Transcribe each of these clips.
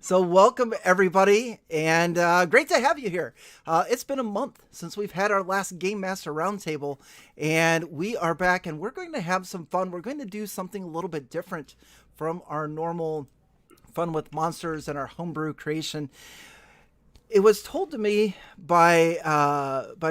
So welcome everybody, and great to have you here. It's been a month since we've had our last Game Master Roundtable, and we are back, and we're going to have some fun. We're going to do something a little bit different from our normal fun with monsters and our homebrew creation. It was told to me by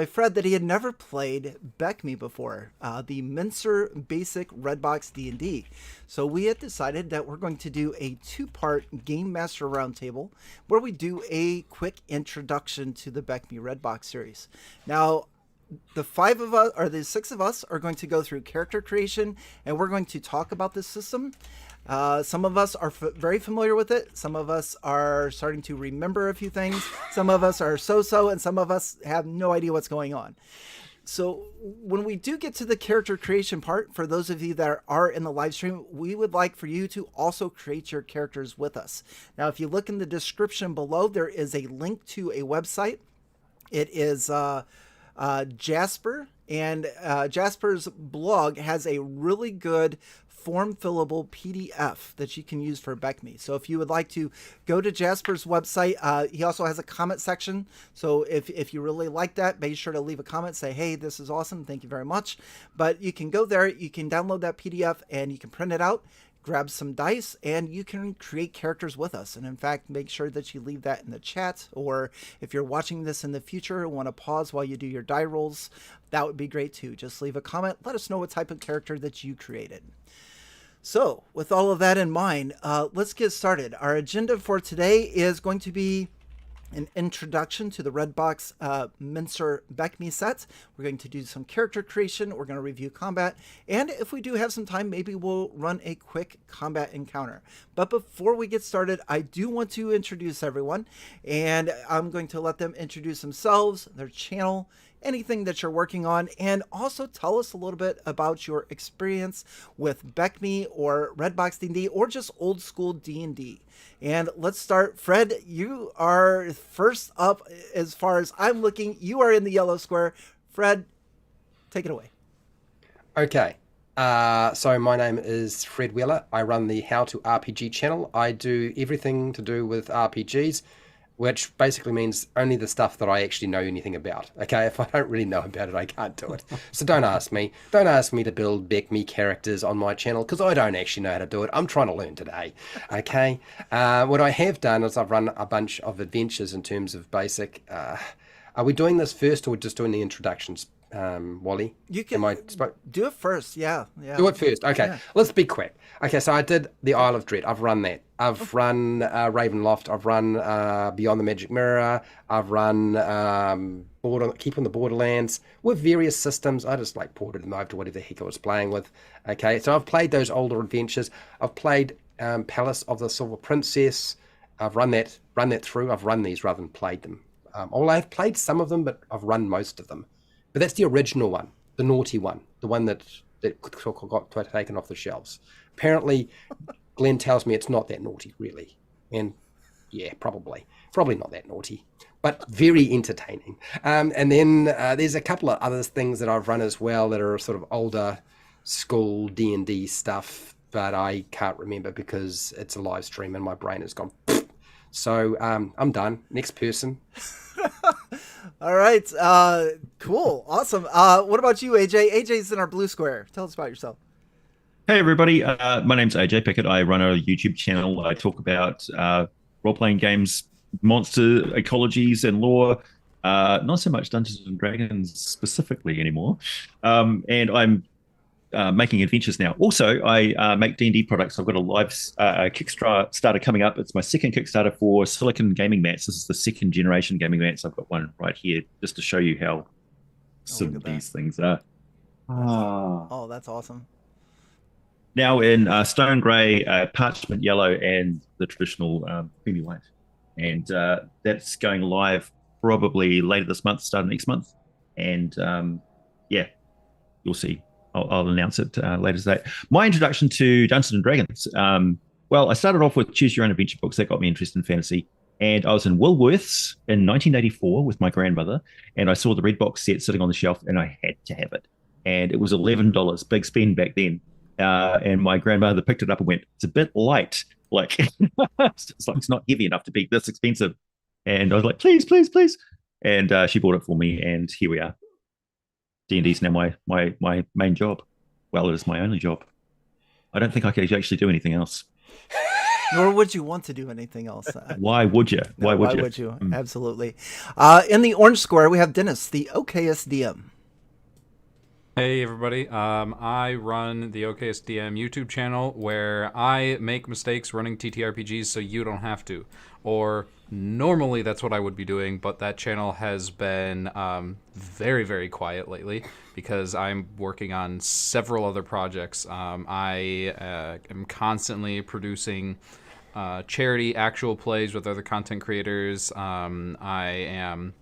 Fred that he had never played BECMI before, the Mentzer Basic Redbox D&D. So we had decided that we're going to do a two-part Game Master Roundtable where we do a quick introduction to the BECMI Redbox series. Now, the five of us, or the six of us, are going to go through character creation, and we're going to talk about this system. Some of us are very familiar with it. Some of us are starting to remember a few things. Some of us are so-so, and some of us have no idea what's going on. So when we do get to the character creation part, for those of you that are in the live stream, we would like for you to also create your characters with us. Now, if you look in the description below, there is a link to a website. It is Jasper, and Jasper's blog has a really good form fillable PDF that you can use for BECMI. So if you would like to go to Jasper's website, he also has a comment section. So if you really like that, be sure to leave a comment, say, hey, this is awesome, thank you very much. But you can go there, you can download that PDF, and you can print it out, grab some dice, and you can create characters with us. And in fact, make sure that you leave that in the chat, or if you're watching this in the future and want to pause while you do your die rolls, that would be great too. Just leave a comment, let us know what type of character that you created. So with all of that in mind, let's get started. Our agenda for today is going to be an introduction to the Redbox Mentzer BECMI set. We're going to do some character creation. We're going to review combat. And if we do have some time, maybe we'll run a quick combat encounter. But before we get started, I do want to introduce everyone. And I'm going to let them introduce themselves, their channel, anything that you're working on, and also tell us a little bit about your experience with BECMI or Redbox D&D or just old school D&D. And let's start. Fred, you are first up as far as I'm looking. You are in the yellow square. Fred, take it away. Okay. So my name is Fred Wheeler. I run the How to RPG channel. I do everything to do with RPGs, which basically means only the stuff that I actually know anything about. Okay, if I don't really know about it, I can't do it. So don't ask me. Don't ask me to build BECMI characters on my channel, because I don't actually know how to do it. I'm trying to learn today. Okay, what I have done is I've run a bunch of adventures in terms of basic. Are we doing this first, or just doing the introductions, Wally? You can do it first. Yeah. Do it first. Okay, Yeah. let's be quick. Okay, so I did the Isle of Dread. I've run that. I've run Ravenloft. I've run Beyond the Magic Mirror. I've run Keep on the Borderlands with various systems. I just ported them over to whatever the heck I was playing with. Okay, so I've played those older adventures. I've played Palace of the Silver Princess. I've run that through. I've run these rather than played them. I've played some of them, but I've run most of them. But that's the original one, the naughty one, the one that got taken off the shelves. Apparently, Glenn tells me it's not that naughty, really. And yeah, probably not that naughty, but very entertaining. And then there's a couple of other things that I've run as well that are sort of older school D&D stuff, but I can't remember because it's a live stream and my brain has gone. So I'm done. Next person. All right. Cool. Awesome. What about you, AJ? AJ's in our blue square. Tell us about yourself. Hey everybody, my name's AJ Pickett. I run a YouTube channel. I talk about role-playing games, monster ecologies and lore, not so much Dungeons and Dragons specifically anymore. And I'm making adventures now. Also, I make D&D products. I've got a live Kickstarter coming up. It's my second Kickstarter for Silicon Gaming Mats. This is the second generation gaming mats. I've got one right here just to show you how simple these things are. Oh, that's awesome. Now in stone grey, parchment yellow, and the traditional creamy white. And that's going live probably later this month, start of next month. And yeah, you'll see. I'll announce it later today. My introduction to Dungeons and Dragons. Well, I started off with Choose Your Own Adventure books. That got me interested in fantasy. And I was in Woolworths in 1984 with my grandmother, and I saw the red box set sitting on the shelf, and I had to have it. And it was $11, big spend back then. And my grandmother picked it up and went, "It's a bit light." Like, it's not heavy enough to be this expensive. And I was like, please, please, please. And she bought it for me, and here we are. D&D is now my main job. Well, it is my only job. I don't think I could actually do anything else. Nor would you want to do anything else. Why would you? No, Why would why you? would you? Absolutely. In the orange square, we have Dennis, the okayest DM. Hey everybody, I run the OKSDM YouTube channel where I make mistakes running TTRPGs so you don't have to. Or normally that's what I would be doing, but that channel has been very, very quiet lately because I'm working on several other projects. I am constantly producing charity actual plays with other content creators. I am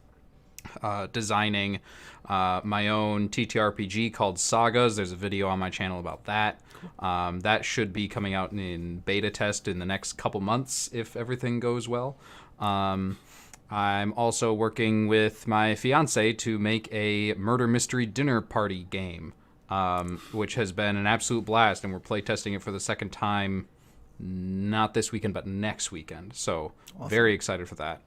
designing my own TTRPG called Sagas. There's a video on my channel about that. That should be coming out in beta test in the next couple months if everything goes well. I'm also working with my fiance to make a murder mystery dinner party game, which has been an absolute blast, and we're playtesting it for the second time, not this weekend, but next weekend. So awesome. Very excited for that.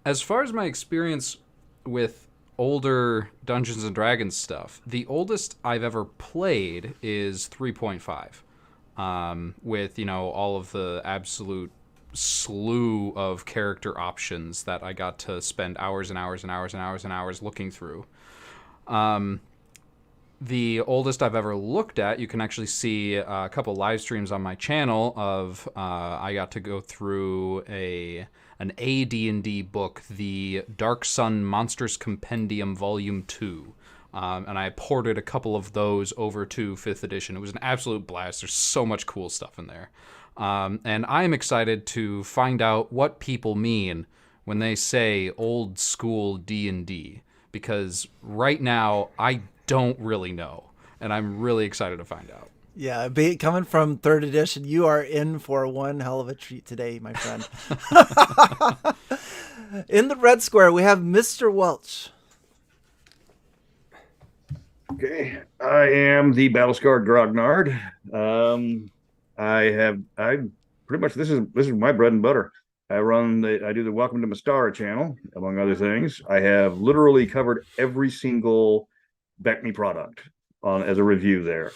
As far as my experience with older Dungeons and Dragons stuff, the oldest I've ever played is 3.5, with, you know, all of the absolute slew of character options that I got to spend hours and hours and hours and hours and hours looking through. The oldest I've ever looked at, you can actually see a couple live streams on my channel of I got to go through an AD&D book, the Dark Sun Monsters Compendium Volume 2. And I ported a couple of those over to 5th edition. It was an absolute blast. There's so much cool stuff in there. And I'm excited to find out what people mean when they say old school D&D. Because right now, I don't really know. And I'm really excited to find out. Yeah, coming from 3rd edition, you are in for one hell of a treat today, my friend. In the red square, we have Mr. Welch. Okay, I am the battle-scarred Grognard. I pretty much this is my bread and butter. I do the Welcome to Mystara channel, among other things. I have literally covered every single BECMI product as a review there.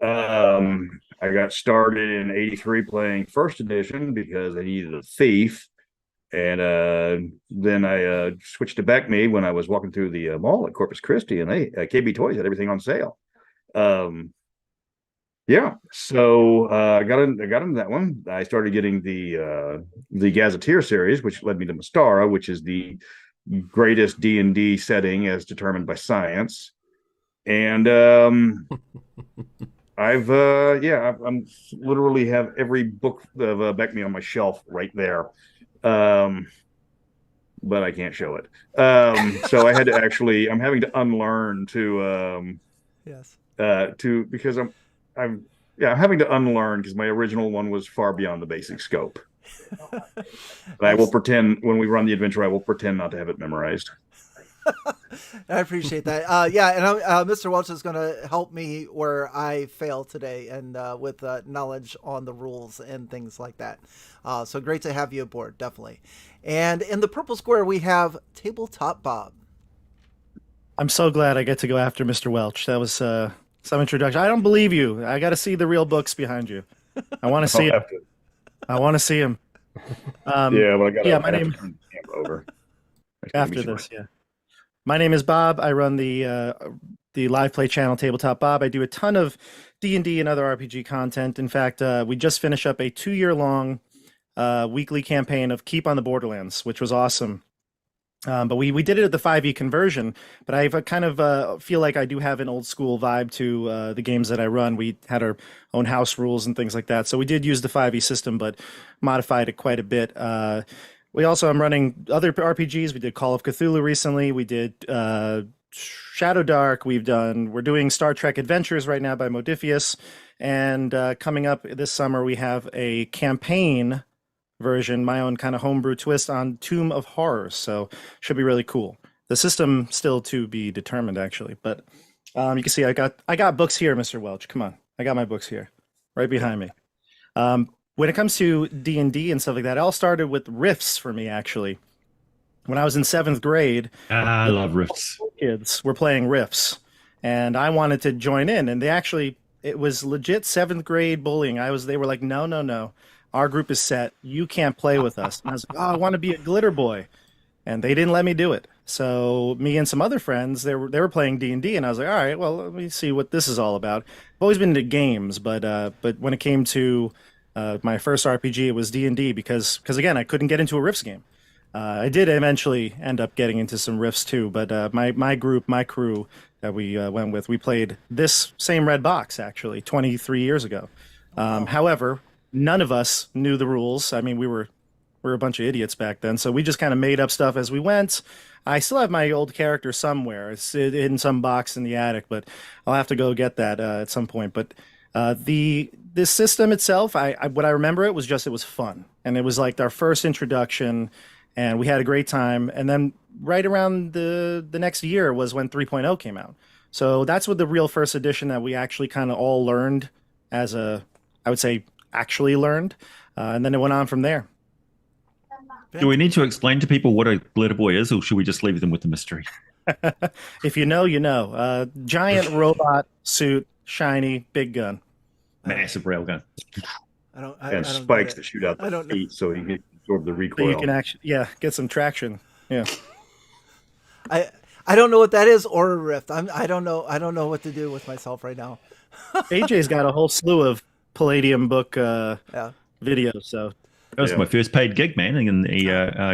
I got started in '83 playing 1st edition because I needed a thief, and then I switched to BECMI when I was walking through the mall at Corpus Christi, and KB Toys had everything on sale. Yeah, so I got into that one. I started getting the Gazetteer series, which led me to Mystara, which is the greatest D&D setting as determined by science. And I'm literally have every book of BECMI on my shelf right there, but I can't show it. So I had to I'm having to unlearn to because I'm having to unlearn because my original one was far beyond the basic scope. I will pretend when we run the adventure, I will pretend not to have it memorized. I appreciate that. And Mr. Welch is going to help me where I fail today, and with knowledge on the rules and things like that. So great to have you aboard, definitely. And in the purple square, we have Tabletop Bob. I'm so glad I get to go after Mr. Welch. That was some introduction. I don't believe you. I got to see the real books behind you. I want to see him. I want to see him. I got my name over after this. Yeah. My name is Bob. I run the live play channel Tabletop Bob. I do a ton of D&D and other RPG content. In fact, we just finished up a 2-year-long weekly campaign of Keep on the Borderlands, which was awesome. But we did it at the 5e conversion, but I kind of feel like I do have an old school vibe to the games that I run. We had our own house rules and things like that. So we did use the 5e system, but modified it quite a bit. I'm running other RPGs. We did Call of Cthulhu recently. We did Shadow Dark. We're doing Star Trek Adventures right now by Modifiers. And coming up this summer, we have a campaign version, my own kind of homebrew twist on Tomb of Horrors. So should be really cool. The system still to be determined, actually. But you can see I got books here, Mr. Welch. Come on. I got my books here right behind me. When it comes to D&D and stuff like that, it all started with riffs for me, actually. When I was in 7th grade, I love riffs. kids were playing riffs, and I wanted to join in, and it was legit 7th grade bullying. They were like, no, no, no, our group is set, you can't play with us. And I was like, oh, I want to be a glitter boy, and they didn't let me do it. So me and some other friends, they were playing D&D, and I was like, all right, well, let me see what this is all about. I've always been into games, but when it came to my first RPG, it was D&D because again, I couldn't get into a riffs game. I did eventually end up getting into some riffs too, but my crew that we went with, we played this same red box actually 23 years ago. However, none of us knew the rules. I mean, we were a bunch of idiots back then, so we just kind of made up stuff as we went. I still have my old character somewhere. It's in some box in the attic, but I'll have to go get that at some point. But this system itself, what I remember it was fun, and it was like our first introduction. And we had a great time. And then right around the next year was when 3.0 came out. So that's what the real first edition that we actually kind of all learned I would say, actually learned. And then it went on from there. Do we need to explain to people what a glitter boy is, or should we just leave them with the mystery? If you know, you know. Giant robot suit, shiny, big gun. Massive railgun. And spikes that shoot out the feet so you can absorb the recoil. So you can actually, get some traction. Yeah. I don't know what that is or a rift. I don't know what to do with myself right now. AJ's got a whole slew of Palladium book videos. So that was my first paid gig, man, and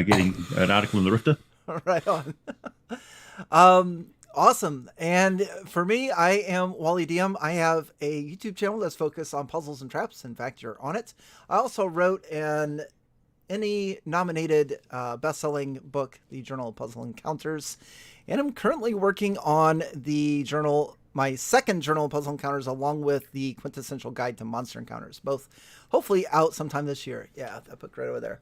getting an article in the Rifter. Right on. Awesome. And for me, I am Wally DM. I have a YouTube channel that's focused on puzzles and traps. In fact, you're on it. I also wrote an Emmy-nominated best-selling book, The Journal of Puzzle Encounters. And I'm currently working on my second Journal of Puzzle Encounters, along with the Quintessential Guide to Monster Encounters, both hopefully out sometime this year. Yeah, that book right over there.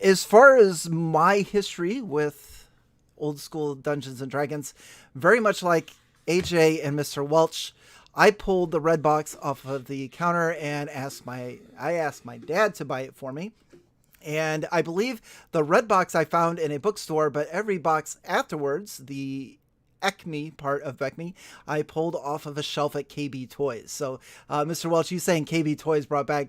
As far as my history with old school Dungeons and Dragons, very much like AJ and Mr. Welch, I pulled the red box off of the counter and asked my dad to buy it for me. And I believe the red box I found in a bookstore, but every box afterwards, the BECMI part of BECMI, I pulled off of a shelf at KB Toys. So, Mr. Welch, you saying KB Toys brought back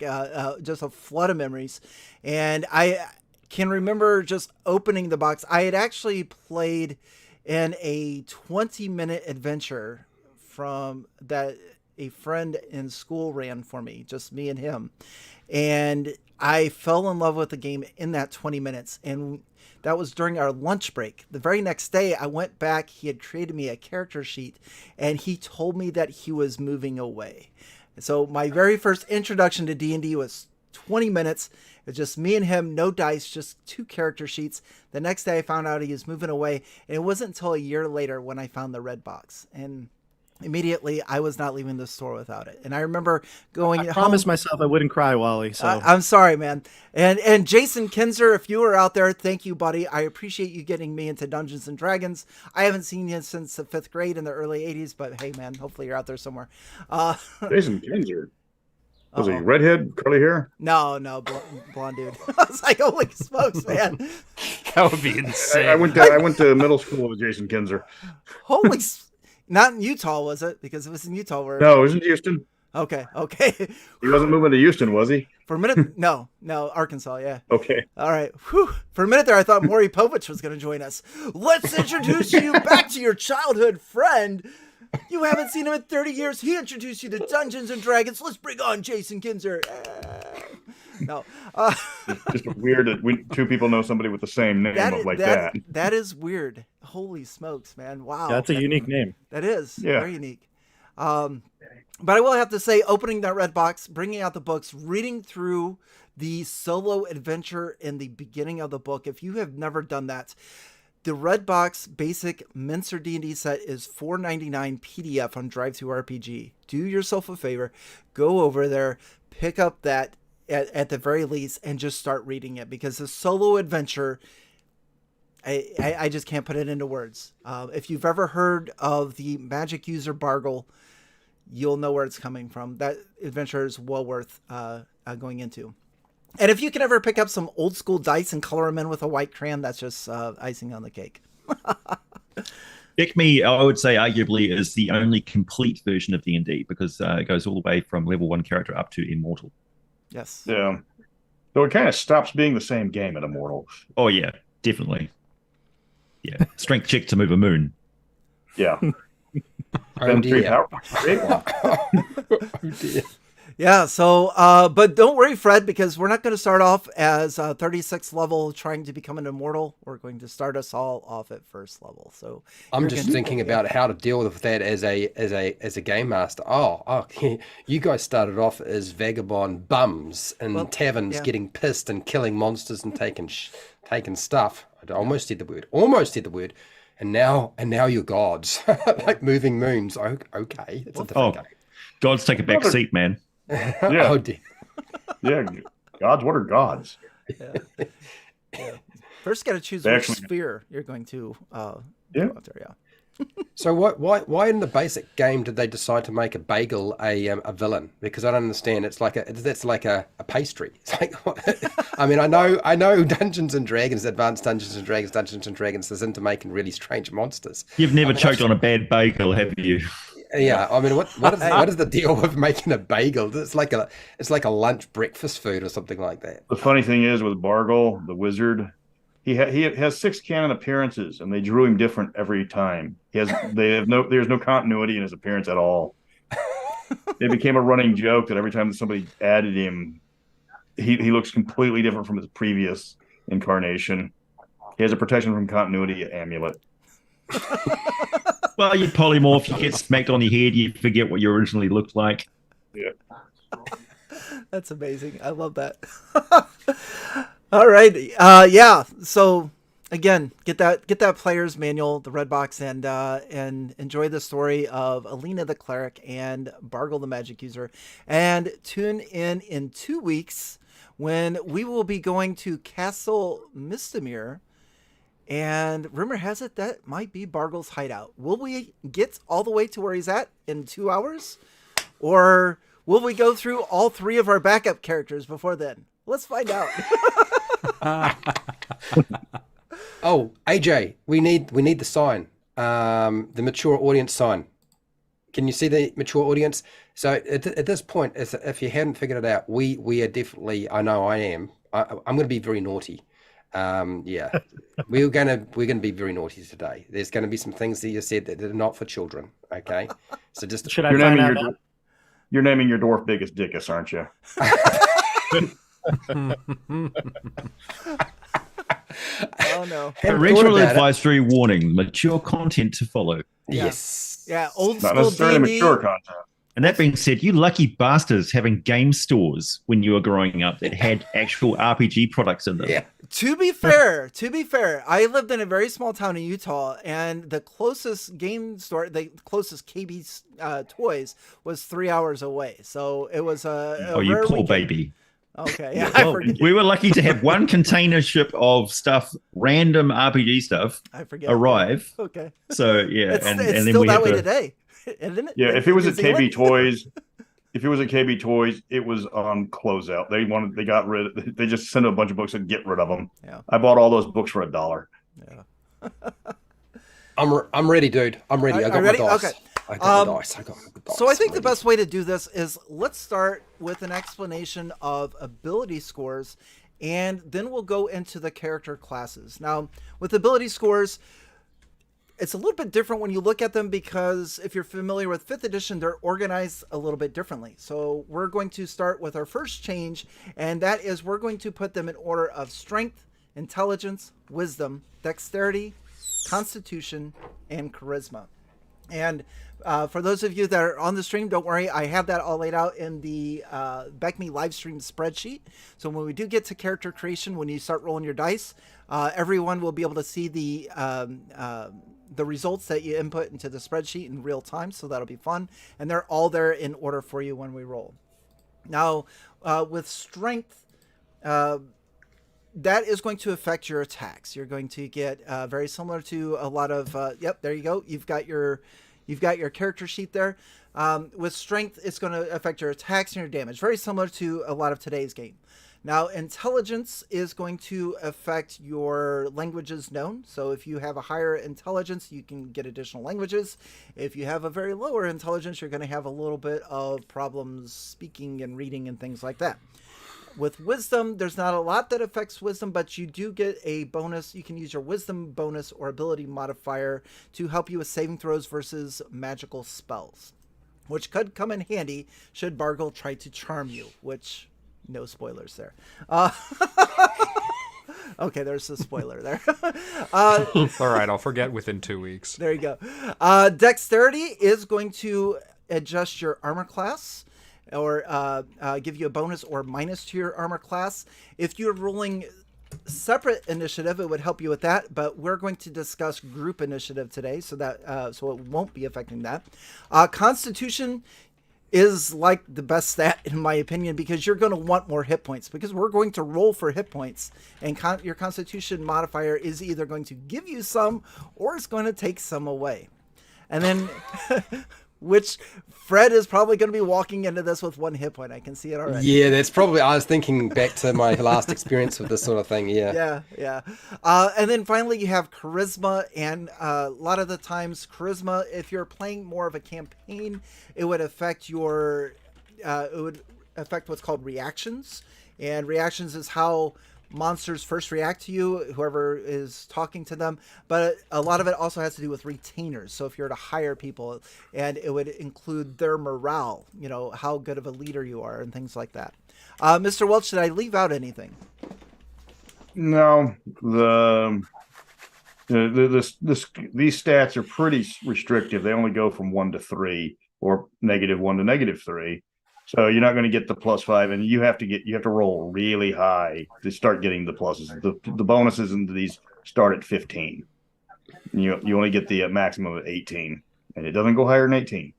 just a flood of memories. And I can remember just opening the box. I had actually played in a 20-minute adventure from that a friend in school ran for me, just me and him. And I fell in love with the game in that 20 minutes. And that was during our lunch break. The very next day, I went back. He had created me a character sheet, and he told me that he was moving away. So my very first introduction to D&D was 20 minutes. It was just me and him, no dice, just 2 character sheets. The next day, I found out he was moving away. And it wasn't until a year later when I found the red box. And immediately, I was not leaving the store without it. And I remember going home. I promised myself I wouldn't cry, Wally. So I'm sorry, man. And Jason Kinzer, if you are out there, thank you, buddy. I appreciate you getting me into Dungeons and Dragons. I haven't seen you since the 5th grade in the early 80s, but hey, man, hopefully you're out there somewhere. Jason Kinzer. Was he redhead, curly hair? No, blonde dude. I was like, holy smokes, man. That would be insane. I went to middle school with Jason Kinzer. Holy not in Utah, was it? Because it was in Utah where... No, it was in Houston. Okay. He wasn't moving to Houston, was he? For a minute, no, Arkansas, yeah. Okay. All right. Whew. For a minute there, I thought Maury Povich was going to join us. Let's introduce you back to your childhood friend. You haven't seen him in 30 years. He introduced you to Dungeons and Dragons. Let's bring on Jason Kinzer. No. Just weird that 2 people know somebody with the same name that. That is weird. Holy smokes, man. Wow. That's a unique name. That is. Yeah. Very unique. But I will have to say, opening that red box, bringing out the books, reading through the solo adventure in the beginning of the book. If you have never done that, the red box basic Mentzer D&D set is $4.99 PDF on Drive-Thru RPG. Do yourself a favor, go over there, pick up that at the very least, and just start reading it, because the solo adventure, I just can't put it into words. If you've ever heard of the magic user Bargle, you'll know where it's coming from. That adventure is well worth going into. And if you can ever pick up some old school dice and color them in with a white crayon, that's just icing on the cake. BECMI, I would say, arguably, is the only complete version of D&D because it goes all the way from level 1 character up to Immortal. Yes. Yeah. So it kind of stops being the same game at Immortal. Oh, yeah, definitely. Yeah. Strength check to move a moon. Yeah. Oh, dear. Yeah, so, but don't worry, Fred, because we're not going to start off as 36th level trying to become an immortal. We're going to start us all off at first level. So I'm just thinking about how to deal with that as a game master. Oh, you guys started off as vagabond bums in taverns, getting pissed and killing monsters and taking stuff. I almost said the word. And now you're gods, like moving moons. Okay, it's a different game. Gods take a back seat, man. Yeah. Oh, dear. Yeah. Gods, what are gods? Yeah. First, got to choose which sphere you're going to go after. Yeah. So why in the basic game did they decide to make a bagel a villain? Because I don't understand. It's like that's like a pastry. It's like, I mean, I know Dungeons and Dragons, Advanced Dungeons and Dragons is into making really strange monsters. You've never choked on a bad bagel, have you? Yeah, I mean, what is the deal with making a bagel? It's like a lunch breakfast food or something like that. The funny thing is with Bargle, the wizard, he has 6 canon appearances, and they drew him different every time. There's no continuity in his appearance at all. It became a running joke that every time somebody added him, he looks completely different from his previous incarnation. He has a protection from continuity amulet. Well, you polymorph, you get smacked on the head, you forget what you originally looked like. Yeah. That's amazing. I love that. All right. Yeah. So again, get that player's manual, the red box, and enjoy the story of Alina the Cleric and Bargle the Magic User. And tune in 2 weeks when we will be going to Castle Mistamir. And rumor has it that might be Bargle's hideout. Will we get all the way to where he's at in 2 hours? Or will we go through all 3 of our backup characters before then? Let's find out. Oh, AJ, we need the sign. The mature audience sign. Can you see the mature audience? So at this point, if you hadn't figured it out, we are definitely, I know I am. I'm going to be very naughty. Yeah, we're gonna be very naughty today. There's going to be some things that you said that are not for children. Okay, so just should I find out now? You're naming your dwarf biggest dickus, aren't you? Oh no! Parental advisory warning: mature content to follow. Yes. Yeah, old Not school necessarily D&D. mature content. And that being said, you lucky bastards having game stores when you were growing up that had actual RPG products in them. Yeah. To be fair, I lived in a very small town in Utah, and the closest game store, the closest KB Toys, was 3 hours away. So it was a you rare poor weekend. baby. Okay, yeah, Well, I forget. we were lucky to have one container ship of stuff, random RPG stuff, I forget. arrive. Okay, So yeah, it's and it's then still we that had way to, today, isn't it? Yeah, if it was at New Zealand? KB Toys, it was on closeout. They just sent a bunch of books and get rid of them. Yeah. I bought all those books for $1. Yeah. I'm ready, dude. I'm ready. I got my ready? dice. Okay. I got my dice. So I think the best way to do this is let's start with an explanation of ability scores, and then we'll go into the character classes. Now, with ability scores, it's a little bit different when you look at them because if you're familiar with 5th edition, they're organized a little bit differently. So we're going to start with our first change, and that is we're going to put them in order of strength, intelligence, wisdom, dexterity, constitution, and charisma. And for those of you that are on the stream, don't worry, I have that all laid out in the BECMI live stream spreadsheet. So when we do get to character creation, when you start rolling your dice, everyone will be able to see the results that you input into the spreadsheet in real time. So that'll be fun. And they're all there in order for you when we roll. Now, with strength, that is going to affect your attacks. You're going to get very similar to a lot of, yep, there you go. You've got your You've got your character sheet there. With strength, it's going to affect your attacks and your damage, very similar to a lot of today's game. Now, intelligence is going to affect your languages known. So if you have a higher intelligence, you can get additional languages. If you have a very lower intelligence, you're going to have a little bit of problems speaking and reading and things like that. With wisdom, there's not a lot that affects wisdom, but you do get a bonus. You can use your wisdom bonus or ability modifier to help you with saving throws versus magical spells, which could come in handy should Bargle try to charm you, which... no spoilers there. Okay, there's a spoiler there. All right, I'll forget within 2 weeks. There you go. Dexterity is going to adjust your armor class or give you a bonus or minus to your armor class. If you're rolling separate initiative, it would help you with that, but we're going to discuss group initiative today, so that so it won't be affecting that. Constitution is like the best stat in my opinion, because you're going to want more hit points, because we're going to roll for hit points, and your Constitution modifier is either going to give you some or it's going to take some away. And then which Fred is probably going to be walking into this with 1 hit point. I can see it already. Yeah, that's probably, I was thinking back to my last experience with this sort of thing. Yeah. Yeah. And then finally you have charisma, and a lot of the times charisma, if you're playing more of a campaign, it would affect what's called reactions. And reactions is how monsters first react to you, whoever is talking to them, but a lot of it also has to do with retainers. So if you're to hire people, and it would include their morale, how good of a leader you are and things like that. Mr. Welch, did I leave out anything? No, these stats are pretty restrictive. They only go from 1 to 3 or -1 to -3. So you're not going to get the +5, and you have to roll really high to start getting the pluses. The bonuses into these start at 15. And you only get the maximum of 18, and it doesn't go higher than 18.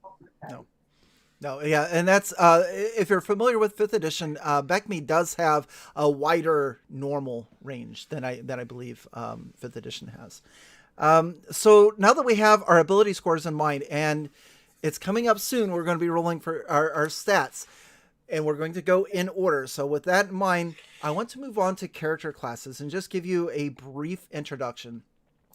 No, yeah, and that's if you're familiar with 5th edition, BECMI does have a wider normal range than I believe 5th edition has. So now that we have our ability scores in mind, and it's coming up soon, we're going to be rolling for our stats, and we're going to go in order. So with that in mind, I want to move on to character classes and just give you a brief introduction.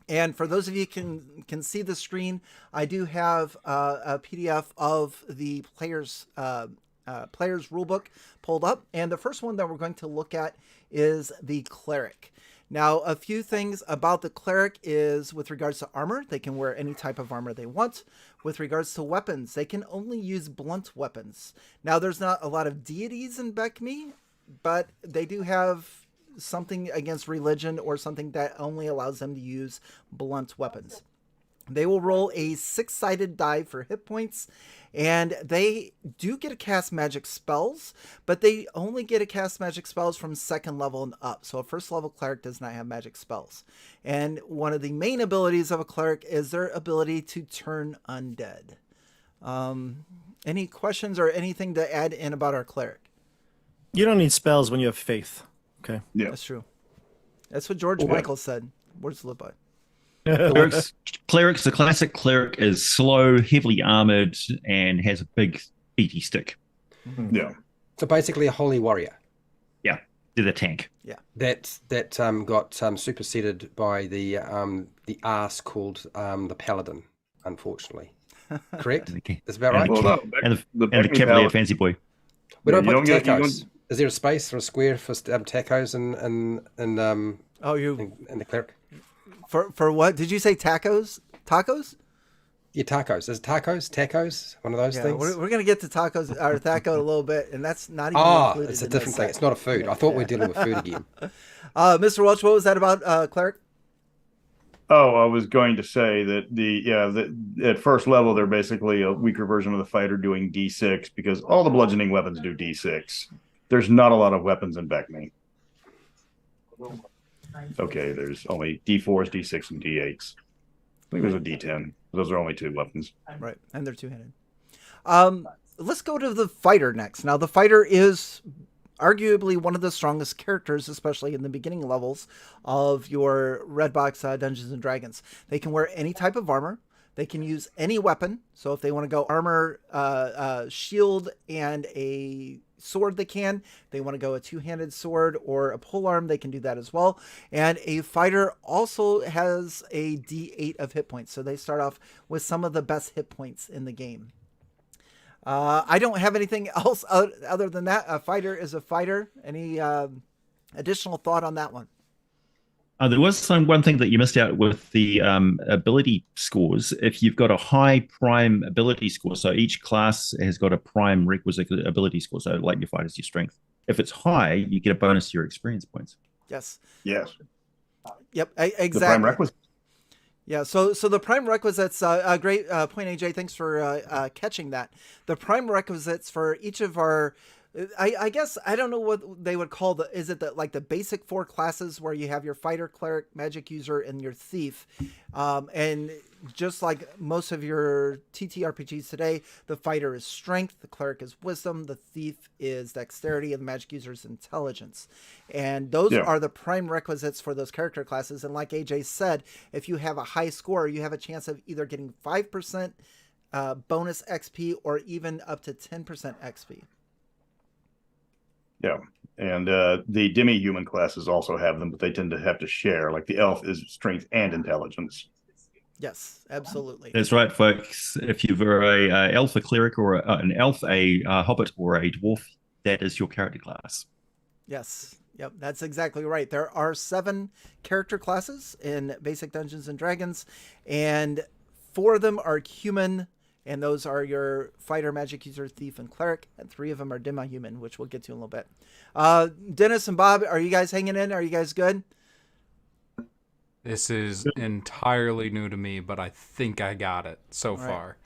And for those of you can see the screen, I do have a PDF of the player's rulebook pulled up. And the first one that we're going to look at is the Cleric. Now, a few things about the Cleric is with regards to armor, they can wear any type of armor they want. With regards to weapons, they can only use blunt weapons. Now, there's not a lot of deities in BECMI, but they do have something against religion or something that only allows them to use blunt weapons. They will roll a 6-sided die for hit points, and they do get to cast magic spells, but they only get to cast magic spells from 2nd level and up. So a 1st level cleric does not have magic spells. And one of the main abilities of a cleric is their ability to turn undead. Any questions or anything to add in about our cleric? You don't need spells when you have faith. Okay. Yeah, That's true. That's what George Michael said. Words to live by. Clerics, the classic cleric is slow, heavily armored, and has a big beaty stick. yeah. So basically a holy warrior. Yeah, they're the tank. Yeah. That got superseded by the arse called the paladin, unfortunately. Correct? That's about right. Well, no, And the BECMI Cavalier paladin- Fancy Boy. We don't you put don't get- you tacos. Is there a space or a square for tacos and Oh, in the cleric? for what? Did you say tacos? Tacos? Yeah, tacos. Is it tacos? One of those Yeah, things? we're going to get to tacos or taco in a little bit, and that's not even Oh, included it's a in different this thing. set. It's not a food. I thought we were dealing with food again. Mr. Welch, what was that about Cleric? Oh, I was going to say that at 1st level, they're basically a weaker version of the fighter doing D6, because all the bludgeoning weapons do D6. There's not a lot of weapons in BECMI. Okay, there's only D4s, D6, and D8s. I think there's a D10. Those are only 2 weapons. Right, and they're two-handed. Let's go to the fighter next. Now, the fighter is arguably one of the strongest characters, especially in the beginning levels of your Red Box Dungeons & Dragons. They can wear any type of armor. They can use any weapon. So if they want to go armor, shield, and a sword, they can. They want to go a two-handed sword or a polearm, they can do that as well. And a fighter also has a D8 of hit points. So they start off with some of the best hit points in the game. I don't have anything else other than that. A fighter is a fighter. Any additional thought on that one? There was one thing that you missed out with the ability scores. If you've got a high prime ability score, so each class has got a prime requisite ability score, so like your fighter's your strength. If it's high, you get a bonus to your experience points. Yes. Yes. Yep. Exactly. The prime requisite. Yeah, so the prime requisites, a great point, AJ. Thanks for catching that. The prime requisites for each of our, I guess, I don't know what they would call is it like the basic 4 classes where you have your fighter, cleric, magic user, and your thief. And just like most of your TTRPGs today, the fighter is strength, the cleric is wisdom, the thief is dexterity, and the magic user is intelligence. And those are the prime requisites for those character classes. And like AJ said, if you have a high score, you have a chance of either getting 5% bonus XP or even up to 10% XP. Yeah, and the Demi-human classes also have them, but they tend to have to share. Like the elf is strength and intelligence. Yes, absolutely. That's right, folks. If you're a elf, a cleric, or an elf, a hobbit, or a dwarf, that is your character class. Yes. Yep, that's exactly right. There are 7 character classes in basic Dungeons and Dragons, and 4 of them are human. And those are your fighter, magic user, thief, and cleric. And 3 of them are demi-human, which we'll get to in a little bit. Dennis and Bob, are you guys hanging in? Are you guys good? This is entirely new to me, but I think I got it so far.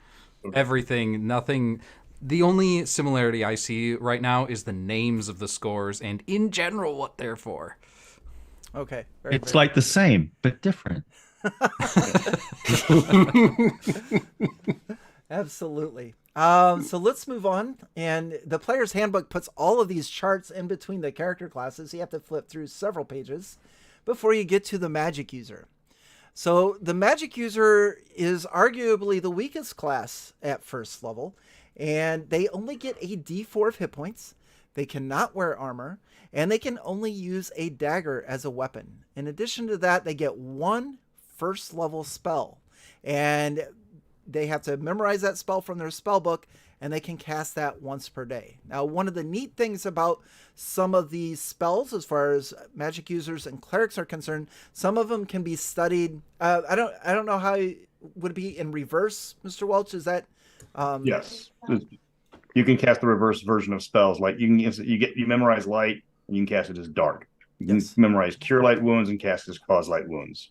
Everything, nothing. The only similarity I see right now is the names of the scores and, in general, what they're for. Okay. It's like the same, but different. Absolutely. So let's move on. And the player's handbook puts all of these charts in between the character classes. You have to flip through several pages before you get to the magic user. So the magic user is arguably the weakest class at first level, and they only get a D4 of hit points. They cannot wear armor, and they can only use a dagger as a weapon. In addition to that, they get 1 first level spell, and they have to memorize that spell from their spell book, and they can cast that once per day. Now, one of the neat things about some of these spells, as far as magic users and clerics are concerned, some of them can be studied. I don't know how it would be in reverse, Mr. Welch. Is that? Yes, you can cast the reverse version of spells. Like you memorize light, and you can cast it as dark. You can memorize cure light wounds and cast it as cause light wounds.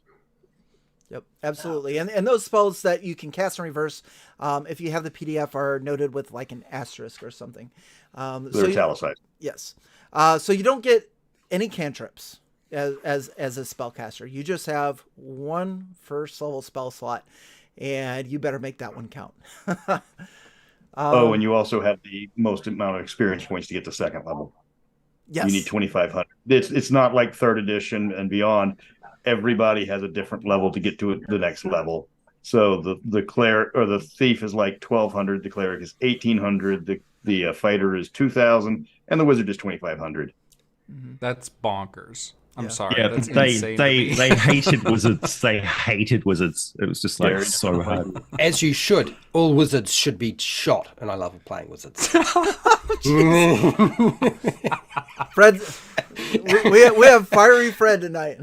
Yep, absolutely. And those spells that you can cast in reverse, if you have the PDF, are noted with like an asterisk or something. They're italicized. Yes. So you don't get any cantrips as a spellcaster. You just have 1 first level spell slot, and you better make that one count. And you also have the most amount of experience points to get to 2nd level. Yes. You need 2,500. It's not like 3rd edition and beyond. Everybody has a different level to get to the next level. So the cleric or the thief is like 1,200. The cleric is 1,800. The fighter is 2,000, and the wizard is 2,500. That's bonkers. I'm sorry. Yeah, That's insane they to me. hated wizards. They hated wizards. It was just like so hard. As you should. All wizards should be shot, and I love playing wizards. Fred, we have fiery Fred tonight.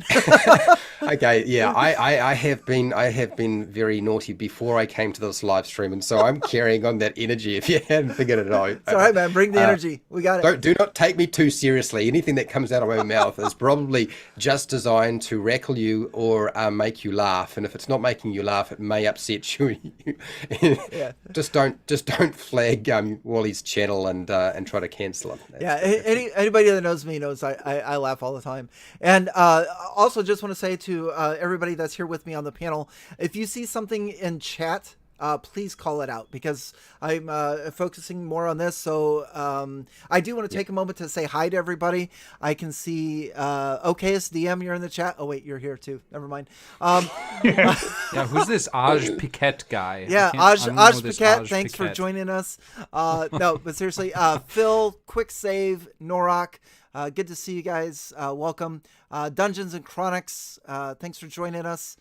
Okay, yeah, I have been very naughty before I came to this live stream, and so I'm carrying on that energy. If you hadn't figured it out, It's all right, man. Bring the energy. We got it. do not take me too seriously. Anything that comes out of my mouth is probably just designed to rackle you or make you laugh. And if it's not making you laugh, it may upset you. Yeah. Just don't flag Wally's channel and try to cancel him. Yeah, anybody that knows me knows I laugh all the time. And also just want to say to everybody that's here with me on the panel, if you see something in chat please call it out, because I'm focusing more on this. So I do want to take a moment to say hi to everybody. I can see OKSDM, you're in the chat. Oh wait, you're here too. Never mind. Yeah, who's this Aj Piquet guy? Yeah, Aj Piquet, thanks for joining us. No, but seriously, Phil, Quick Save, Norok, good to see you guys. Welcome. Dungeons and Chronics, thanks for joining us.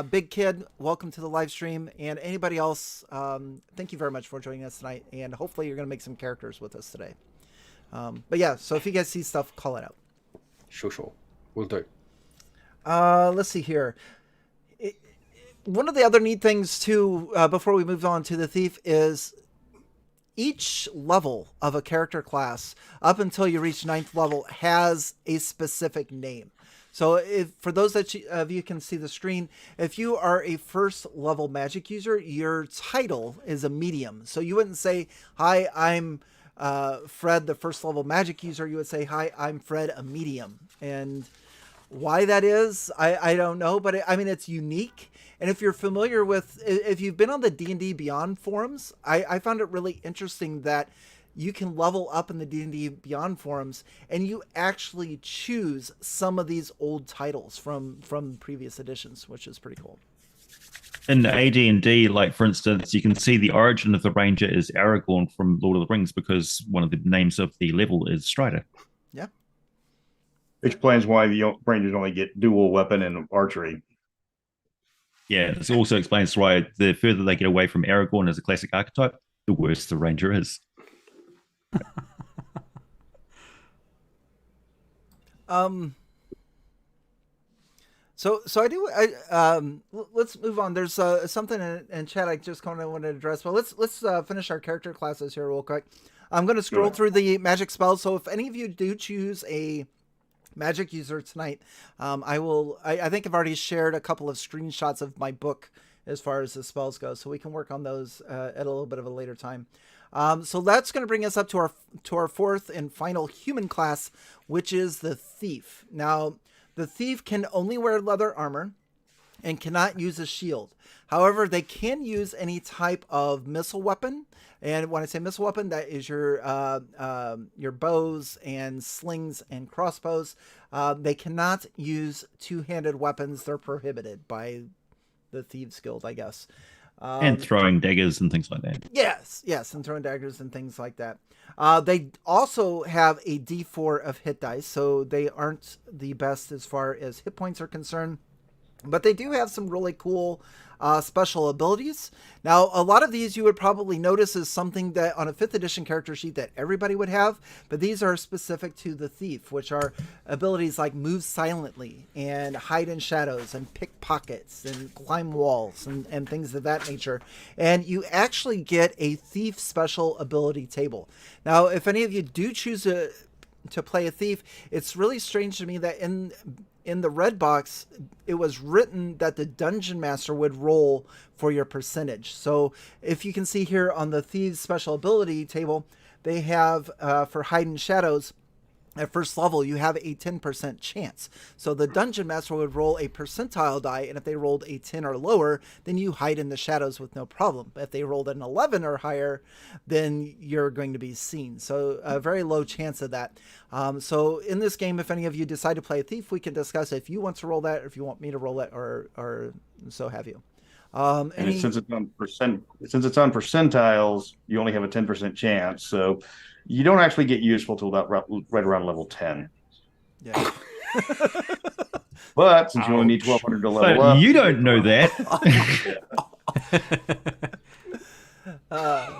Big Kid, welcome to the live stream. And anybody else, thank you very much for joining us tonight. And hopefully you're going to make some characters with us today. But yeah, so if you guys see stuff, call it out. Sure. We'll do. Let's see here. One of the other neat things too, before we move on to the thief, is each level of a character class up until you reach 9th level has a specific name. So if, for those of you can see the screen, if you are a first level magic user, your title is a medium. So you wouldn't say, hi, I'm Fred, the first level magic user. You would say, hi, I'm Fred, a medium. And why that is, I don't know, but I mean, it's unique. And if you're familiar with, if you've been on the D&D Beyond forums, I found it really interesting that you can level up in the D&D Beyond forums, and you actually choose some of these old titles from previous editions, which is pretty cool. In AD&D, like for instance, you can see the origin of the Ranger is Aragorn from Lord of the Rings, because one of the names of the level is Strider. Yeah. Which explains why the Rangers only get dual weapon and archery. Yeah, it also explains why the further they get away from Aragorn as a classic archetype, the worse the Ranger is. So I do. Let's move on. There's something in chat I just kind of want to address. But let's finish our character classes here real quick. I'm going to scroll through the magic spells. So if any of you do choose a magic user tonight, I will. I think I've already shared a couple of screenshots of my book as far as the spells go, so we can work on those at a little bit of a later time. So that's going to bring us up to our fourth and final human class, which is the thief. Now, the thief can only wear leather armor and cannot use a shield. However, they can use any type of missile weapon. And when I say missile weapon, that is your bows and slings and crossbows. They cannot use two-handed weapons. They're prohibited by the Thieves Guild, I guess. And throwing daggers and things like that. Yes, and throwing daggers and things like that. They also have a D4 of hit dice, so they aren't the best as far as hit points are concerned. But they do have some really cool special abilities. Now, a lot of these you would probably notice is something that on a 5th edition character sheet that everybody would have, but these are specific to the thief, which are abilities like move silently and hide in shadows and pick pockets and climb walls and things of that nature. And you actually get a thief special ability table. Now, if any of you do choose to play a thief, it's really strange to me that in the red box, it was written that the dungeon master would roll for your percentage. So if you can see here on the thieves special ability table, they have for hide in shadows, at first level, you have a 10% chance. So the dungeon master would roll a percentile die, and if they rolled a 10 or lower, then you hide in the shadows with no problem. But if they rolled an 11 or higher, then you're going to be seen. So a very low chance of that. So in this game, if any of you decide to play a thief, we can discuss if you want to roll that, or if you want me to roll it, or so have you. And since it's on percentiles, you only have a 10% chance. So you don't actually get useful till about right around level 10. Yeah. But since you only need 1,200 to level up, you don't know that.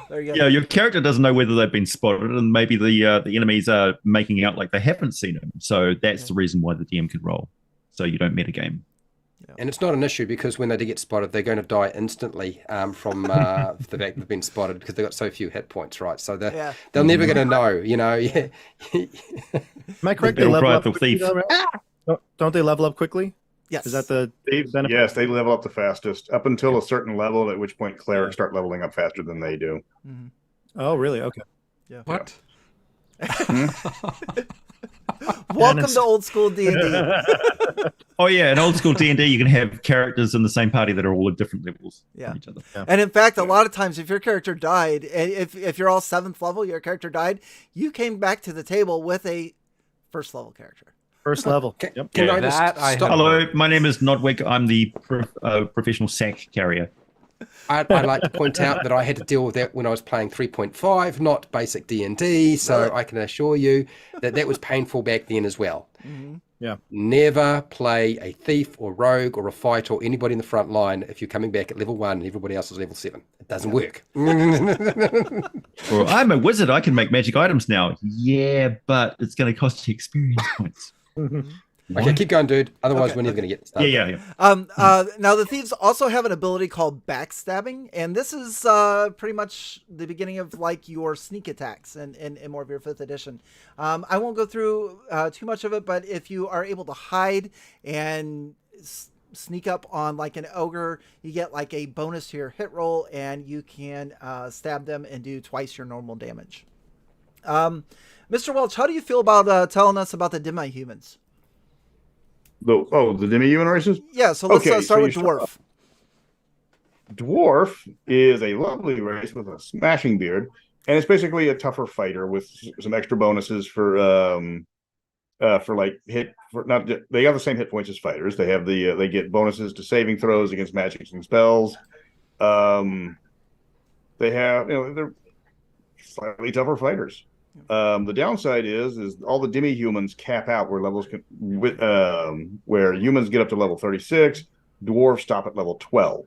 There you go. Yeah, your character doesn't know whether they've been spotted, and maybe the enemies are making out like they haven't seen them. So that's the reason why the DM can roll, so you don't metagame. And it's not an issue, because when they do get spotted, they're going to die instantly from the fact they've been spotted, because they've got so few hit points, right? So they're never going to know, you know. Yeah. Am I correct? They level up quickly, don't they level up quickly? Yes. Is that the benefit? Yes, they level up the fastest up until a certain level, at which point clerics start leveling up faster than they do. Mm-hmm. Oh, really? Okay. Yeah. What? Welcome to old school D&D. Oh yeah, in old school D&D, you can have characters in the same party that are all at different levels Yeah. from each other. And in fact, a lot of times, if your character died, and if you're all 7th level, your character died, you came back to the table with a 1st level character. First level. Can Yeah, I just that I stop? have- Hello, my name is Nodwick. I'm the professional sack carrier. I'd like to point out that I had to deal with that when I was playing 3.5, not basic D&D, so I can assure you that that was painful back then as well. Mm-hmm. Yeah. Never play a thief or rogue or a fighter or anybody in the front line if you're coming back at level 1 and everybody else is level 7. It doesn't work. Or I'm a wizard. I can make magic items now. Yeah, but it's going to cost you experience points. Okay, keep going, dude. Otherwise, Okay, we're never going to get started. Yeah. Now the thieves also have an ability called backstabbing, and this is pretty much the beginning of like your sneak attacks in more of your 5th edition. I won't go through too much of it, but if you are able to hide and sneak up on like an ogre, you get like a bonus to your hit roll, and you can stab them and do twice your normal damage. Mr. Welch, how do you feel about telling us about the Demi-humans? The Demi-human races? Yeah, so let's Okay, start so with you dwarf. Dwarf is a lovely race with a smashing beard, and it's basically a tougher fighter with some extra bonuses for like hit. For not they have the same hit points as fighters. They have they get bonuses to saving throws against magics and spells. They have they're slightly tougher fighters. The downside is all the demi-humans cap out where levels can where humans get up to level 36, dwarves stop at level 12.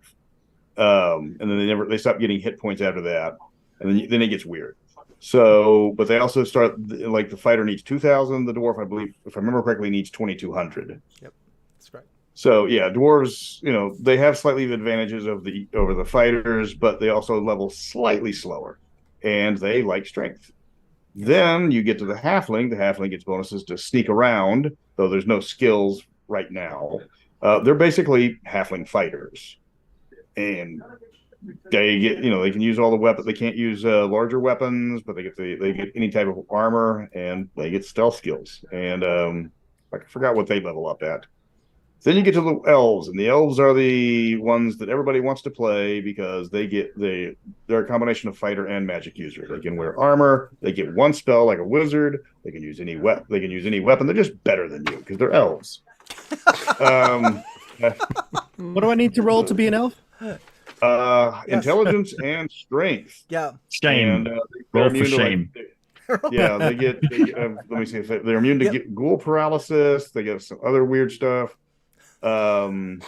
And then they stop getting hit points after that, and then it gets weird. So, but they also start like the fighter needs 2,000, the dwarf, I believe, if I remember correctly, needs 2,200. Yep, that's right. So yeah, dwarves, they have slightly advantages over the fighters, but they also level slightly slower, and they like strength. Then you get to the halfling. The halfling gets bonuses to sneak around, though there's no skills right now. They're basically halfling fighters, and they get they can use all the weapons. They can't use larger weapons, but they get any type of armor, and they get stealth skills. And I forgot what they level up at. Then you get to the elves, and the elves are the ones that everybody wants to play because they're a combination of fighter and magic user. They can wear armor, they get one spell like a wizard, they can use any weapon, They're just better than you because they're elves. What do I need to roll to be an elf? Intelligence and strength. Yeah. Shame. And Roll for shame. They get let me see if they're immune to ghoul paralysis. They get some other weird stuff. They and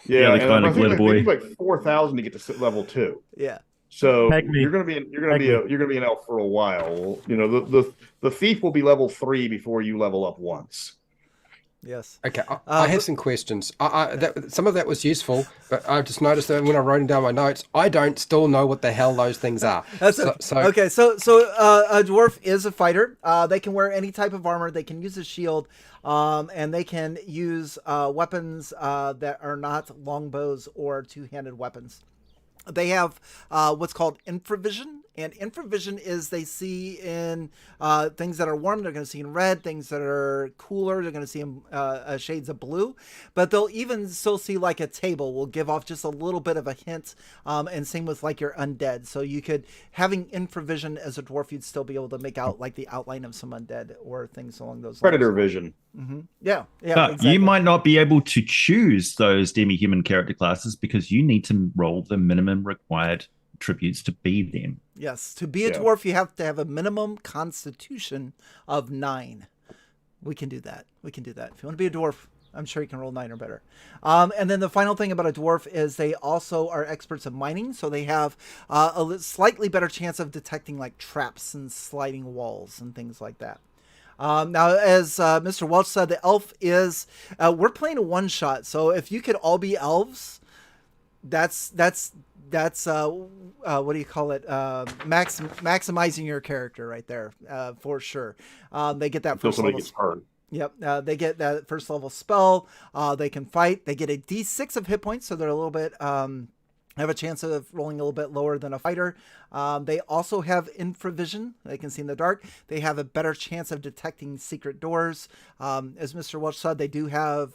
find I a think glitter boy. like 4,000 to get to level 2. Yeah. So Peg me. you're gonna be an elf for a while. The thief will be level 3 before you level up once. Yes. Okay, I have some questions. Some of that was useful, but I've just noticed that when I'm writing down my notes, I don't still know what the hell those things are. Okay, so a dwarf is a fighter. They can wear any type of armor. They can use a shield, and they can use weapons that are not longbows or two-handed weapons. They have what's called infravision, and infravision is they see in things that are warm, they're going to see in red, things that are cooler, they're going to see in shades of blue, but they'll even still see like a table will give off just a little bit of a hint, and same with like your undead. So you could, having infravision as a dwarf, you'd still be able to make out like the outline of some undead or things along those lines. Predator vision. Mm-hmm. Yeah, But exactly. you might not be able to choose those demi-human character classes because you need to roll the minimum required attributes to be them. Yes, to be a dwarf, you have to have a minimum constitution of 9. We can do that. If you want to be a dwarf, I'm sure you can roll 9 or better. And then the final thing about a dwarf is they also are experts in mining, so they have a slightly better chance of detecting like traps and sliding walls and things like that. Now, as Mr. Welch said, the elf is, we're playing a one-shot, so if you could all be elves, that's what do you call it? Maximizing your character right there, for sure. They get that first level. Gets hard. Yep, they get that first level spell. They can fight. They get a D6 of hit points, so they're a little bit have a chance of rolling a little bit lower than a fighter. They also have infravision. They can see in the dark. They have a better chance of detecting secret doors. As Mr. Welch said, they do have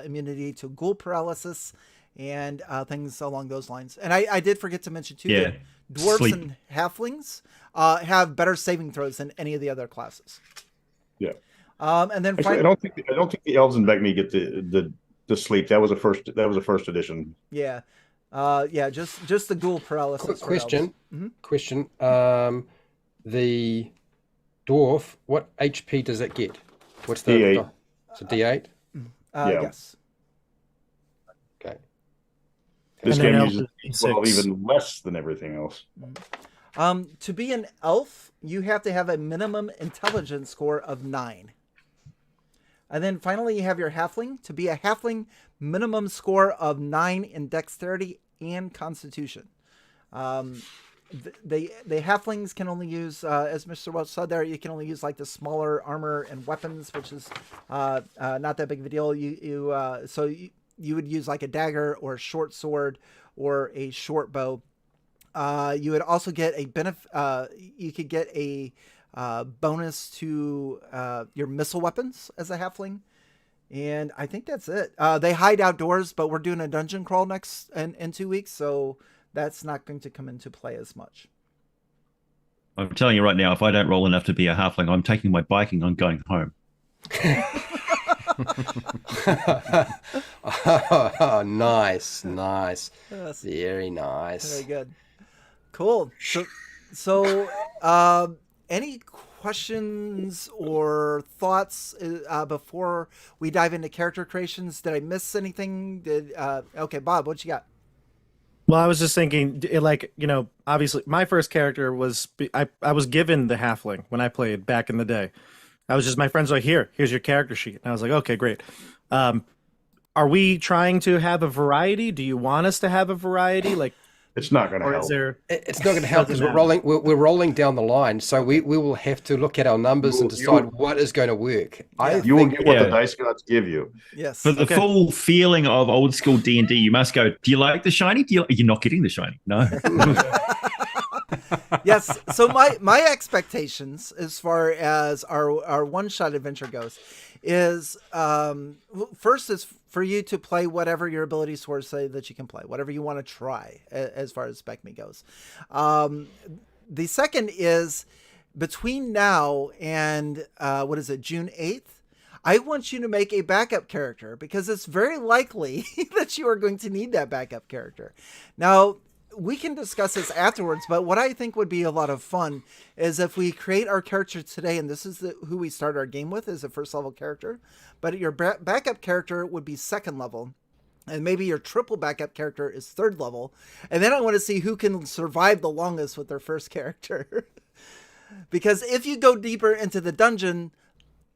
immunity to ghoul paralysis and things along those lines. And I did forget to mention, too, that dwarves and halflings have better saving throws than any of the other classes. Yeah. And then actually, I don't think the elves in BECMI get the sleep. That was a first edition. Yeah. Just the ghoul paralysis. Quick question. Question. The dwarf, what HP does it get? What's the D8? It's a D8? Yes. Okay. This And then game elf uses is 12 D6. even less than everything else. To be an elf, you have to have a minimum intelligence score of 9. And then finally, you have your halfling. To be a halfling, minimum score of 9 in dexterity and constitution. The halflings can only use, as Mr. Welch said there, you can only use like the smaller armor and weapons, which is not that big of a deal. So you would use like a dagger or a short sword or a short bow. You would also get a you could get a bonus to your missile weapons as a halfling. And I think that's it. They hide outdoors, but we're doing a dungeon crawl next in 2 weeks, so that's not going to come into play as much. I'm telling you right now, if I don't roll enough to be a halfling, I'm taking my bike and I'm going home. Oh, nice. Yes. Very nice. Very good. Cool. So any questions or thoughts before we dive into character creations? Did I miss anything? Okay, Bob, what you got? Well, I was just thinking, obviously my first character was, I was given the halfling when I played back in the day. I was just, my friends were like, here's your character sheet. And I was like, okay, great. Are we trying to have a variety? Do you want us to have a variety? Like, It's not going to or help. is there? It's not going to help because Doesn't we're rolling down the line, so we will have to look at our numbers and decide what is going to work. You will get what the dice gods give you. Yes. For the full feeling of old school D&D, you must go, do you like the shiny? You're not getting the shiny. No. Yes. So my expectations as far as our one-shot adventure goes is first is for you to play whatever your ability scores say that you can play, whatever you want to try as far as BECMI goes. The second is between now and June 8th, I want you to make a backup character because it's very likely that you are going to need that backup character. Now, we can discuss this afterwards, but what I think would be a lot of fun is if we create our character today, and this is who we start our game with as a first level character, but your backup character would be second level, and maybe your triple backup character is third level, and then I want to see who can survive the longest with their first character. Because if you go deeper into the dungeon,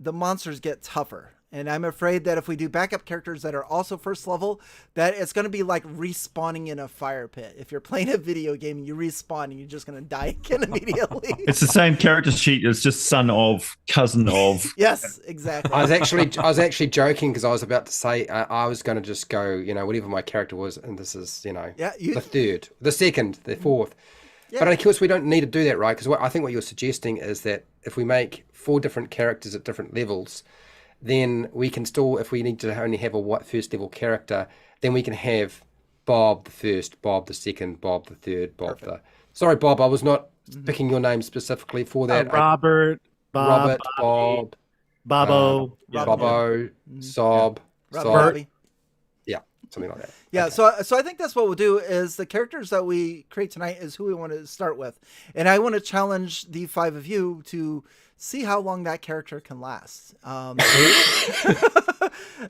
the monsters get tougher. And I'm afraid that if we do backup characters that are also first level, that it's going to be like respawning in a fire pit. If you're playing a video game and you respawn and you're just going to die again immediately. It's the same character sheet. It's just son of, cousin of. Yes, exactly. I was actually joking because I was about to say I was going to just go, whatever my character was, and this is, the third, the second, the fourth. Yeah. But of course, we don't need to do that, right? Because I think what you're suggesting is that if we make 4 different characters at different levels, then we can still, if we need to only have a first level character, then we can have Bob the first, Bob the second, Bob the third, Bob Perfect. Sorry, Bob, I was not picking your name specifically for that. Robert, Bob, Bob, Bobbo, Bobbo, Sob, Robbie. Yeah, something like that. Yeah, okay. So I think that's what we'll do is the characters that we create tonight is who we want to start with. And I want to challenge the 5 of you to see how long that character can last. And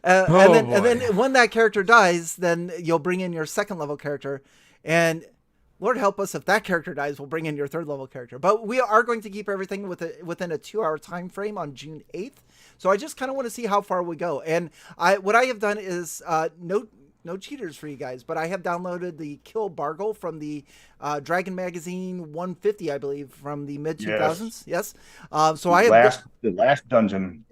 then when that character dies, then you'll bring in your second level character, and Lord help us if that character dies, we'll bring in your third level character. But we are going to keep everything within a 2-hour time frame on June 8th. So I just kind of want to see how far we go. And what I have done is no cheaters for you guys, but I have downloaded the Kill Bargle from the Dragon Magazine 150, I believe, from the mid 2000s. Yes. So I have the last dungeon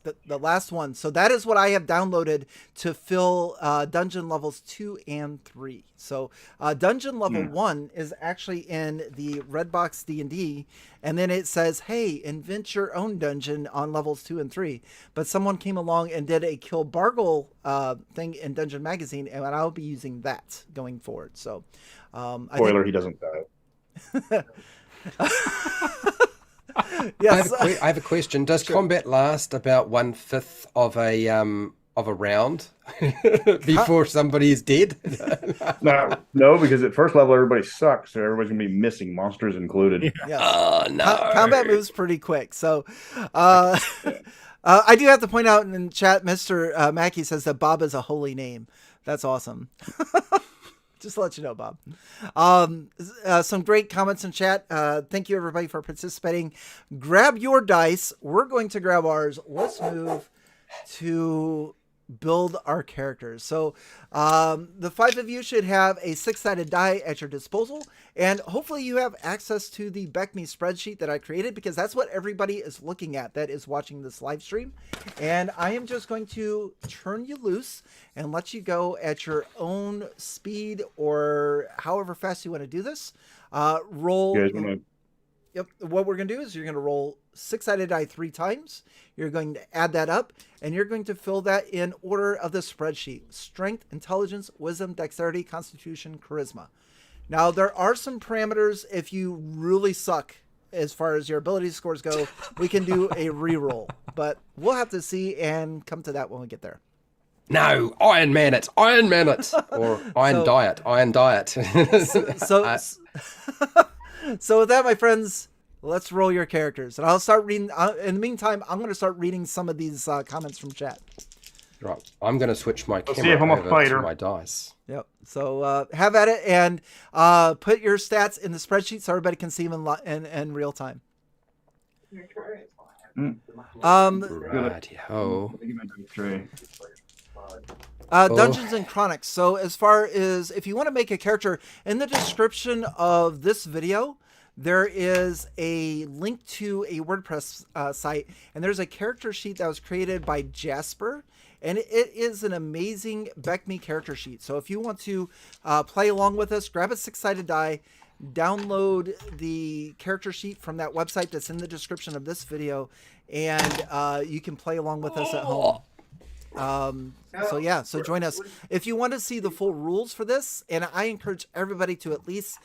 the last one. So that is what I have downloaded to fill dungeon levels 2 and 3. So dungeon level 1 is actually in the Redbox D&D, and then it says, hey, invent your own dungeon on levels 2 and 3. But someone came along and did a Kill Bargle thing in Dungeon Magazine, and I'll be using that going forward. So spoiler, he doesn't die. Yes. I have a question. Does combat last about 1/5 of a round before somebody is dead? No, because at first level everybody sucks, so everybody's gonna be missing, monsters included. Yes. Oh no! Combat moves pretty quick. So, I do have to point out in chat, Mr. Mackey says that Bob is a holy name. That's awesome. Just to let you know, Bob. Some great comments in chat. Thank you, everybody, for participating. Grab your dice. We're going to grab ours. Let's move to build our characters. So the 5 of you should have a 6-sided die at your disposal, and hopefully you have access to the BECMI spreadsheet that I created, because that's what everybody is looking at that is watching this live stream. And I am just going to turn you loose and let you go at your own speed, or however fast you want to do this. Roll. Yep. What we're going to do is you're going to roll 6-sided die 3 times. You're going to add that up, and you're going to fill that in order of the spreadsheet: strength, intelligence, wisdom, dexterity, constitution, charisma. Now, there are some parameters. If you really suck as far as your ability scores go, we can do a reroll, but we'll have to see and come to that when we get there. No, Iron Man it, or Iron Diet. So with that, my friends, let's roll your characters, and I'll start reading. In the meantime, I'm going to start reading some of these comments from chat. Right, I'm going to switch my camera see if I'm a over fighter. to my dice. Yep. So have at it, and put your stats in the spreadsheet so everybody can see them in real time. Righty-ho. Dungeons and Chronics. So as far as if you want to make a character, in the description of this video, there is a link to a WordPress site, and there's a character sheet that was created by Jasper, and it is an amazing BECMI character sheet. So if you want to play along with us, grab a 6-sided die, download the character sheet from that website that's in the description of this video, and you can play along with us at home. So join us. If you want to see the full rules for this, and I encourage everybody to at least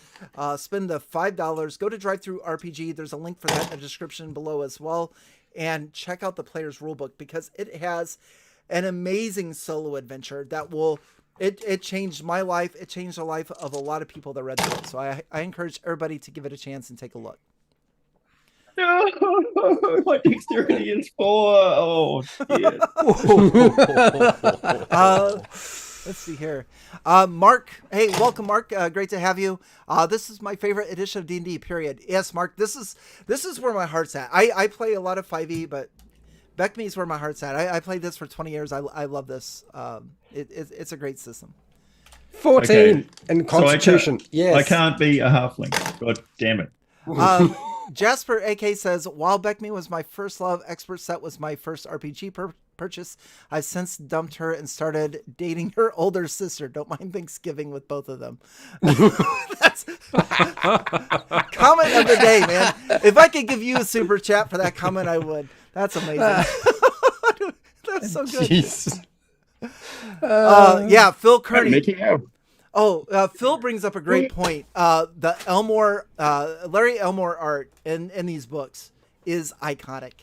spend the $5, go to DriveThruRPG. There's a link for that in the description below as well, and check out the player's rulebook, because it has an amazing solo adventure that will it changed my life. It changed the life of a lot of people that read through it. So I encourage everybody to give it a chance and take a look. No, my dexterity is 4. Oh, shit. Let's see here. Mark, hey, welcome, Mark. Great to have you. This is my favorite edition of D&D, period. Yes, Mark, this is where my heart's at. I play a lot of 5e, but BECMI is where my heart's at. I played this for 20 years. I love this. It's a great system. 14 in Constitution. Yes. I can't be a halfling. God damn it. Jasper AK says, while BECMI was my first love, Expert Set was my first RPG purchase. I've since dumped her and started dating her older sister. Don't mind Thanksgiving with both of them. That's comment of the day, man. If I could give you a super chat for that comment, I would. That's amazing. That's so good. Jeez. Yeah, Phil Kearney. Making out. Phil brings up a great point. The Larry Elmore art in these books is iconic.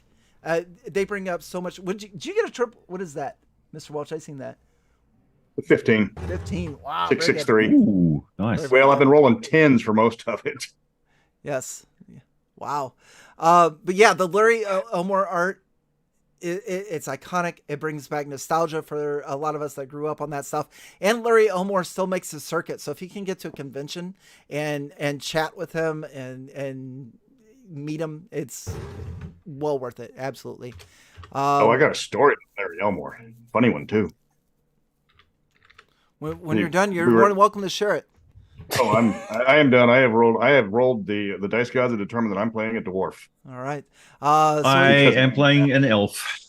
They bring up so much. Did you get a triple? What is that, Mr. Welch? I seen that. 15. 15. Wow. 663. Ooh, nice. Well, I've been rolling 10s for most of it. Yes. Wow. But yeah, the Larry Elmore art, it's iconic. It brings back nostalgia for a lot of us that grew up on that stuff. And Larry Elmore still makes his circuit. So if you can get to a convention and chat with him and meet him, it's well worth it. Absolutely. I got a story with Larry Elmore. Funny one, too. When you're done, you're more than welcome to share it. Oh, I am done. I have rolled the dice gods to determine that I'm playing a dwarf. All right. I am playing an elf.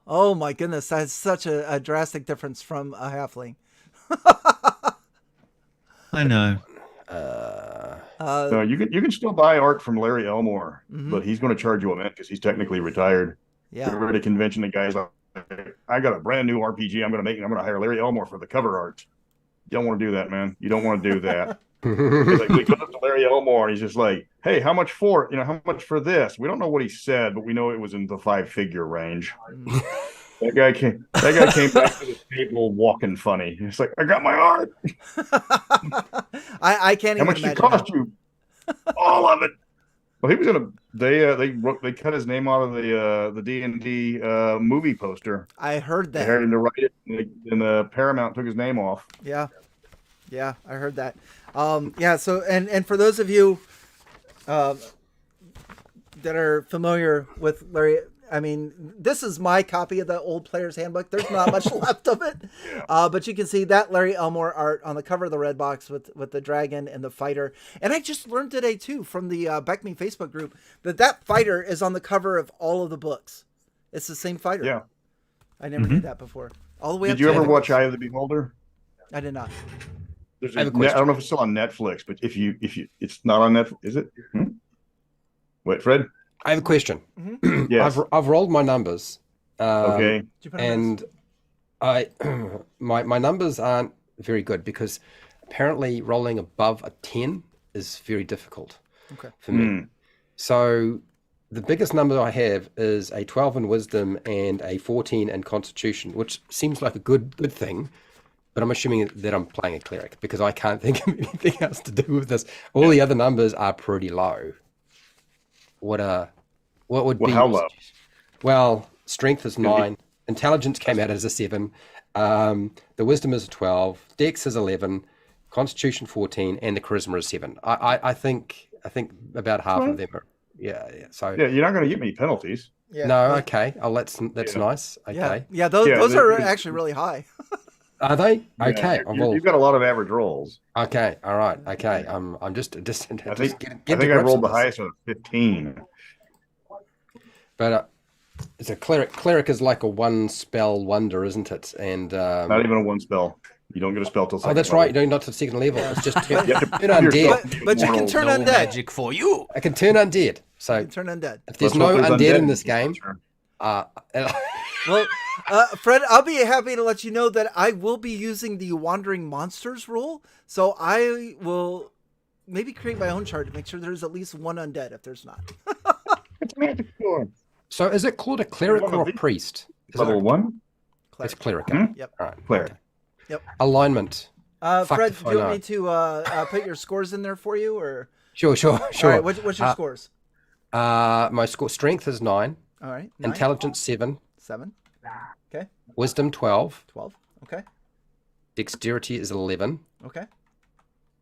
Oh my goodness, that's such a drastic difference from a halfling. I know. No, you can still buy art from Larry Elmore, Mhm. but he's going to charge you a mint because he's technically retired. Yeah. We're at a convention, the guy's like, I got a brand new RPG I'm going to make, and I'm going to hire Larry Elmore for the cover art. You don't want to do that, man. You don't want to do that. Like, we go up to Larry Elmore, and he's just like, "Hey, how much for how much for this?" We don't know what he said, but we know it was in the 5-figure range. That guy came back to the table walking funny. He's like, "I got my art. I can't How even much it imagine. cost you? All of it." Well, he was gonna. They cut his name out of the D&D movie poster. I heard They that. hired him to write it, and the Paramount took his name off. Yeah. Yeah, I heard that. Yeah, so and for those of you that are familiar with Larry, I mean, this is my copy of the old player's handbook. There's not much left of it. Yeah. But you can see that Larry Elmore art on the cover of the red box with the dragon and the fighter. And I just learned today too from the BECMI Facebook group that fighter is on the cover of all of the books. It's the same fighter. Yeah. I never knew that before. All the way up Did you to ever the watch books. Eye of the Beholder? I did not. There's I have a I question. don't know if it's still on Netflix, but if you it's not on Netflix, is it? Wait, Fred? I have a question. Yes. I've rolled my numbers. Okay. Did you put on And I my numbers aren't very good because apparently rolling above a 10 is very difficult Okay. for me. So the biggest number I have is a 12 in wisdom and a 14 in constitution, which seems like a good thing. But I'm assuming that I'm playing a cleric because I can't think of anything else to do with this. All the other numbers are pretty low. What would be? How low? Well, strength is 9. Intelligence came out as a 7. The wisdom is a 12. Dex is 11. Constitution 14, and the charisma is 7. I think about half of them are. Yeah. So Yeah, you're not going to get many penalties. Yeah. no, okay. Oh, that's Yeah. nice. Okay. Yeah, those Yeah, are the- actually really high. Are they? Yeah, Okay. you've got a lot of average rolls. Okay. All right. Okay. I'm just I just think get I think I grips rolled the with this. highest of 15. But it's a cleric. Cleric is like a one spell wonder, isn't it? And Not even a one spell. You don't get a spell till second. oh, that's right. No, not to the second level. It's just turn You have to undead. prove yourself to be But you can immortal. turn No undead. magic for you. I can turn undead. So You can turn undead. if there's Let's hope no there's undead in this game, Sure. Well, Fred, I'll be happy to let you know that I will be using the Wandering Monsters rule. So I will maybe create my own chart to make sure there's at least one undead if there's not. It's magic sword. so is it called a cleric One of or a these. priest? Is Level it, 1? it's cleric. Hmm? Yep. All right. Cleric. Okay. Alignment. Fuck Fred, if do I you want know. me to put your scores in there for you? Or Sure. All right, what's your scores? My score strength is 9, All right. 9, intelligence 7, 7. Okay. wisdom 12, 12. Okay. dexterity is 11, Okay.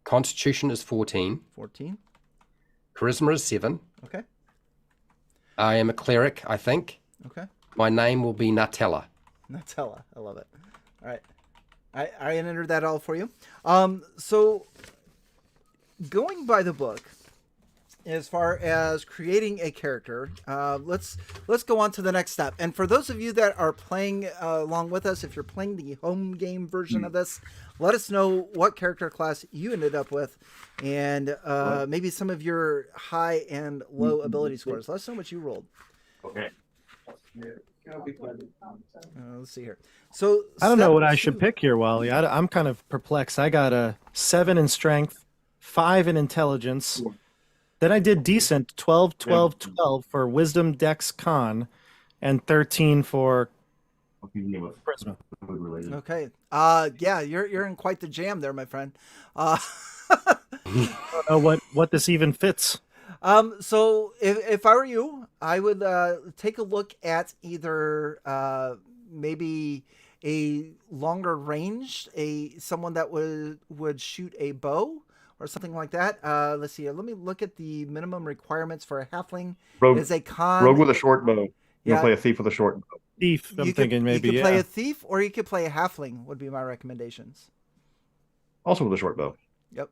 constitution is 14, 14. charisma is 7. Okay. I am a cleric, I think. Okay. My name will be Natella. Nutella. I love it. All right. I entered that all for you. So going by the book, as far as creating a character, let's go on to the next step. And for those of you that are playing along with us, if you're playing the home game version of this, let us know what character class you ended up with, and maybe some of your high and low ability scores. Let us know what you rolled. Okay. Let's see here. So I don't know step what I 2 should pick here, Wally. I'm kind of perplexed. I got a 7 in strength, 5 in intelligence. Then I did decent, 12, 12, 12 for wisdom, dex, con, and 13 for charisma. Okay. Yeah, you're in quite the jam there, my friend. I don't know what this even fits. So if I were you, I would take a look at either maybe a longer range, someone that would shoot a bow or something like that. Let's see here. Let me look at the minimum requirements for a halfling. Rogue, Is a con rogue with a short bow. You Yeah. play a thief with a short bow. Thief, I'm thinking maybe, you could yeah. play a thief or you could play a halfling would be my recommendations. Also with a short bow. Yep.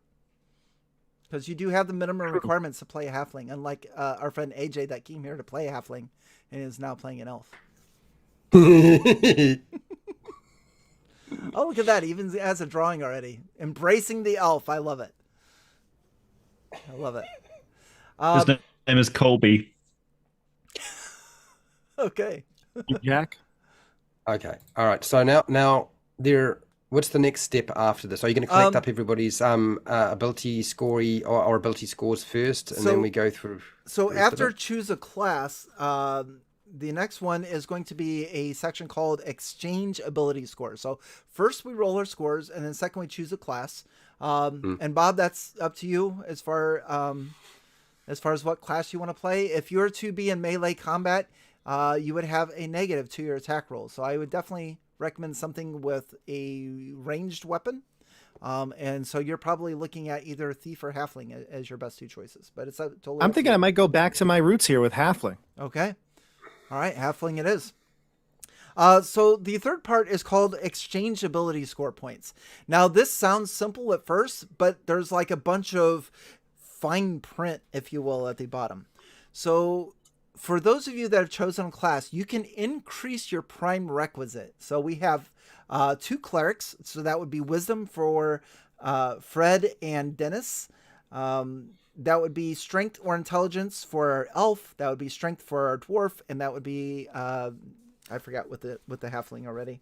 Because you do have the minimum requirements to play a halfling, unlike our friend AJ that came here to play a halfling and is now playing an elf. Oh, look at that. Even as a drawing already. Embracing the elf. I love it. I love it. His name is Colby. Okay. Jack. Okay. All right. So now what's the next step after this? Are you going to collect up everybody's ability score or ability scores first, and then we go through? So the rest of after it? choose a class, the next one is going to be a section called exchange ability score. So first we roll our scores, and then second we choose a class. And Bob, that's up to you as far as what class you want to play. If you're to be in melee combat, you would have a negative to your attack roll. So I would definitely recommend something with a ranged weapon. And so you're probably looking at either thief or halfling as your best two choices. But it's totally. I'm thinking I might go back to my roots here with halfling. Okay. All right, halfling it is. So the third part is called exchange ability score points. Now this sounds simple at first, but there's like a bunch of fine print, if you will, at the bottom. So for those of you that have chosen a class, you can increase your prime requisite. So we have 2 clerics, so that would be wisdom for Fred and Dennis. That would be strength or intelligence for our elf. That would be strength for our dwarf, and that would be I forgot with the halfling already.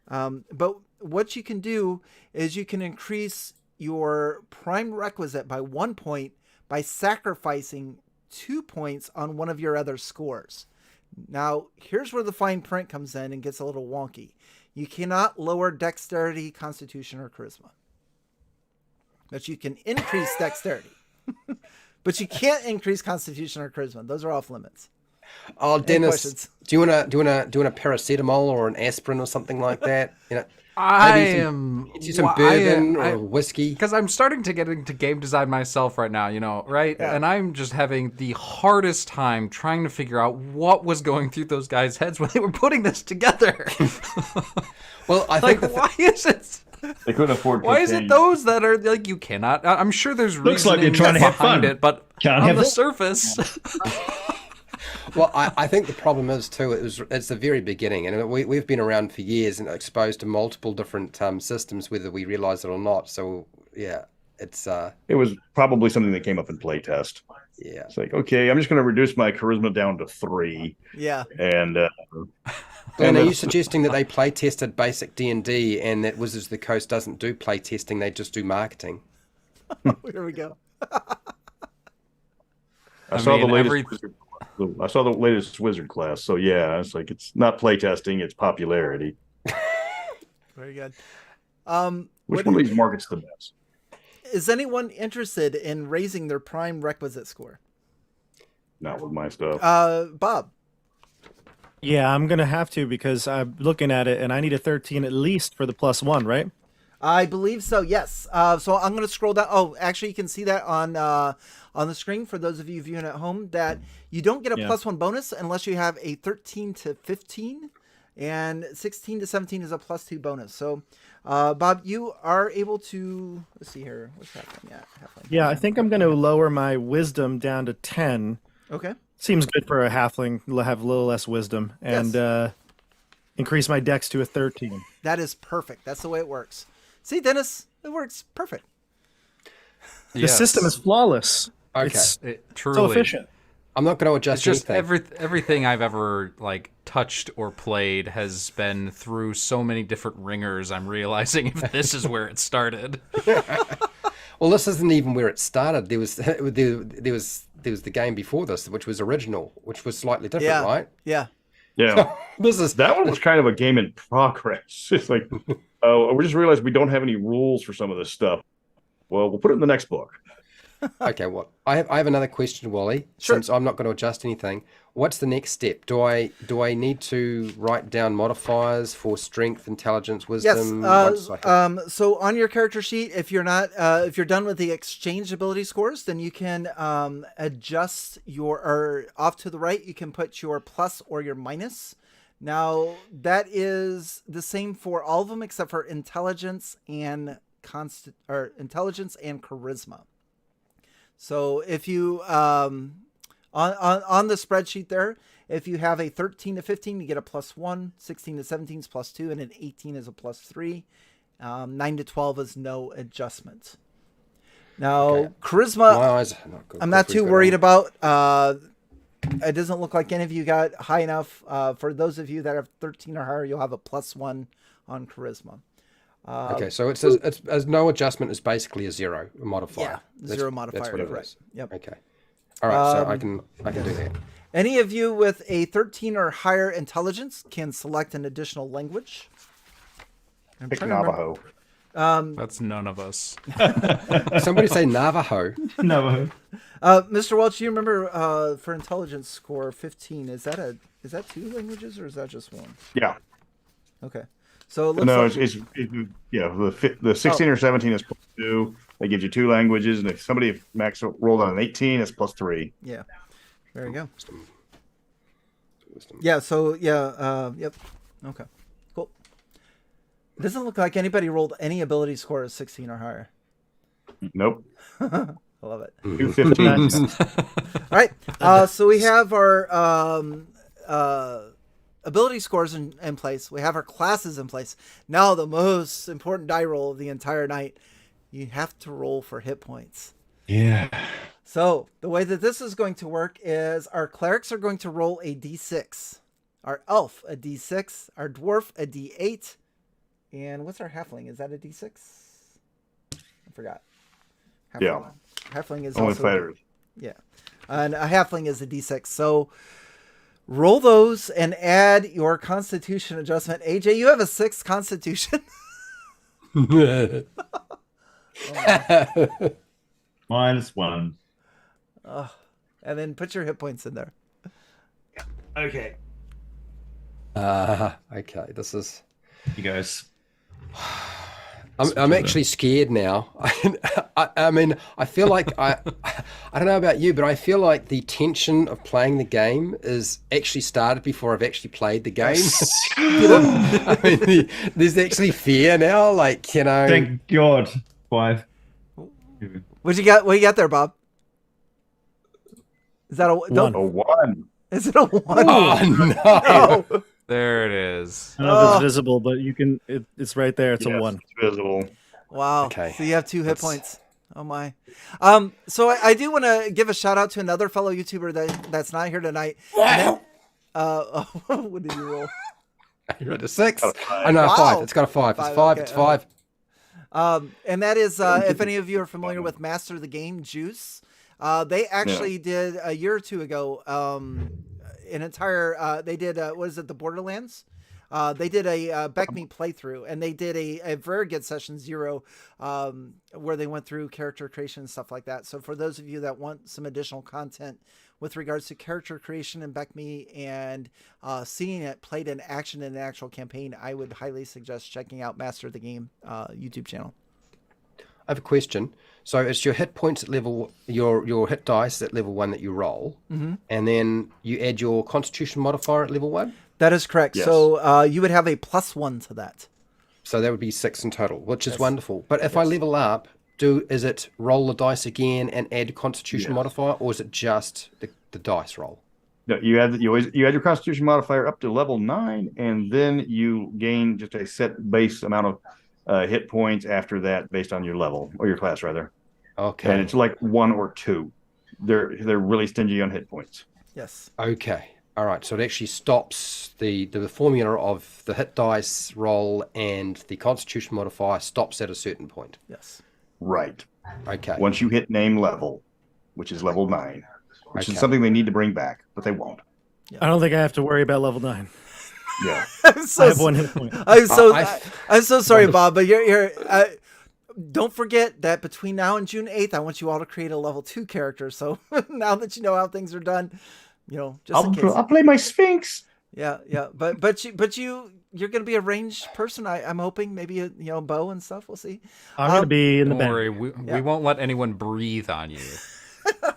But what you can do is you can increase your prime requisite by 1 point by sacrificing 2 points on one of your other scores. Now, here's where the fine print comes in and gets a little wonky. You cannot lower dexterity, constitution, or charisma. But you can increase dexterity. But you can't increase constitution or charisma. Those are off limits. Oh, Any Dennis, questions? do you want a paracetamol or an aspirin or something like that? You know, some bourbon or whiskey. Because I'm starting to get into game design myself right now, right? Yeah. And I'm just having the hardest time trying to figure out what was going through those guys' heads when they were putting this together. Well, I think why is it? They couldn't afford. Why is it those that are like you cannot? I'm sure there's Looks like they're reasoning trying to have behind fun. it, but Can't on have the it. surface. Well, I think the problem is too. It's the very beginning, and we've been around for years and exposed to multiple different systems, whether we realize it or not. So yeah, it's It was probably something that came up in playtest. yeah. It's like, okay, I'm just going to reduce my charisma down to 3, Yeah. and And are you suggesting that they play tested basic D&D and that Wizards of the Coast doesn't do play testing, they just do marketing? Here we go. I saw the latest wizard class. So yeah, it's like it's not playtesting, it's popularity. Very good. Which one of these markets the best? Is anyone interested in raising their prime requisite score? Not with my stuff. Bob. Yeah, I'm gonna have to because I'm looking at it, and I need a 13 at least for the +1, right? I believe so. Yes. So I'm going to scroll down. Oh, actually, you can see that on the screen for those of you viewing at home that you don't get a +1 bonus unless you have a 13 to 15, and 16 to 17 is a +2 bonus. So, Bob, you are able to. Let's see here. What's happening? Yeah, I think I'm going to lower my wisdom down to 10. Okay. Seems good for a halfling to have a little less wisdom, and increase my dex to a 13. That is perfect. That's the way it works. See, Dennis, it works perfect. The system is flawless. Okay. It's Truly. so efficient. I'm not going to adjust It's just anything. everything I've ever touched or played has been through so many different ringers. I'm realizing if this is where it started. Well, this isn't even where it started. There was the game before this, which was original, which was slightly different, right? Yeah. Yeah. That one was kind of a game in progress. It's like, we just realized we don't have any rules for some of this stuff. Well, we'll put it in the next book. Okay, well, I have another question, Wally. Sure. Since I'm not going to adjust anything, what's the next step? Do I need to write down modifiers for strength, intelligence, wisdom? Yes. So on your character sheet, if you're not if you're done with the exchange ability scores, then you can adjust or off to the right. You can put your plus or your minus. Now that is the same for all of them except for intelligence and intelligence and charisma. So if you on the spreadsheet there, If you have a 13 to 15, you get a +1. 16 to 17 is +2, and an 18 is a +3. 9 to 12 is no adjustment. Now, Okay. charisma, My eyes are not good. I'm not Griffey's too got worried on. about. It doesn't look like any of you got high enough. For those of you that have 13 or higher, you'll have a +1 on charisma. Okay, so it says it's no adjustment is basically a 0 modifier. Yeah, 0 modifier. That's what it right. is. Yep. Okay. All right, so I can do that. Any of you with a 13 or higher intelligence can select an additional language. I'm Pick trying to remember- Navajo. That's none of us. Somebody say Navajo. No. Mr. Welch, you remember for intelligence score 15? Is that 2 languages or is that just 1? Yeah. Okay. So it looks No, like, the 16 or 17 is +2. That gives you 2 languages, and if somebody max rolled on an 18, it's +3. yeah. There you go. Wisdom. Yeah. So yep. Okay. Cool. It doesn't look like anybody rolled any ability score of 16 or higher. Nope. I love it. 2 15s. All right. So we have our ability scores in place. We have our classes in place. Now the most important die roll of the entire night. You have to roll for hit points. Yeah. So the way that this is going to work is our clerics are going to roll a d6. Our elf, a d6. Our dwarf, a d8. And what's our halfling? Is that a d6? I forgot. Halfling. Yeah. Halfling is Only also fighters. yeah. And a halfling is a d6. So roll those and add your constitution adjustment. AJ, you have a 6 constitution. -1. And then put your hit points in there. Okay. Okay, this is. You guys. I'm actually scared now. I mean, I feel like I don't know about you, but I feel like the tension of playing the game is actually started before I've actually played the game. I mean, there's actually fear now. Like, you know. Thank God. 5. What you got? What you got there, Bob? Is that a don't? A 1. Is it a 1? Oh no! No. There it is. I don't know if it's visible, but you can. It's right there. It's Yes, a 1. It's visible. Wow. Okay. So you have 2 hit That's- points. Oh my. So I do want to give a shout out to another fellow YouTuber that's not here tonight. And then, what did you roll? You got a 6. Got a 5. Oh no, Wow. 5. It's got a 5. It's 5. Okay, It's 5. And that is, if any of you are familiar with Master the Game Juice, they actually did a year or 2 ago, an entire, they did, what is it, the Borderlands? They did a BECMI playthrough, and they did a very good session 0, where they went through character creation and stuff like that. So for those of you that want some additional content with regards to character creation and BECMI and seeing it played in action in an actual campaign, I would highly suggest checking out Master the Game YouTube channel. I have a question. So it's your hit points at level, your hit dice at level 1 that you roll, and then you add your Constitution modifier at level 1. That is correct. Yes. So you would have a +1 to that. So that would be 6 in total, which is wonderful. But if I level up, is it roll the dice again and add Constitution Yes. modifier, or is it just the dice roll? No, you add your Constitution modifier up to level 9, and then you gain just a set base amount of hit points after that, based on your level or your class rather. Okay. And it's like 1 or 2. They're really stingy on hit points. Yes. Okay. All right. So it actually stops the formula of the hit dice roll and the Constitution modifier stops at a certain point. Yes. Right. Okay. Once you hit name level, which is level 9, which Okay. is something they need to bring back, but they won't. I don't think I have to worry about level 9. Yeah. I'm so I have 1 hit point. I'm so sorry, Bob, but you're don't forget that between now and June 8th, I want you all to create a level 2 character. So now that you know how things are done, just in case. I'll play my Sphinx. Yeah. But you're gonna be a ranged person. I'm hoping maybe a bow and stuff. We'll see. I'm going to be in the Don't back. worry, we won't let anyone breathe on you.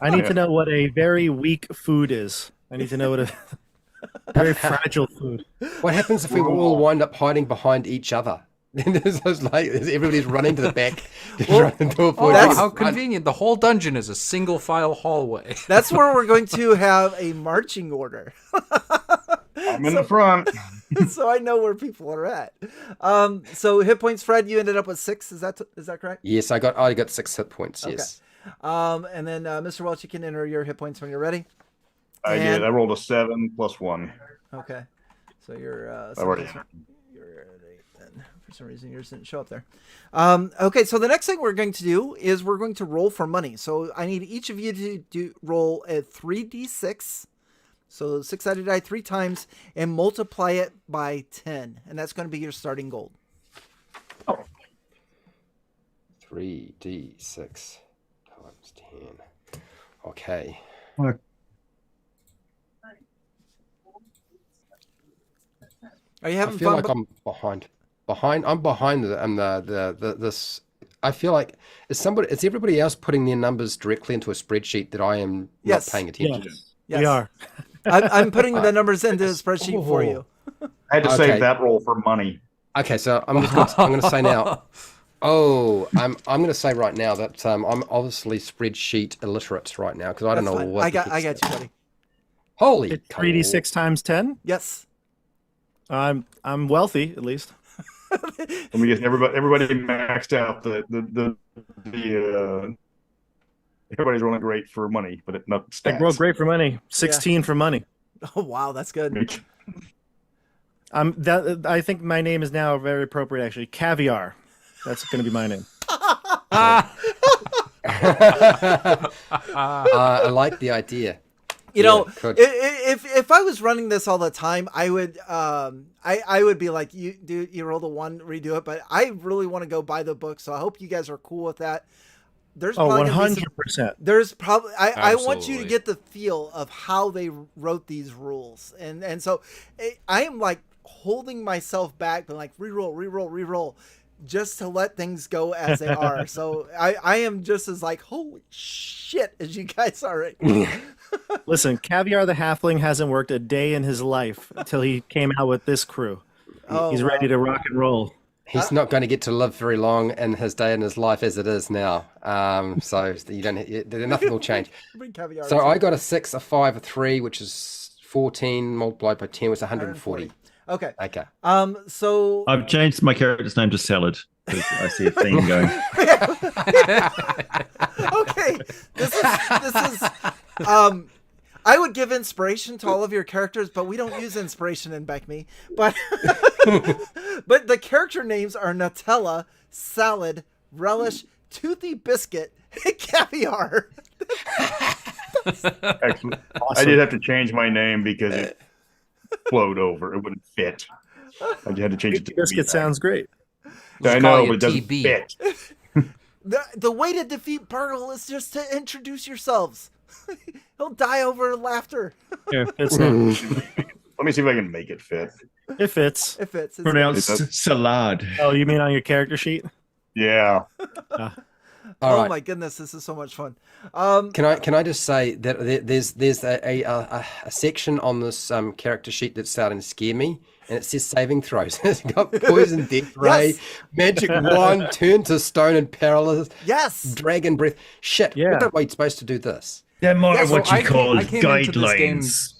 I need to know what a very weak food is. I need to know what a very fragile food. What happens if we all wind up hiding behind each other? Then there's those, like everybody's running to the back. Well, Oh, That's- how convenient. The whole dungeon is a single file hallway. That's where we're going to have a marching order. I'm in the front. So I know where people are at. So hit points, Fred, you ended up with 6. Is that correct? Yes, I got 6 hit points. Yes. And then Mr. Welch, you can enter your hit points when you're ready. I did. I rolled a 7 plus 1. Okay. So you're I've already. you're at 8 then. For some reason yours didn't show up there. Okay, so the next thing we're going to do is we're going to roll for money. So I need each of you to roll a 3d6. So 6-sided die 3 times and multiply it by 10. And that's going to be your starting gold. 3d6 times 10. Okay. Are you I having feel fun? like I'm behind. I'm behind this. I feel like is everybody else putting their numbers directly into a spreadsheet that I am Yes. not paying attention to? Yes. We are. I'm putting the numbers into the spreadsheet for you. I had to Okay. save that roll for money. Okay, so I'm going to say now. Oh, I'm going to say right now that I'm obviously spreadsheet illiterate right now because I don't That's know fine. what. I the got heck's you, buddy. Holy It's 3d6 times 10. Yes. I'm wealthy at least. Let me get everybody maxed out. Everybody's rolling great for money, but it not I stats. rolled great for money. 16 for money. Oh wow, that's good. I think my name is now very appropriate actually. Caviar. That's going to be my name. I like the idea. You know, good. if I was running this all the time, I would I would be like, you roll the 1, redo it. But I really want to go buy the book, so I hope you guys are cool with that. There's Oh, probably gonna be 100%. there's probably I want you to Absolutely. get the feel of how they wrote these rules, and so I am like holding myself back, but like reroll, just to let things go as they are. So I am just as like holy shit as you guys are right now. Listen, Caviar the Halfling hasn't worked a day in his life until he came out with this crew. Oh, He's ready to rock and roll. He's not going to get to live very long in his day in his life as it is now. So nothing will change. Bring Caviar. So I got a 6, a 5, a 3, which is 14 multiplied by 10 was 140. Okay. Okay. So I've changed my character's name to Salad because I see a theme going. okay. This is I would give inspiration to all of your characters, but we don't use inspiration in BECMI. But but the character names are Nutella, Salad, Relish, Toothy Biscuit, and Caviar. Excellent. I did have to change my name because it flowed over. It wouldn't fit. I had to change it to Biscuit sounds great. I call know, you but it doesn't TB. fit. The way to defeat Bartle is just to introduce yourselves. He'll die over laughter. Here, it's not. Let me see if I can make it fit. It fits. If it's Pronounced salad. Oh, you mean on your character sheet? Yeah. All oh right. my goodness, this is so much fun. Can I just say that there's a section on this character sheet that's starting to scare me, and it says saving throws. It's got poison, death ray, Yes. magic wand, turn to stone and paralysis, Yes. dragon breath. Shit, Yeah. what are we supposed to do this? That might Yeah, have what so you call I came into this game- guidelines.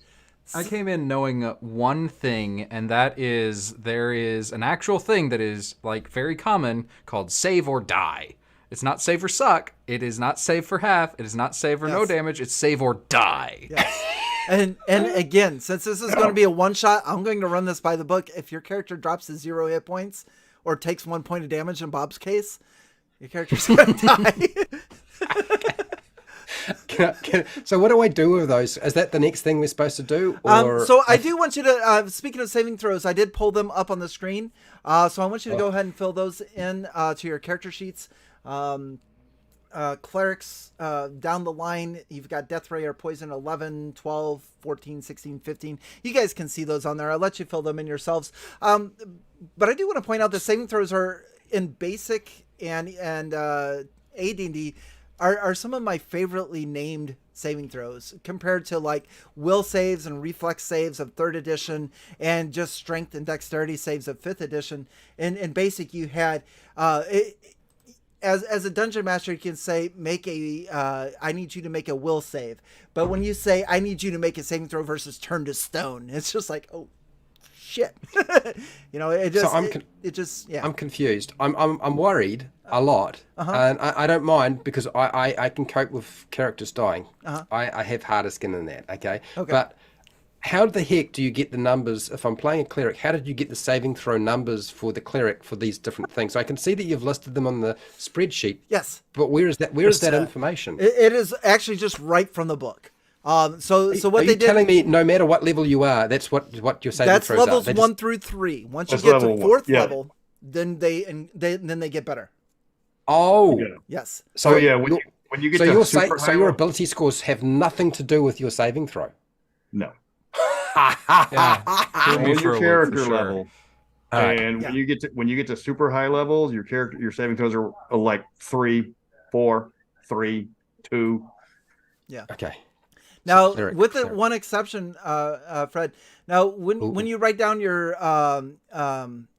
I came in knowing one thing, and that is there is an actual thing that is like very common called save or die. It's not save or suck. It is not save for half. It is not save or no Yes. damage. It's save or die. Yes. And again, since this is going to be a one shot, I'm going to run this by the book. If your character drops to 0 hit points or takes 1 point of damage in Bob's case, your character's going to die. So what do I do with those? Is that the next thing we're supposed to do? Or So I do want you to, speaking of saving throws, I did pull them up on the screen. So I want you to go ahead and fill those in to your character sheets. Clerics, down the line, you've got Death Ray or Poison 11, 12, 14, 16, 15. You guys can see those on there. I'll let you fill them in yourselves. But I do want to point out that saving throws are in basic and AD&D. are some of my favoritely named saving throws compared to like will saves and reflex saves of 3rd edition and just strength and dexterity saves of 5th edition. In basic, you had as a dungeon master, you can say make a I need you to make a will save, but when you say I need you to make a saving throw versus turn to stone, it's just like, oh shit. It just it just yeah. I'm confused. I'm worried a lot, and I don't mind because I can cope with characters dying. I have harder skin than that. Okay, but how the heck do you get the numbers if I'm playing a cleric? How did you get the saving throw numbers for the cleric for these different things? So I can see that you've listed them on the spreadsheet. Yes, but where is that? Where is that information? It is actually just right from the book. So what are they you did? Telling me no matter what level you are, that's what your saving throws are. That's levels 1 through 3. Once you get to 4th level, then they get better. Oh, yes. So when you get to your ability scores have nothing to do with your saving throw. No. Yeah. On your character sure. level. And when you get to super high levels, your saving throws are like 3, 4, 3, 2. Yeah. Okay. Now, with the one exception, Fred. Now, when you write down your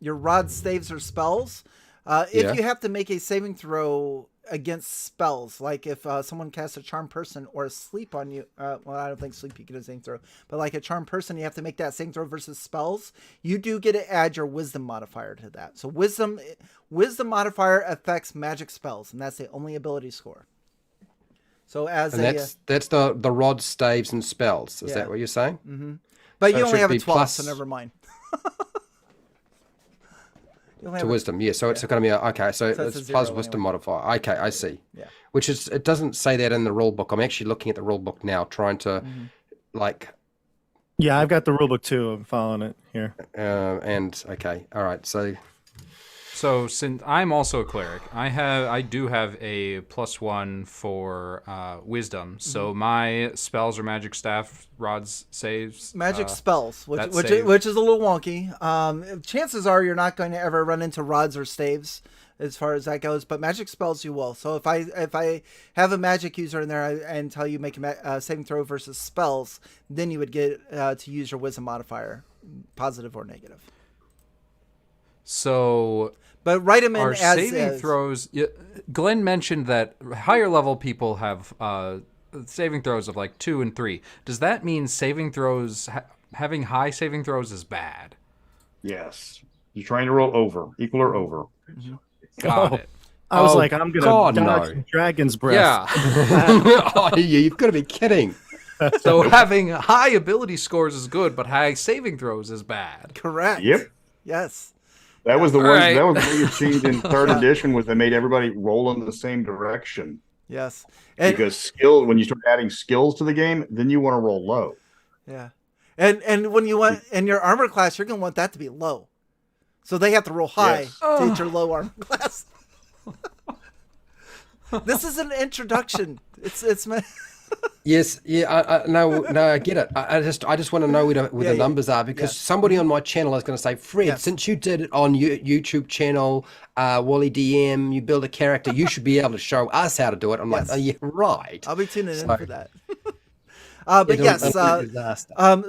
rod staves or spells, if you have to make a saving throw against spells, like if someone casts a charm person or a sleep on you, well, I don't think sleep you get a saving throw, but like a charm person, you have to make that saving throw versus spells. You do get to add your wisdom modifier to that. So wisdom modifier affects magic spells, and that's the only ability score. So that's the rod, staves, and spells. Is that what you're saying? Mm-hmm. But so you only have a 12, plus... so never mind. To wisdom, yeah. So it's going to be okay. So it's plus wisdom modifier. Okay, I see. Yeah. Which is, it doesn't say that in the rule book. I'm actually looking at the rule book now, trying to like. Yeah, I've got the rule book too. I'm following it here. And okay, all right. So since I'm also a cleric, I do have a +1 for wisdom. So my spells are magic staff, rods, saves. Magic spells, which is a little wonky. Chances are you're not going to ever run into rods or staves as far as that goes, but magic spells you will. So if I have a magic user in there and tell you make a saving throw versus spells, then you would get to use your wisdom modifier, positive or negative. So, but write them in our as saving throws. Glenn mentioned that higher level people have saving throws of like 2 and 3. Does that mean saving throws having high saving throws is bad? Yes, you're trying to roll over, equal or over. Got it. I was like, I'm gonna dodge dragon's breath. Yeah. You've got to be kidding. So having high ability scores is good, but high saving throws is bad. Correct. Yep. Yes. That was the one. Right. That was the thing you changed in 3rd edition, was they made everybody roll in the same direction. Yes. Because when you start adding skills to the game, then you want to roll low. Yeah. And when you want in your armor class, you're going to want that to be low. So they have to roll high to hit your low armor class. This is an introduction. It's Yes, yeah, no, I get it. I just want to know where the numbers are, because somebody on my channel is going to say, Fred, since you did it on your YouTube channel, Wally DM, you build a character, you should be able to show us how to do it. I'm like, oh yeah, right. I'll be tuning in for that. But yes,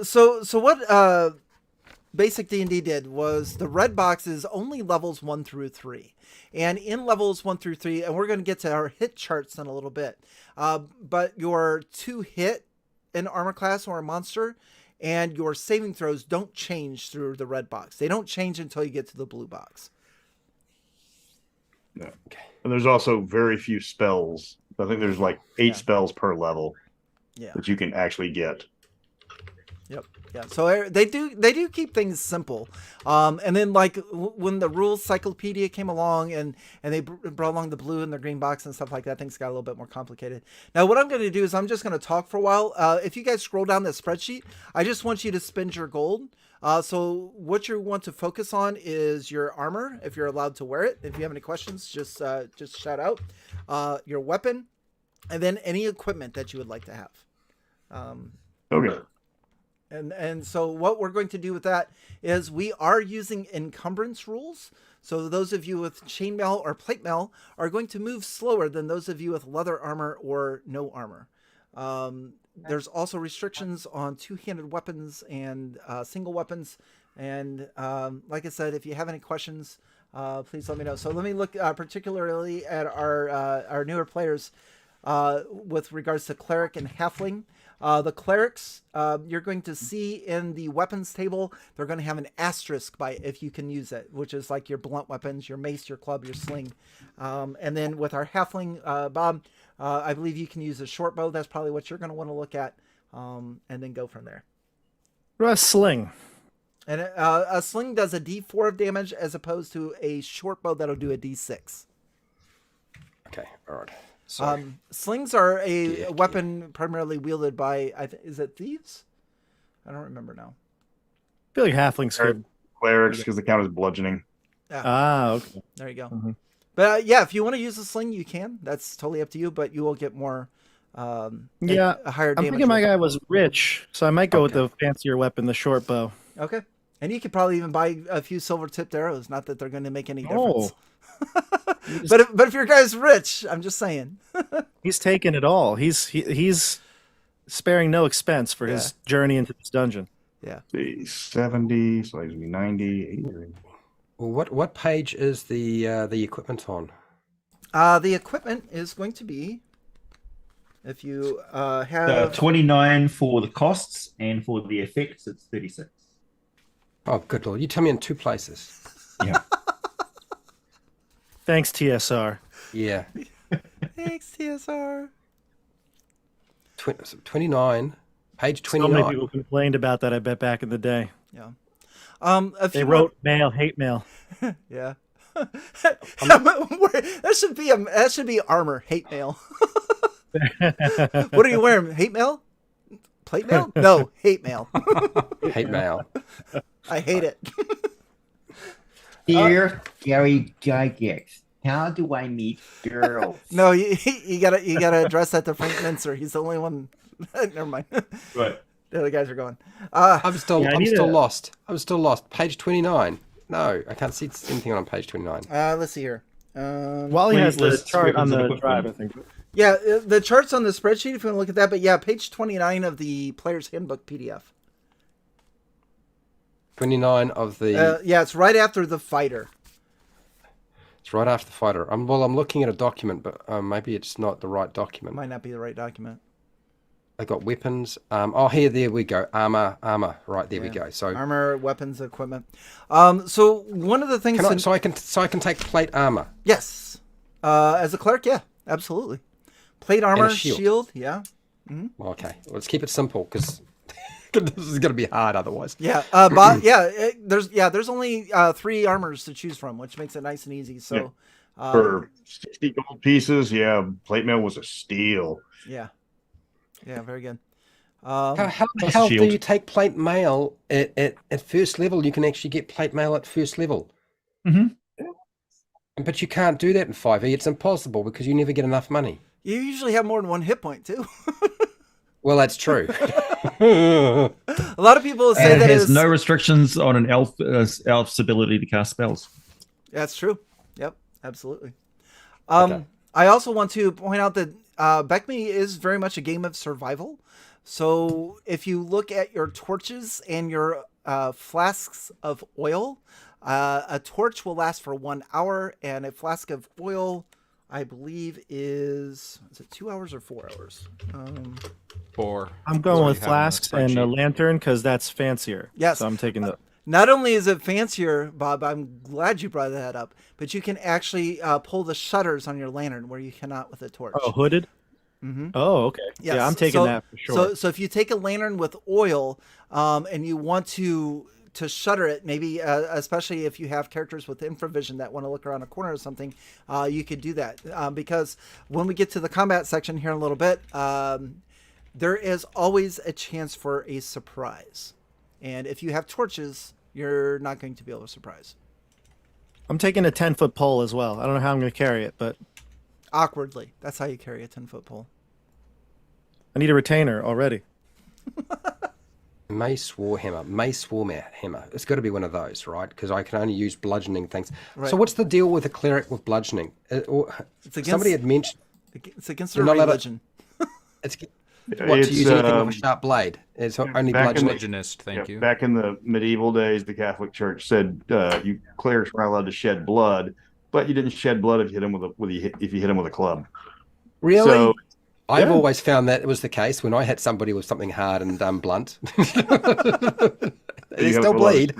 so what Basic D&D did was the red box is only levels 1 through 3. And in levels 1 through 3, and we're going to get to our hit charts in a little bit, but your 2 hit an armor class or a monster and your saving throws don't change through the red box. They don't change until you get to the blue box. No. Okay. And there's also very few spells. I think there's like 8 spells per level that you can actually get. Yep. Yeah. So they do keep things simple. And then like when the rules cyclopedia came along and they brought along the blue and the green box and stuff like that, things got a little bit more complicated. Now what I'm going to do is I'm just going to talk for a while. If you guys scroll down this spreadsheet, I just want you to spend your gold. So what you want to focus on is your armor, if you're allowed to wear it. If you have any questions, just shout out. Your weapon, and then any equipment that you would like to have. Okay. And so what we're going to do with that is we are using encumbrance rules. So those of you with chainmail or plate mail are going to move slower than those of you with leather armor or no armor. There's also restrictions on two-handed weapons and single weapons. And like I said, if you have any questions, please let me know. So let me look particularly at our newer players with regards to Cleric and Halfling. The Clerics, you're going to see in the weapons table, they're going to have an asterisk by if you can use it, which is like your blunt weapons, your mace, your club, your sling. And then with our Halfling, Bob, I believe you can use a short bow. That's probably what you're going to want to look at, and then go from there. A sling. And a sling does a D4 of damage as opposed to a short bow that'll do a D6. Okay, all right. So, slings are a weapon primarily wielded by, is it thieves? I don't remember now. I feel like halflings could. Clerics, because they count as bludgeoning. Ah, okay. There you go. Mhm. But yeah, if you want to use a sling, you can. That's totally up to you, but you will get more, a higher damage. I'm thinking my guy was rich, so I might go with the fancier weapon, the short bow. Okay. And you could probably even buy a few silver-tipped arrows. Not that they're going to make any difference. But if your guy's rich, I'm just saying. He's taking it all. He's sparing no expense for his journey into this dungeon. Yeah. 70, so he's 90, 80. well, what page is the equipment on? The equipment is going to be, if you have 29 for the costs, and for the effects, it's 36. Oh, good lord! You tell me in two places. Yeah. Thanks, TSR. Yeah. Thanks, TSR. 29, page So 29. many people complained about that, I bet, back in the day. Yeah. They wrote mail, hate mail. Yeah. that should be armor, hate mail. What are you wearing? Hate mail? Plate mail? No, hate mail. Hate mail. I hate it. Dear Gary Gygax, how do I meet girls? No, you gotta address that to Frank Mentzer. He's the only one. Never mind. Right. The other guys are going. I'm still lost. I'm still lost. Page 29. No, I can't see anything on page 29. Let's see here. Wally has the lists, chart on weapons, and the equipment. drive, I think. Yeah, the chart's on the spreadsheet if you want to look at that. But yeah, page 29 of the Player's Handbook PDF. 29 of the... Yeah, it's right after the fighter. It's right after the fighter. I'm looking at a document, but maybe it's not the right document. Might not be the right document. I got weapons. There we go. Armor. Right, there we go. So Armor, weapons, equipment. So one of the things... so I can take plate armor. Yes. As a cleric, yeah, absolutely. Plate armor, shield. yeah. Okay, let's keep it simple because this is going to be hard otherwise. Yeah, but there's only 3 armors to choose from, which makes it nice and easy. So For 60 gold pieces, plate mail was a steal. Yeah, very good. How the hell do you take plate mail at first level? You can actually get plate mail at first level. Mm-hmm. But you can't do that in 5e. It's impossible because you never get enough money. You usually have more than 1 hit point too. Well, that's true. A lot of people say And that it has it's... no restrictions on an elf's ability to cast spells. That's true. Yep, absolutely. Okay. I also want to point out that BECMI is very much a game of survival. So if you look at your torches and your flasks of oil, a torch will last for 1 hour, and a flask of oil, I believe, is it 2 hours or 4 hours? 4. I'm going with flasks and a lantern because that's fancier. Yes. So I'm taking the... Not only is it fancier, Bob, I'm glad you brought that up, but you can actually pull the shutters on your lantern where you cannot with a torch. Oh, hooded? Mm-hmm. Oh, okay. Yes. Yeah, I'm taking that for sure. So if you take a lantern with oil and you want to shutter it, maybe especially if you have characters with infravision that want to look around a corner or something, you could do that. Because when we get to the combat section here in a little bit, there is always a chance for a surprise. And if you have torches, you're not going to be able to surprise. I'm taking a 10-foot pole as well. I don't know how I'm going to carry it, but... Awkwardly. That's how you carry a 10-foot pole. I need a retainer already. Mace Warhammer. It's got to be one of those, right? Because I can only use bludgeoning things. Right. So what's the deal with a cleric with bludgeoning? Somebody had mentioned It's against their You're not allowed to- religion. it's what to use anything with a sharp blade. It's only back in the- bludgeoning. Religionist, thank you. Back in the medieval days, the Catholic Church said you clerics were not allowed to shed blood, but you didn't shed blood if you hit him if you hit him with a club. Really? So, I've yeah. always found that it was the case when I hit somebody with something hard and blunt. They You still gotta bleed.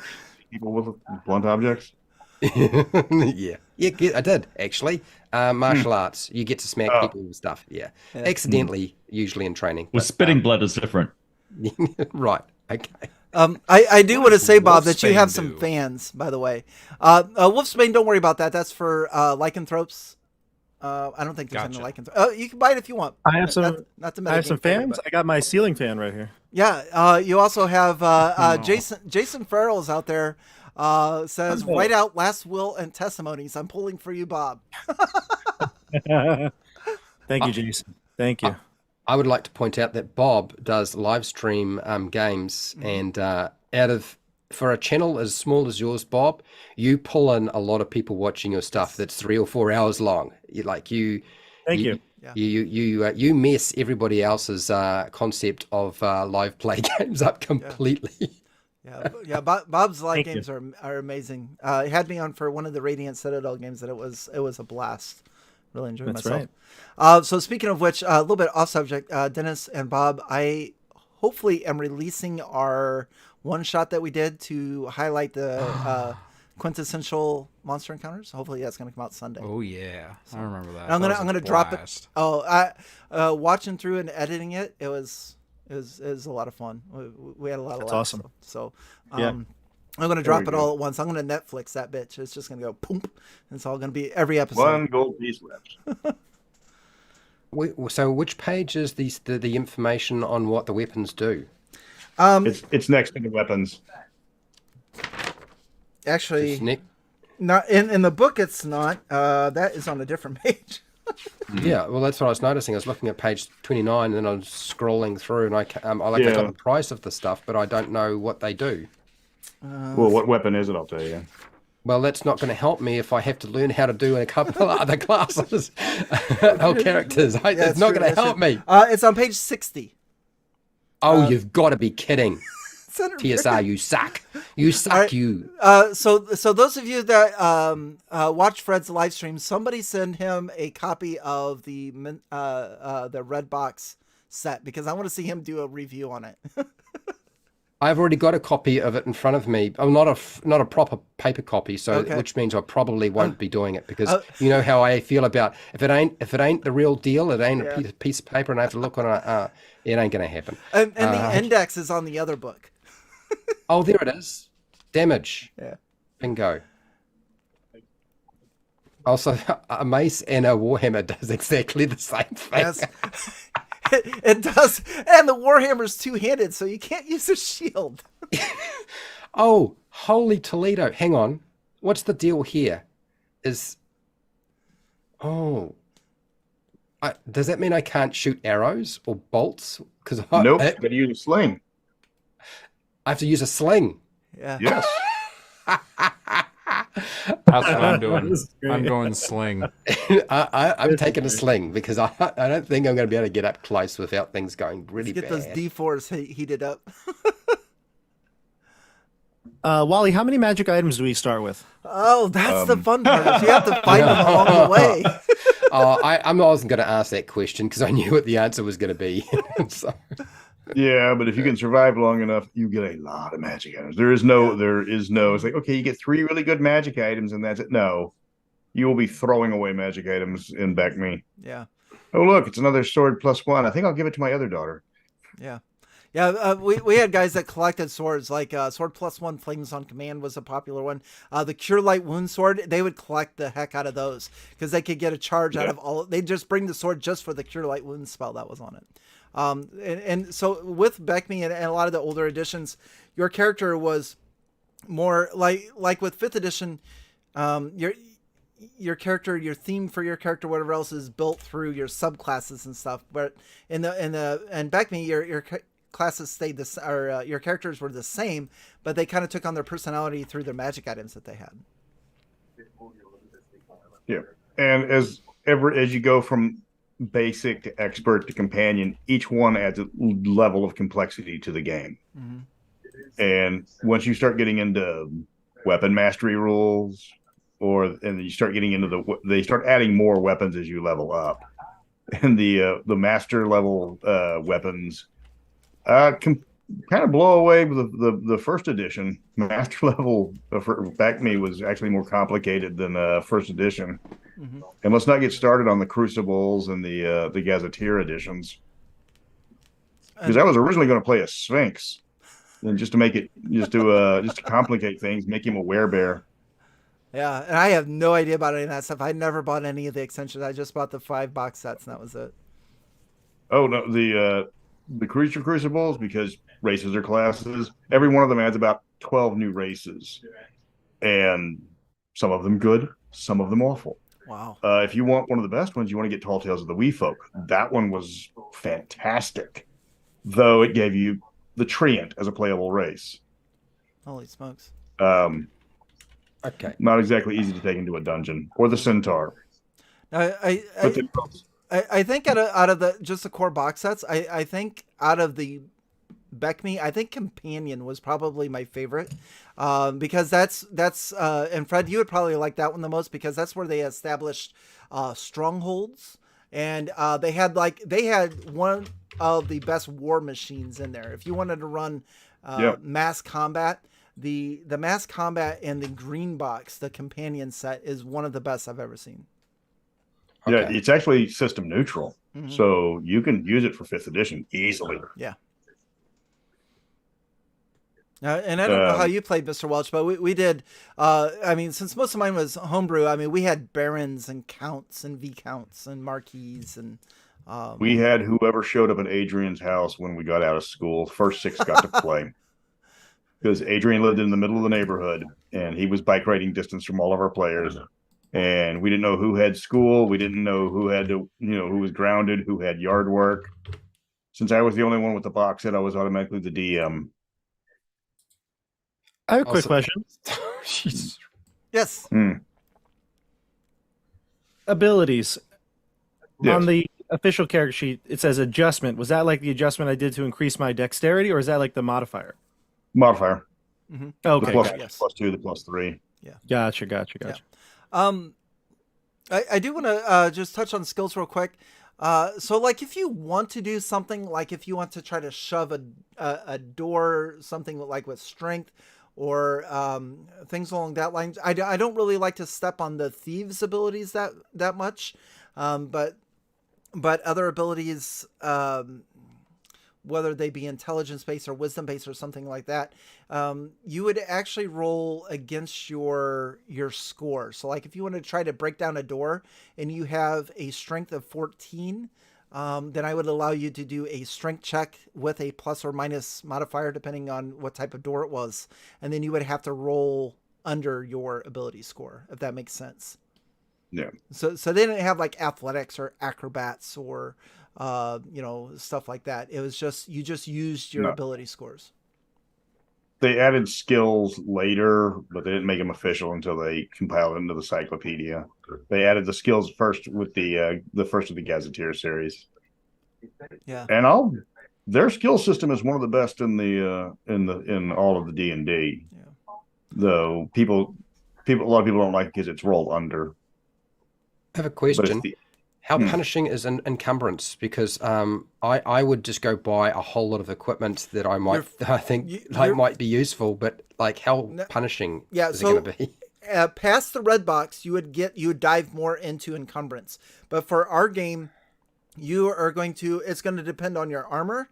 people with blunt objects. yeah, I did actually. Martial arts, you get to smack Oh. people with stuff. Yeah, accidentally, usually in training. Well, but, spitting blood is different. right. Okay. I do want to say, Bob, that you Wolfsbane have some do? fans, by the way. Wolfsbane, don't worry about that. That's for lycanthropes. I don't think there's any Gotcha. lycanthropes. You can buy it if you want. I have some. Not to I have some metagame for you, fans. but- I got my ceiling fan right here. Yeah, you also have Jason Farrell's out there. Says write out last will and testimonies. I'm pulling for you, Bob. Thank you, Jason. Thank you. I would like to point out that Bob does live stream games, and for a channel as small as yours, Bob, you pull in a lot of people watching your stuff that's 3 or 4 hours long. Thank you. You mess everybody else's concept of live play games up completely. Yeah. Bob's live Thank you. games are amazing. He had me on for one of the Radiant Citadel games, and it was a blast. Really enjoyed That's myself. right. So speaking of which, a little bit off subject, Dennis and Bob, I hopefully am releasing our one shot that we did to highlight the quintessential monster encounters. Hopefully that's going to come out Sunday. Oh yeah, I remember that. I'm That was gonna a drop it. blast. Watching through and editing it, it was a lot of fun. We had a lot of That's laughs. awesome. So Yeah. I'm gonna drop we it go. all at once. I'm gonna Netflix that bitch. It's just gonna go boom. It's all gonna be every episode. One gold piece left. So which page is the information on what the weapons do? It's next to the weapons. Actually, Just Nick? not in the book. It's not. That is on a different page. Yeah, well, that's what I was noticing. I was looking at page 29, and then I was scrolling through, and I got Yeah. the price of the stuff, but I don't know what they do. Well, what weapon is it? I'll tell you. Well, that's not going to help me if I have to learn how to do a couple of other classes or characters. It's not going to help me. It's on page 60. Oh, you've got to be kidding. It's under- TSR, you suck. You suck, All right. you. So those of you that watch Fred's live stream, somebody send him a copy of the Redbox set because I want to see him do a review on it. I've already got a copy of it in front of me. I'm not a proper paper copy, so Okay. which means I probably won't be doing it because you know how I feel about if it ain't the real deal, it ain't a piece of paper, and I have to look on it. It ain't going to happen. And the index is on the other book. Oh, there it is. Damage. Yeah. Bingo. Also, a mace and a warhammer does exactly the same thing. Yes. It does. And the Warhammer's two-handed, so you can't use a shield. Oh, holy Toledo. Hang on. What's the deal here? Does that mean I can't shoot arrows or bolts? Because Nope. But you use a sling. I have to use a sling. Yeah. Yes. That's what I'm doing. I'm going sling. I'm taking a sling because I don't think I'm going to be able to get up close without things going really Get bad. those D4s heated up. Wally, how many magic items do we start with? Oh, that's the fun part. Is you have to find them along the way. I wasn't going to ask that question because I knew what the answer was going to be. So, Yeah, but if you can survive long enough, you get a lot of magic items. There is no. It's like, okay, you get 3 really good magic items, and that's it. No, you will be throwing away magic items in BECMI. Yeah. Oh, look, it's another sword +1. I think I'll give it to my other daughter. Yeah. Yeah, we had guys that collected swords, like sword +1 flames on command was a popular one. The Cure Light Wound sword, they would collect the heck out of those because they could get a charge out of all. They'd just bring the sword just for the Cure Light Wound spell that was on it. And so with BECMI and a lot of the older editions, your character was more like with 5th edition, your character, your theme for your character, whatever else is built through your subclasses and stuff. But in BECMI, your classes stayed this, or your characters were the same, but they kind of took on their personality through their magic items that they had. Yeah, and as you go from basic to expert to companion, each one adds a level of complexity to the game. Mm-hmm. And once you start getting into weapon mastery rules, and you start getting into they start adding more weapons as you level up, and the master level weapons can kind of blow away with the first edition. Master level for BECMI was actually more complicated than first edition. Mm-hmm. And let's not get started on the Crucibles and the Gazetteer editions, because I was originally going to play a Sphinx, and just to complicate things, make him a werebear. Yeah, and I have no idea about any of that stuff. I never bought any of the extensions. I just bought the 5 box sets, and that was it. Oh no, the Creature Crucibles, because races are classes. Every one of them adds about 12 new races, and some of them good, some of them awful. Wow. If you want one of the best ones, you want to get Tall Tales of the Wee Folk. That one was fantastic, though it gave you the Treant as a playable race. Holy smokes. Okay. Not exactly easy to take into a dungeon, or the Centaur. I think out of the just the core box sets, I think out of the BECMI, I think Companion was probably my favorite, because that's and Fred, you would probably like that one the most, because that's where they established strongholds, and they had one of the best war machines in there. If you wanted to run mass combat, the mass combat and the green box, the Companion set, is one of the best I've ever seen. Okay. Yeah, it's actually system neutral, Mm-hmm. so you can use it for 5th edition easily. Yeah. And I don't know how you played, Mr. Welch, but we did. I mean, since most of mine was homebrew, I mean, we had barons and counts and viscounts and marquises, and we had whoever showed up at Adrian's house when we got out of school. First 6 got to play, because Adrian lived in the middle of the neighborhood, and he was bike riding distance from all of our players. And we didn't know who had school. We didn't know who had to, who was grounded, who had yard work. Since I was the only one with the box set, I was automatically the DM. I have a quick question. yes. Abilities. Yes. On the official character sheet, it says adjustment. Was that like the adjustment I did to increase my dexterity, or is that like the modifier? Modifier. Mm-hmm. Okay. The plus, Yes. +2, the +3. Yeah. Gotcha. Yeah. I do want to just touch on skills real quick. So like if you want to do something, like if you want to try to shove a door, something like with strength, or things along that line, I don't really like to step on the thieves' abilities that much, but other abilities, whether they be intelligence based or wisdom based or something like that, you would actually roll against your score. So like if you want to try to break down a door and you have a strength of 14, then I would allow you to do a strength check with a plus or minus modifier, depending on what type of door it was. And then you would have to roll under your ability score, if that makes sense. Yeah. So they didn't have like athletics or acrobats or, stuff like that. It was just, you just used your ability scores. They added skills later, but they didn't make them official until they compiled it into the cyclopedia. They added the skills first with the first of the Gazetteer series. Yeah. And their skill system is one of the best in all of the D&D. Yeah. Though a lot of people don't like it because it's rolled under. I have a question. How punishing is an encumbrance? Because I would just go buy a whole lot of equipment that I think might be useful, but like how punishing is it going to be? Past the red box, you would dive more into encumbrance. But for our game, it's going to depend on your armor,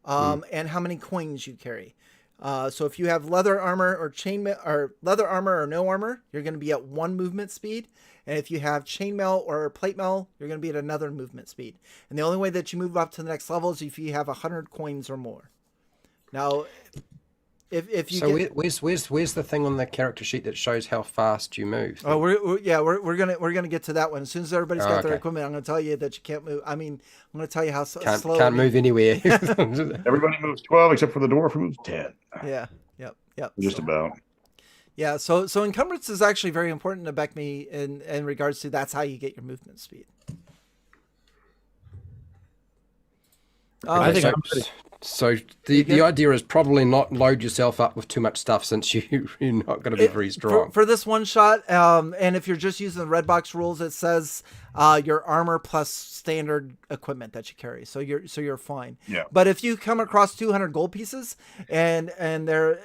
and how many coins you carry. So if you have leather armor or leather armor or no armor, you're going to be at 1 movement speed. And if you have chainmail or plate mail, you're going to be at another movement speed. And the only way that you move up to the next level is if you have 100 coins or more. Now, if you So get, where's the thing on the character sheet that shows how fast you move? oh, we're gonna get to that one as soon as everybody's got their okay. equipment. I'm gonna tell you that you can't move. I mean, I'm gonna tell you how slow. Can't move anywhere. Everybody moves 12 except for the dwarf who moves 10. Yeah. Yep. Just about. Yeah. So encumbrance is actually very important to BECMI in regards to that's how you get your movement speed. I think so, I'm pretty- so the idea is probably not load yourself up with too much stuff since you're not going to be very strong. For this one shot, and if you're just using the red box rules, it says your armor plus standard equipment that you carry, so you're fine. Yeah. But if you come across 200 gold pieces and they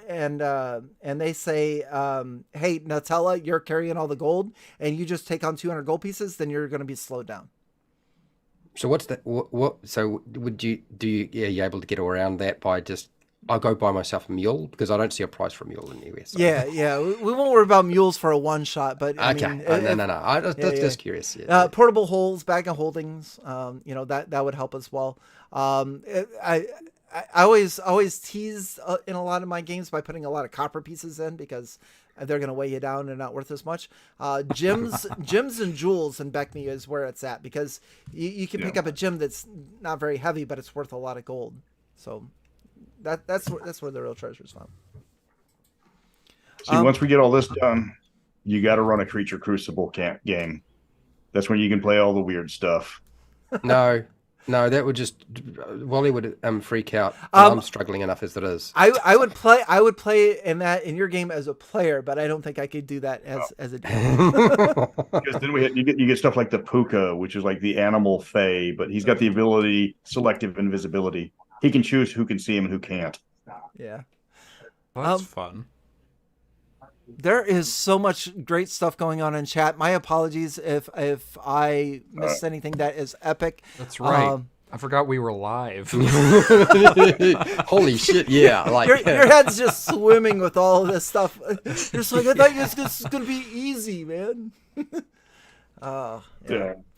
say, hey Nutella, you're carrying all the gold, and you just take on 200 gold pieces, then you're going to be slowed down. So what's that? What? So would you you able to get around that by just I'll go buy myself a mule because I don't see a price for a mule anywhere. So. Yeah. We won't worry about mules for a one shot, but I Okay. mean, No. I just curious. Portable holes, bag of holdings, that would help as well. I always tease in a lot of my games by putting a lot of copper pieces in because they're going to weigh you down and not worth as much. Gems and jewels in BECMI is where it's at because you can pick up a gem that's not very heavy, but it's worth a lot of gold. So that's where the real treasure is found. See, once we get all this done, you got to run a creature crucible game. That's when you can play all the weird stuff. No, that would just Wally would freak out. I'm struggling enough as it is. I would play in your game as a player, but I don't think I could do that as a DM. Because then you get stuff like the Puka, which is like the animal fae, but he's got the ability selective invisibility. He can choose who can see him and who can't. Yeah, That's fun. There is so much great stuff going on in chat. My apologies if I missed anything that is epic. That's right. I forgot we were live. Holy shit! Yeah, like your head's just swimming with all of this stuff. You're just like, I thought this was gonna be easy, man. Yeah.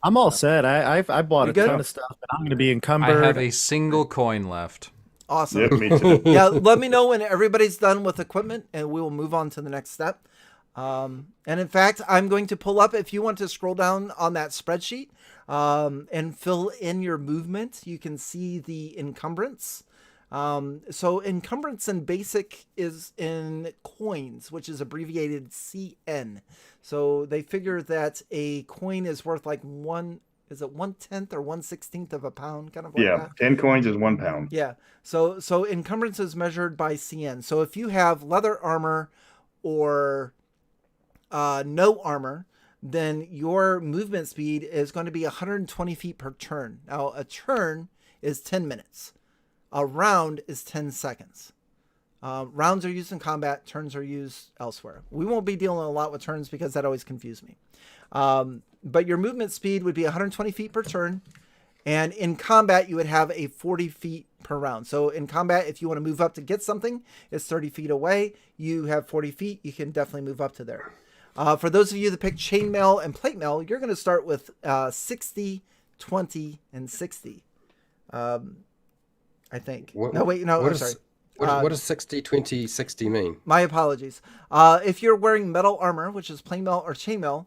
I'm all set. I bought You a good? ton of stuff, and I'm going to be I encumbered. have a single coin left. Awesome. Yep, me too. Yeah, let me know when everybody's done with equipment, and we will move on to the next step. And in fact, I'm going to pull up, if you want to scroll down on that spreadsheet and fill in your movement, you can see the encumbrance. So encumbrance in basic is in coins, which is abbreviated CN. So they figure that a coin is worth like 1/10 or 1/16 of a pound, kind of like that. 10 coins is 1 pound. Yeah. So encumbrance is measured by CN. So if you have leather armor or no armor, then your movement speed is going to be 120 feet per turn. Now, a turn is 10 minutes. A round is 10 seconds. Rounds are used in combat. Turns are used elsewhere. We won't be dealing a lot with turns because that always confused me. But your movement speed would be 120 feet per turn. And in combat, you would have a 40 feet per round. So in combat, if you want to move up to get something, it's 30 feet away. You have 40 feet. You can definitely move up to there. For those of you that pick chainmail and plate mail, you're going to start with 60, 20, and 60. I think. Sorry. What does 60, 20, 60 mean? My apologies. If you're wearing metal armor, which is plainmail or chainmail,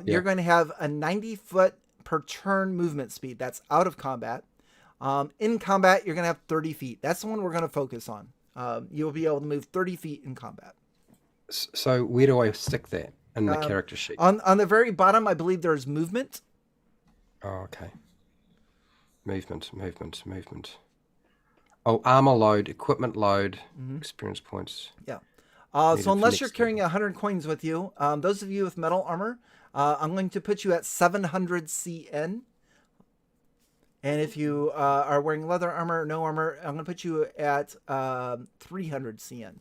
you're going to have a 90 foot per turn movement speed. That's out of combat. In combat, you're going to have 30 feet. That's the one we're going to focus on. You'll be able to move 30 feet in combat. So where do I stick that in the character sheet? On the very bottom, I believe there's movement. Oh, okay. Movement. Oh, armor load, equipment load, experience points. Yeah. Needed So for unless next you're carrying 100 coins with you, those of you with metal armor, I'm going to put you at 700 CN. And if you are wearing leather armor or no armor, I'm going to put you at 300 CN.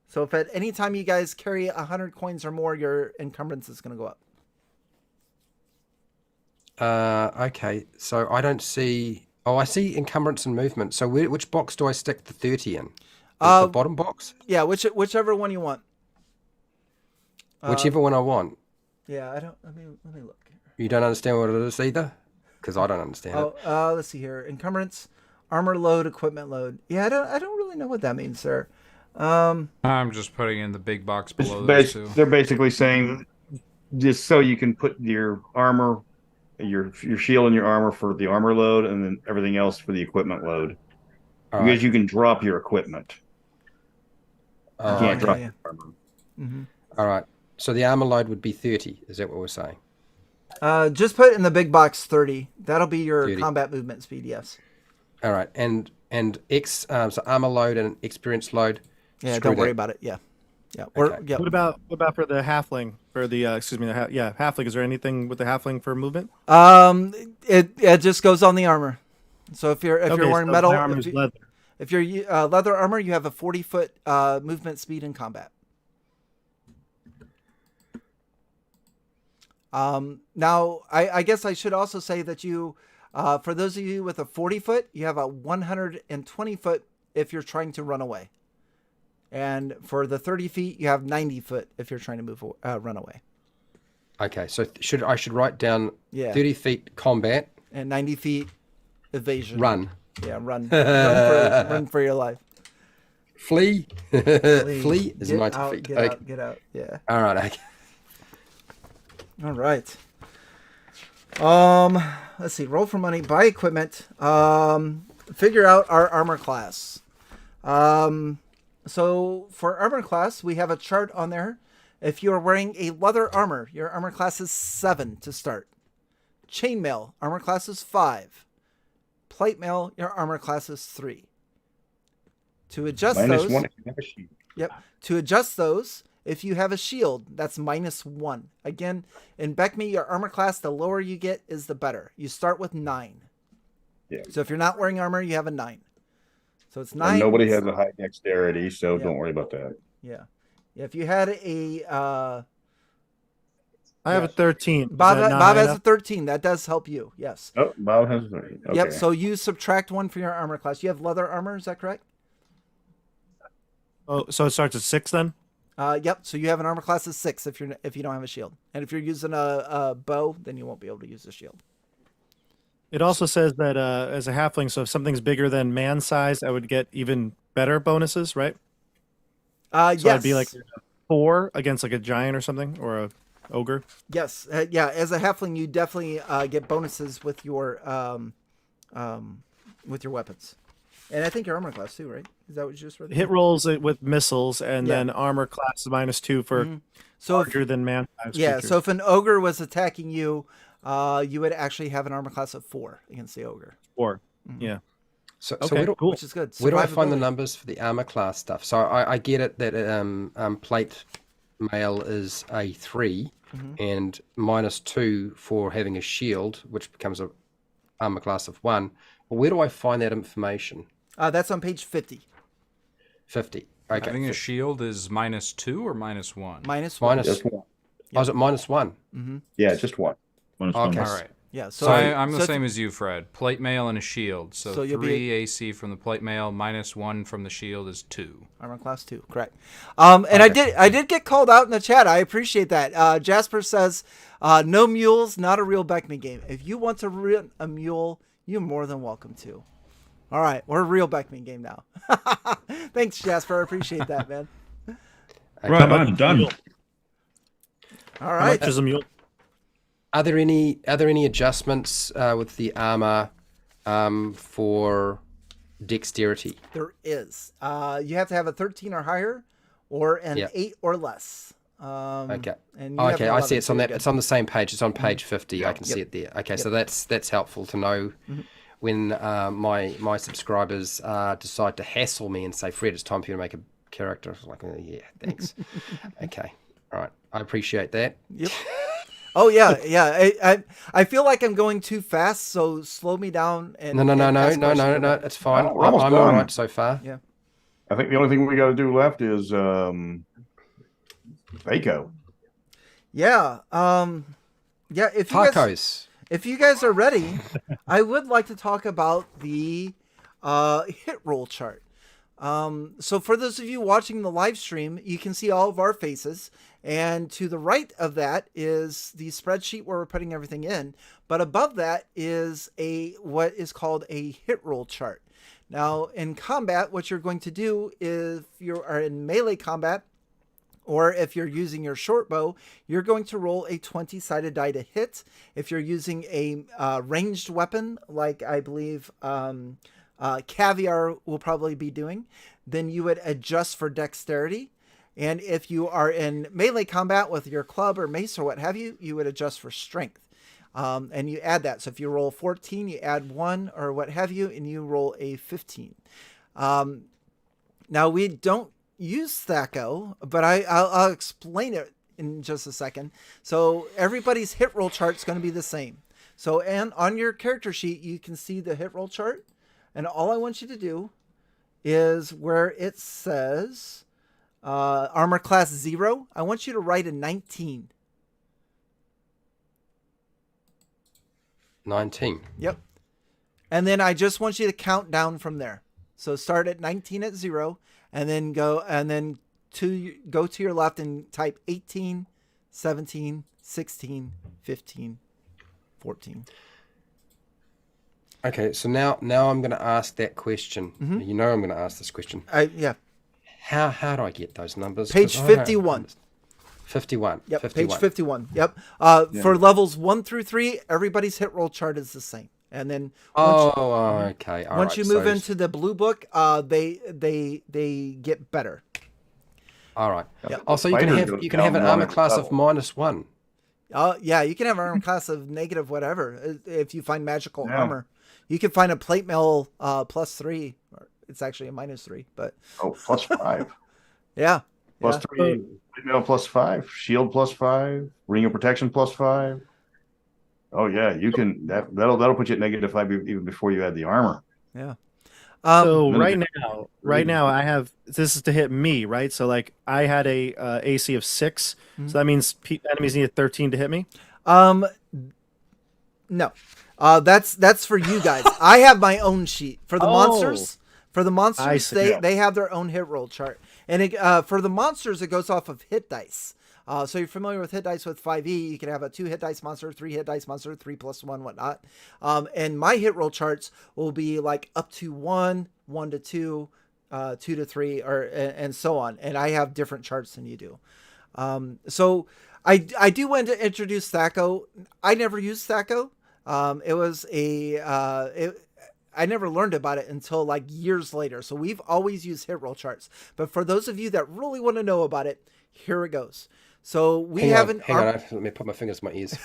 So if at any time you guys carry 100 coins or more, your encumbrance is going to go up. Okay, so I don't see... Oh, I see encumbrance and movement. So which box do I stick the 30 in? The bottom box? Yeah, whichever one you want. Whichever one I want. Yeah, I don't... Let me look. You don't understand what it is either? Because I don't understand it. Let's see here. Encumbrance, armor load, equipment load. Yeah, I don't really know what that means, sir. I'm just putting in the big box below those two. They're basically saying just so you can put your armor, your shield and your armor for the armor load, and then everything else for the equipment load. All Because right. you can drop your equipment. You can't drop yeah. your armor. Mm-hmm. All right. So the armor load would be 30. Is that what we're saying? Just put in the big box 30. That'll be your 30. combat movement speed. Yes. All right. And so armor load and experience load. Yeah. Screw Don't worry that. about it. Yeah. Yeah. Or Okay. yeah. What about for the halfling? For the halfling. Is there anything with the halfling for movement? It just goes on the armor. So if you're wearing so metal, my armor's leather. if you're leather armor, you have a 40-foot movement speed in combat. Now, I guess I should also say that you, for those of you with a 40-foot, you have a 120-foot if you're trying to run away. And for the 30 feet, you have 90 foot if you're trying to run away. Okay. So I should write down Yeah. 30 feet combat. And 90 feet evasion. Run. Yeah, run for your life. Flee. Flee is Get 90 out, feet. Get Okay. out, get out. Yeah. All right. Okay. All right. Let's see. Roll for money. Buy equipment. Figure out our armor class. So for armor class, we have a chart on there. If you are wearing a leather armor, your armor class is 7 to start. Chainmail, armor class is 5. Plate mail, your armor class is 3. To adjust Minus those, 1 if you have a shield. Yep. To adjust those, if you have a shield, that's -1. Again, in BECMI, your armor class, the lower you get is the better. You start with 9. Yeah. So if you're not wearing armor, you have a 9. So it's 9. And nobody has a high dexterity, so Yeah. don't worry about that. Yeah. If you had a I have a 13. Is Bob, that not Bob high has a enough? 13. That does help you. Yes. Oh, Bob has a 30. Okay. Yep. So you subtract 1 for your armor class. You have leather armor. Is that correct? Oh, so it starts at 6 then? Yep. So you have an armor class of 6 if you don't have a shield, and if you're using a bow, then you won't be able to use the shield. It also says that as a halfling, so if something's bigger than man size, I would get even better bonuses, right? So Yes. I'd be like 4 against like a giant or something, or a ogre. Yes. Yeah. As a halfling, you definitely get bonuses with your weapons, and I think your armor class too, right? Is that what you just read? Hit rolls with missiles, and Yeah. then armor class -2 for So if, larger than man size. yeah. creatures. So if an ogre was attacking you, you would actually have an armor class of 4 against the ogre, 4. Yeah. So Okay, where do, cool. which is good. where do I find the Survivability. numbers for the armor class stuff? So I get it that plate mail is a 3 and -2 for having a shield, which becomes a armor class of 1. But where do I find that information? That's on page 50. 50. Okay. Having a shield is -2 or -1? -1. Minus. Just one. Oh, is it -1? Yeah, just one. Minus Okay. one. All right. Yeah. So I'm so the if- same as you, Fred. Plate mail and a shield. So, So you'll be- 3 AC from the plate mail, -1 from the shield is 2. Armor class 2, correct. And I did get called out in the chat. I appreciate that. Jasper says, "No mules, not a real BECMI game. If you want to rent a mule, you're more than welcome to." All right, we're a real BECMI game now. Thanks, Jasper. I appreciate that, man. Right, I'm done. All How right. much is a mule? Are there any adjustments with the armor for dexterity? There is. You have to have a 13 or higher, or an Yep. 8 or less. Okay. And you have Okay, an I see 11, it's on so that. you're It's on the same page. It's on page 50. I can Yep. see it there. Okay, so that's helpful to know when my subscribers decide to hassle me and say, "Fred, it's time for you to make a character." I'm like, yeah, thanks. Okay, all right, I appreciate that. Yep. Oh yeah, yeah. I feel like I'm going too fast, so slow me down. And No, and ask questions. it's fine. Oh, we're almost I'm all done. right so far. Yeah. I think the only thing we got to do left is Vaco. Yeah. Yeah. If you guys are ready, I would like to talk about the hit roll chart. So for those of you watching the live stream, you can see all of our faces, and to the right of that is the spreadsheet where we're putting everything in. But above that is what is called a hit roll chart. Now, in combat, what you're going to do if you are in melee combat, or if you're using your short bow, you're going to roll a 20-sided die to hit. If you're using a ranged weapon, like I believe Caviar will probably be doing, then you would adjust for dexterity. And if you are in melee combat with your club or mace or what have you, you would adjust for strength. And you add that. So if you roll 14, you add 1 or what have you, and you roll a 15. Now, we don't use THAC0, but I'll explain it in just a second. So everybody's hit roll chart is going to be the same. So and on your character sheet, you can see the hit roll chart. And all I want you to do is where it says armor class 0, I want you to write a 19. 19. Yep. And then I just want you to count down from there. So start at 19 at 0, and then go to your left and type 18, 17, 16, 15, 14. Okay, so now I'm going to ask that question. Mm-hmm. You know I'm going to ask this question. Yeah. How do I get those numbers? Page 51. 51. Yep, 51. page 51. Yep. For levels 1 through 3, everybody's hit roll chart is the same. And then okay. All once right, you move into the blue book, they get better. All right. Yep. Oh, so you can have an armor class of -1. Yeah, you can have an armor class of negative whatever if you find magical armor. You can find a plate mail +3. Or it's actually a -3, but +5. Yeah. +3, plate mail +5, shield +5, ring of protection +5. Oh yeah, you can. That'll put you at -5 even before you add the armor. Yeah. So right now I have, this is to hit me, right? So like I had a AC of 6, so that means enemies need a 13 to hit me. No, that's for you guys. I have my own sheet for the monsters. For the monsters, they have their own hit roll chart, and for the monsters it goes off of hit dice. So you're familiar with hit dice with 5e. You can have a 2 hit dice monster, 3 hit dice monster, 3 + 1, whatnot. And my hit roll charts will be like up to 1, 1 to 2, 2 to 3, and so on. And I have different charts than you do. So I do want to introduce THAC0. I never used THAC0. I never learned about it until like years later. So we've always used hit roll charts. But for those of you that really want to know about it, here it goes. So Hang on, let me put my fingers in my ears.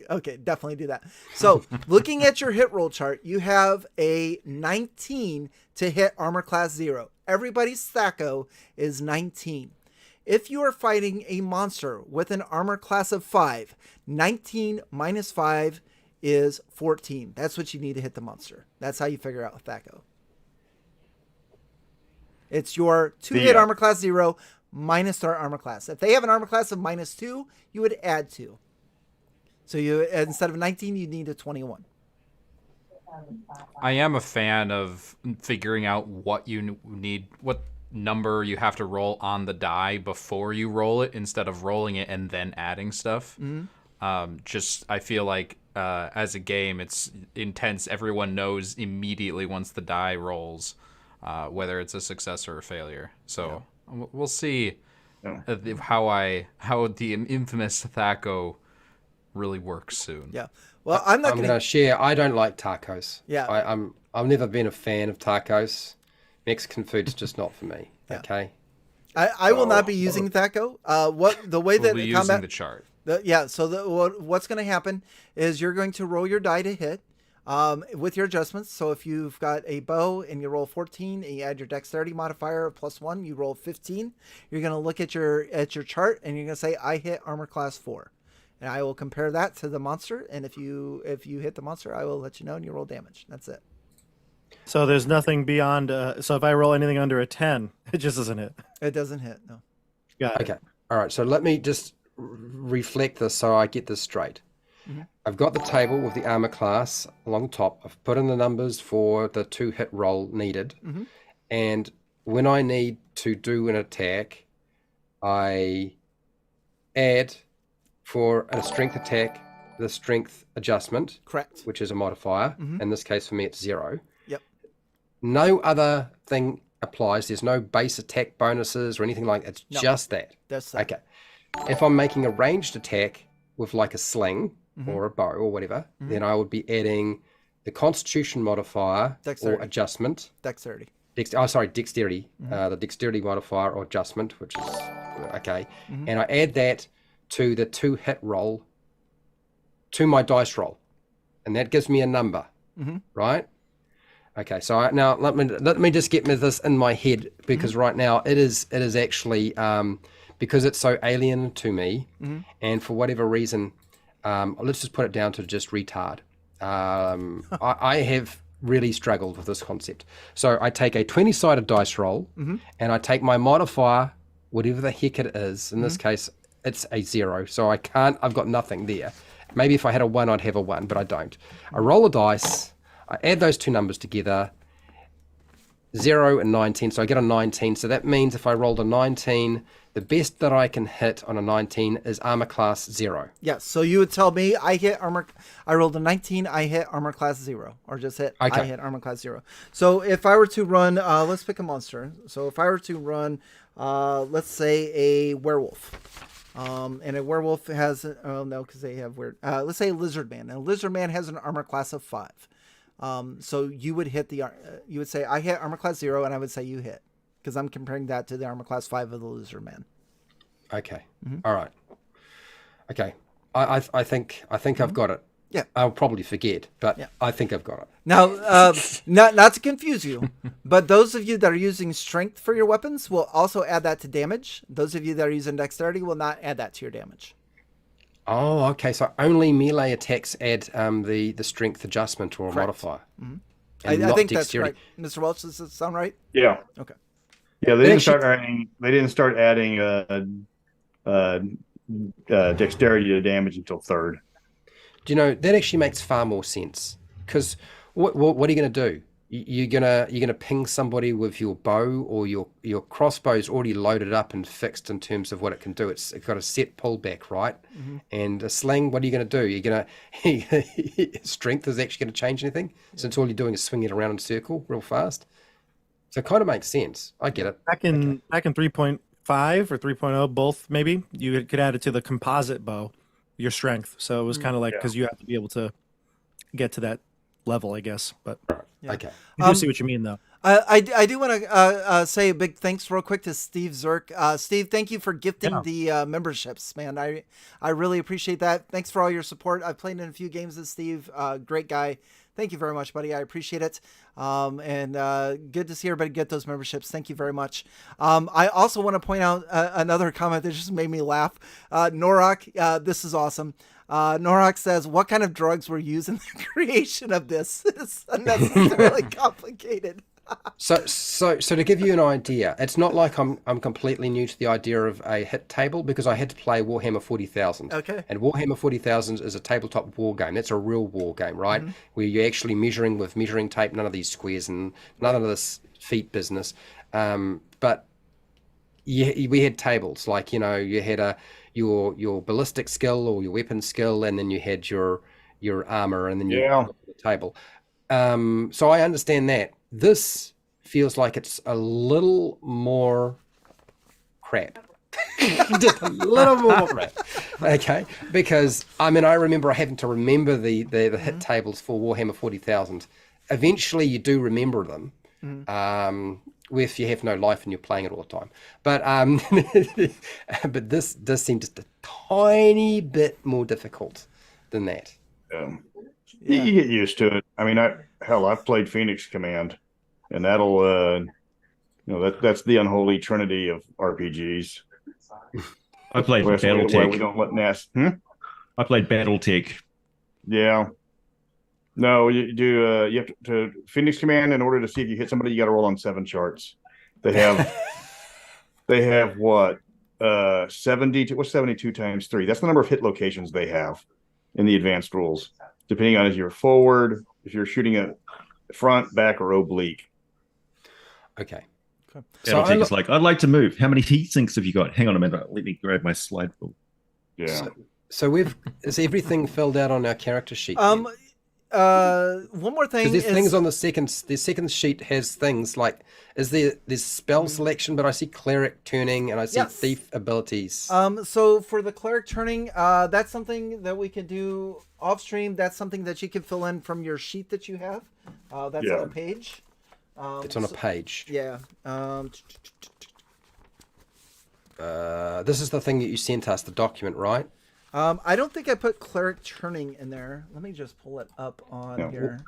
Okay, definitely do that. So looking at your hit roll chart, you have a 19 to hit armor class 0. Everybody's THAC0 is 19. If you are fighting a monster with an armor class of 5, 19 minus 5 is 14. That's what you need to hit the monster. That's how you figure out THAC0. It's your 2-hit armor class 0 minus their armor class. If they have an armor class of -2, you would add 2. So you, instead of 19, you need a 21. I am a fan of figuring out what you need, what number you have to roll on the die before you roll it, instead of rolling it and then adding stuff. I feel like as a game, it's intense. Everyone knows immediately once the die rolls whether it's a success or a failure. So we'll see how the infamous THAC0 really works soon. Yeah. Well, I'm going to share. I don't like tacos. Yeah. I've never been a fan of tacos. Mexican food's just not for me. Yeah. Okay. I will not be using THAC0. The way that we'll be using the chart. So what's going to happen is you're going to roll your die to hit with your adjustments. So if you've got a bow and you roll 14 and you add your dexterity modifier of +1, you roll 15. You're going to look at your chart and you're going to say, I hit armor class 4. And I will compare that to the monster. And if you hit the monster, I will let you know and you roll damage. That's it. So there's nothing beyond. So if I roll anything under a 10, it just doesn't hit. It doesn't hit. No. Got it. Okay. All right. So let me just reflect this so I get this straight. Mm-hmm. I've got the table with the armor class along the top. I've put in the numbers for the 2-hit roll needed. Mm-hmm. And when I need to do an attack, I add for a strength attack the strength adjustment. Correct. Which is a modifier. Mm-hmm. In this case, for me, it's 0. Yep. No other thing applies. There's no base attack bonuses or anything like that. It's just that. That's that. Okay. If I'm making a ranged attack with like a sling or a bow or whatever, then I would be adding the Constitution modifier Dexterity. or adjustment. Dexterity. Dexterity. The dexterity modifier or adjustment, which is okay. And I add that to the 2-hit roll, to my dice roll, and that gives me a number, right? Okay, so now let me just get this in my head, because right now it is actually because it's so alien to me, and for whatever reason, let's just put it down to just retard. I have really struggled with this concept. So I take a 20-sided dice roll, and I take my modifier, whatever the heck it is. In this case, it's a 0, so I've got nothing there. Maybe if I had a 1, I'd have a 1, but I don't. I roll a dice, I add those two numbers together, 0 and 19, so I get a 19. So that means if I rolled a 19, the best that I can hit on a 19 is armor class 0. Yes. So you would tell me I rolled a 19, I hit armor class 0, or just hit, I hit armor class 0. So if I were to run, let's pick a monster. So if I were to run, let's say a werewolf. And a werewolf has, because they have weird, let's say a lizard man. And a lizard man has an armor class of 5. So you would hit you would say, I hit armor class 0, and I would say you hit, because I'm comparing that to the armor class 5 of the lizard man. Okay. All right. Okay. I think I've got it. Yeah. I'll probably forget, but I think I've got it. Now, not to confuse you, but those of you that are using strength for your weapons will also add that to damage. Those of you that are using dexterity will not add that to your damage. Oh, okay. So only melee attacks add the strength adjustment or modifier. I think dexterity. That's right. Mr. Welch, does that sound right? Yeah. Okay. Yeah, they didn't start adding. They didn't start adding dexterity to damage until 3rd. Do you know, that actually makes far more sense, because what are you going to do? You're gonna ping somebody with your bow, or your crossbow's already loaded up and fixed in terms of what it can do. It's got a set pullback, right? And a sling, what are you going to do? You're gonna strength is actually going to change anything, since all you're doing is swinging it around in a circle real fast. So it kind of makes sense. I get it. Back in 3.5 or 3.0, both maybe, you could add it to the composite bow, your strength. So it was kind of like, because you have to be able to get to that level, I guess. But Okay. I do see what you mean, though. I do want to say a big thanks real quick to Steve Zirk. Steve, thank you for gifting the memberships, man. I really appreciate that. Thanks for all your support. I've played in a few games with Steve. Great guy. Thank you very much, buddy. I appreciate it. And good to see everybody get those memberships. Thank you very much. I also want to point out another comment that just made me laugh. Norok, this is awesome. Norok says, what kind of drugs were used in the creation of this? It's unnecessarily complicated. So to give you an idea, it's not like I'm completely new to the idea of a hit table, because I had to play Warhammer 40,000. Okay. And Warhammer 40,000 is a tabletop war game. That's a real war game, right? Where you're actually measuring with measuring tape, none of these squares and none of this feet business. But we had tables, like, you had your ballistic skill or your weapon skill, and then you had your armor, and then you had the table. So I understand that. This feels like it's a little more crap. Just a little more crap. Okay. Because, I remember having to remember the hit tables for Warhammer 40,000. Eventually you do remember them. If you have no life and you're playing it all the time. But but this does seem just a tiny bit more difficult than that. You get used to it. I've played Phoenix Command, and that'll that's the unholy trinity of RPGs. I played BattleTech. BattleTech. We don't let NAS. I played BattleTech. Yeah. No, you do. You have to Phoenix Command. In order to see if you hit somebody, you got to roll on 7 charts. They have. They have what? 72. What's 72 times 3? That's the number of hit locations they have in the advanced rules. Depending on if you're forward, if you're shooting a front, back, or oblique. Okay. BattleTech is like, I'd like to move. How many heat sinks have you got? Hang on a minute. Let me grab my slide rule. Yeah. So is everything filled out on our character sheet? one more thing Because there's is things on the second sheet has things like there's spell selection, but I see cleric turning and I see Yes. thief abilities. So for the cleric turning, that's something that we can do off stream. That's something that you can fill in from your sheet that you have. That's on a page. It's on a page. Yeah. This is the thing that you sent us, the document, right? I don't think I put cleric turning in there. Let me just pull it up on here.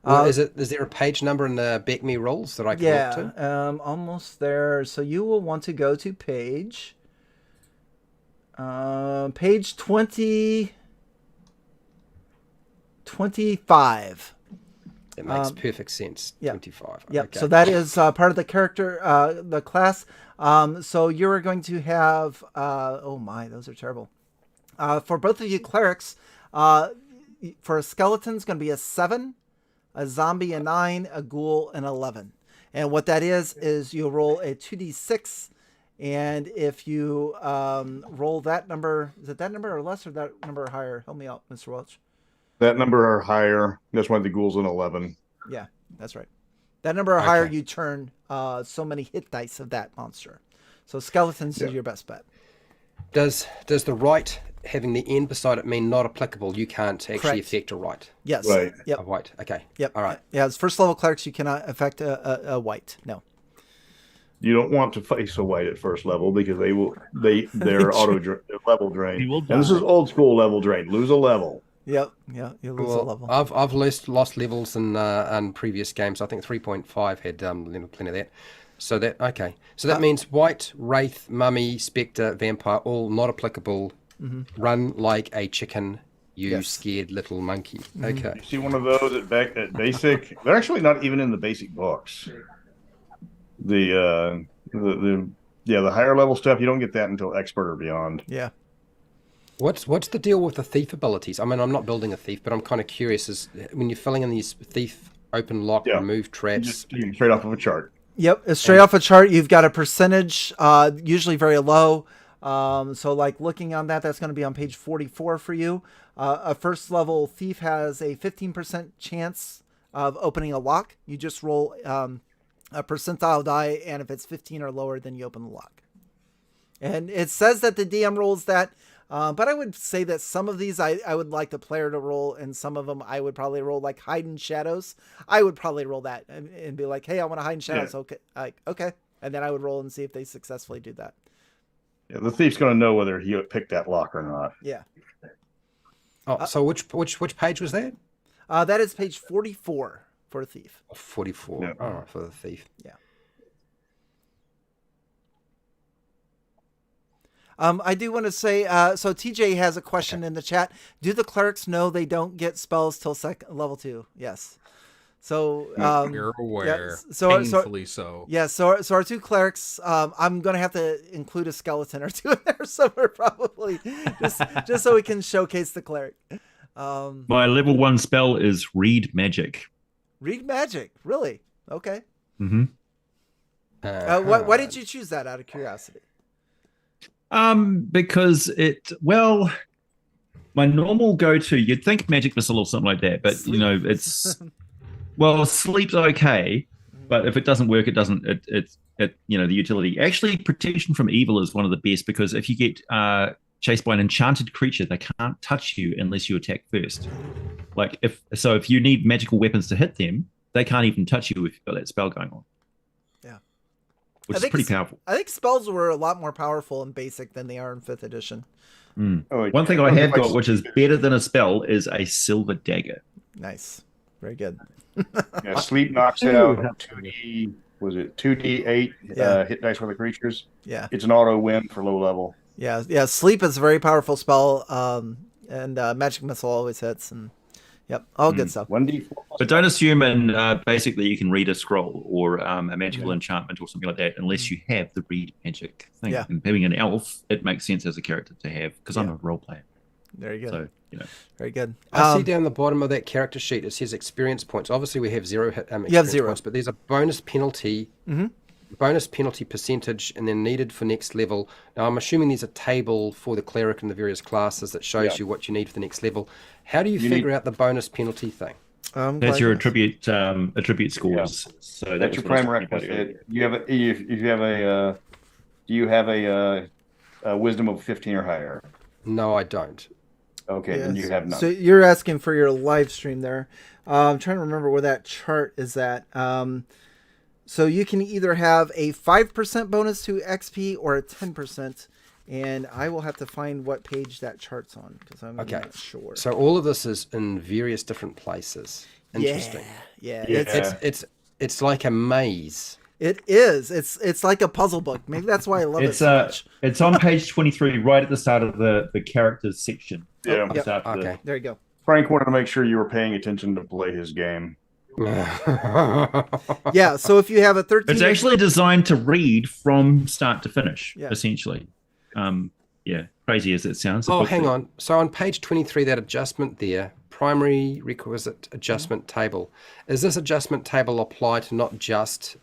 Well, is there a page number in the BECMI rules that I can look to? Almost there. So you will want to go to page 25. It makes perfect sense. Yeah. 25. Yep. Okay. So that is part of the character, the class. So you're going to have. Oh my, those are terrible. For both of you clerics, for a skeleton, it's going to be a 7, a zombie a 9, a ghoul an 11. And what that is you roll a 2d6, and if you roll that number, is it that number or less or that number or higher? Help me out, Mr. Welch. That number are higher. That's why the ghoul's an 11. Yeah, that's right. That number or higher, you turn so many hit dice of that monster. So skeletons is your best bet. Does the right having the N beside it mean not applicable? You can't actually Correct. affect a right. Yes. Right. Yep. A white. Okay. Yep. All right. Yeah, as first level clerics, you cannot affect a white. No. You don't want to face a white at first level because they're level drain. And this is old school level drain. Lose a level. Yep. Yeah. You lose a level. I've lost levels in previous games. I think 3.5 had plenty of that. So that means white, wraith, mummy, spectre, vampire, all not applicable. Run like a chicken, you scared little monkey. Okay. You see one of those at basic. They're actually not even in the basic books. The higher level stuff, you don't get that until expert or beyond. Yeah. What's the deal with the thief abilities? I mean, I'm not building a thief, but I'm kind of curious. Is when you're filling in these thief, open lock, remove traps, Just straight off of a chart. Yep. Straight off a chart, you've got a percentage, usually very low. So like looking on that, that's going to be on page 44 for you. A first level thief has a 15% chance of opening a lock. You just roll a percentile die, and if it's 15 or lower, then you open the lock. And it says that the DM rolls that, but I would say that some of these I would like the player to roll, and some of them I would probably roll, like hide in shadows. I would probably roll that and be like, hey, I want to hide in shadows. Yeah. Okay. And then I would roll and see if they successfully do that. Yeah, the thief's going to know whether he picked that lock or not. Yeah. Oh, so which page was that? That is page 44 for a thief. 44. Yeah. All right, for the thief. Yeah. I do want to say, so TJ has a question in the chat. Do the clerics know they don't get spells till level 2? Yes. So you're aware. Yeah, painfully so. Yeah. So our two clerics, I'm gonna have to include a skeleton or two in there somewhere, probably, just so we can showcase the cleric. My level 1 spell is Read Magic. Read Magic, really? Okay. Mm-hmm. Why did you choose that, out of curiosity? Because my normal go-to, you'd think Magic Missile or something like that, but Sleep. It's sleep's okay, but if it doesn't work, it doesn't. The utility. Actually, Protection from Evil is one of the best, because if you get chased by an enchanted creature, they can't touch you unless you attack first. Like if you need magical weapons to hit them, they can't even touch you if you've got that spell going on. Yeah. Which is pretty powerful. I think spells were a lot more powerful in basic than they are in 5th edition. One thing I have got, which is better than a spell, is a Silver Dagger. Nice. Very good. Yeah, sleep knocks out 2D. Was it 2D8 hit dice for the creatures? Yeah. It's an auto win for low level. Yeah. Sleep is a very powerful spell, and Magic Missile always hits, and all good stuff. 1D4. But don't assume basically you can read a scroll or a magical enchantment or something like that unless you have the Read Magic thing. Yeah. And having an elf, it makes sense as a character to have, because I'm a role player. Very good. So, Very good. I see down the bottom of that character sheet, it says experience points. Obviously, we have 0 hit experience 0 points, but there's a bonus penalty bonus penalty percentage, and then needed for next level. Now, I'm assuming there's a table for the cleric and the various classes that shows you what you need for the next level. How do you figure out the bonus penalty thing? That's your attribute scores. Yeah. So That's your prime requisite. You have a, if you have a, do you have a wisdom of 15 or higher? No, I don't. Okay, then you have none. So you're asking for your live stream there. I'm trying to remember where that chart is at. So you can either have a 5% bonus to XP or a 10%. And I will have to find what page that chart's on because I'm not sure. So all of this is in various different places. Interesting. Yeah. It's like a maze. It is. It's like a puzzle book. Maybe that's why I love it so much. It's on page 23, right at the start of the characters section. Yeah. Okay. There you go. Frank wanted to make sure you were paying attention to play his game. Yeah. So if you have a 13, it's actually designed to read from start to finish, essentially. Crazy as it sounds. Oh, hang on. So on page 23, that adjustment there, primary requisite adjustment table. Is this adjustment table apply to not just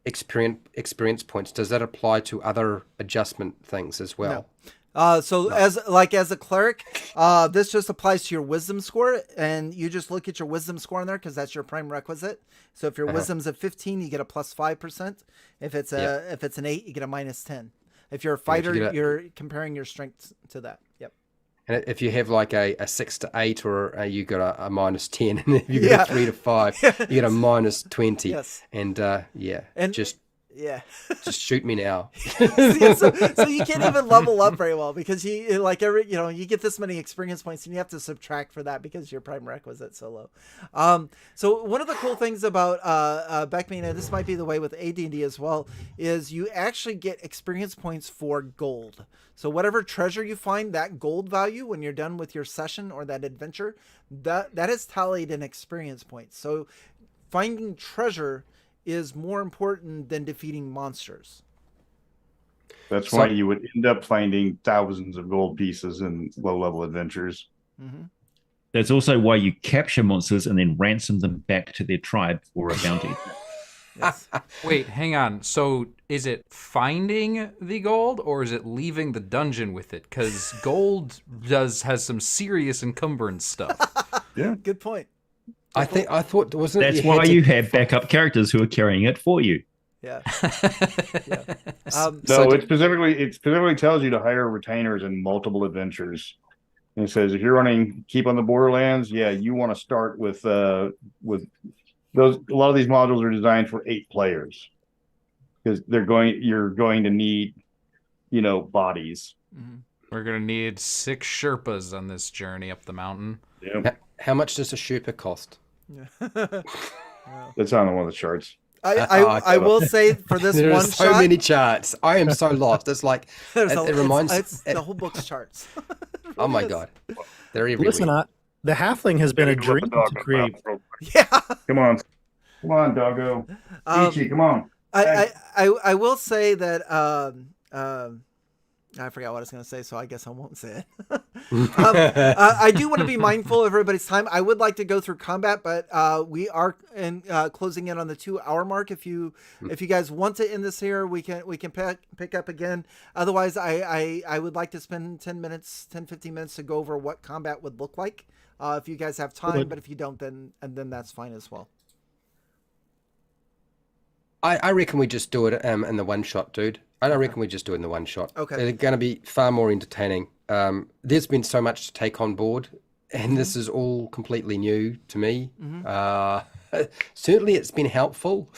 experience points? Does that apply to other adjustment things as well? No. As a cleric, this just applies to your wisdom score, and you just look at your wisdom score in there because that's your prime requisite. So if your wisdom's at 15, you get a plus 5%. If it's an 8, you get a minus 10. If you're a fighter, you're comparing your strength to that. Yep. And if you have like a 6 to 8, or you got a minus 10, and if you got a 3 to 5, you get a minus 20. Yes. And just shoot me now. So you can't even level up very well because you get this many experience points and you have to subtract for that because your prime requisite's so low. So one of the cool things about BECMI, and this might be the way with AD&D as well, is you actually get experience points for gold. So whatever treasure you find, that gold value when you're done with your session or that adventure, that is tallied in experience points. So finding treasure is more important than defeating monsters. That's why you would end up finding thousands of gold pieces in low-level adventures. Mm-hmm. That's also why you capture monsters and then ransom them back to their tribe for a bounty. Yes. Wait, hang on. So is it finding the gold or is it leaving the dungeon with it? Because gold has some serious encumbrance stuff. Yeah. Good point. I thought wasn't That's why you have backup characters who are carrying it for you. Yeah. It specifically tells you to hire retainers in multiple adventures. And it says if you're running Keep on the Borderlands, you want to start with those. A lot of these modules are designed for 8 players because you're going to need, bodies. Mm-hmm. We're gonna need 6 Sherpas on this journey up the mountain. Yeah. How much does a Sherpa cost? That's on one of the charts. I will say for this there one are so shot, many charts. I am so lost. It's like it reminds. It's the whole book's charts. Oh my god, they're everywhere. Listen, the halfling has been a dream to create. Yeah. Come on, doggo. Ichi, come on. I will say that I forgot what I was going to say, so I guess I won't say it. I do want to be mindful of everybody's time. I would like to go through combat, but we are closing in on the 2-hour mark. If you guys want to end this here, we can pick up again. Otherwise, I would like to spend 15 minutes to go over what combat would look like. If you guys have time, but if you don't, then that's fine as well. I reckon we just do it in the one shot, dude. I don't reckon we just do it in the one shot. Okay. They're going to be far more entertaining. There's been so much to take on board, and this is all completely new to me. Mm-hmm. Certainly, it's been helpful.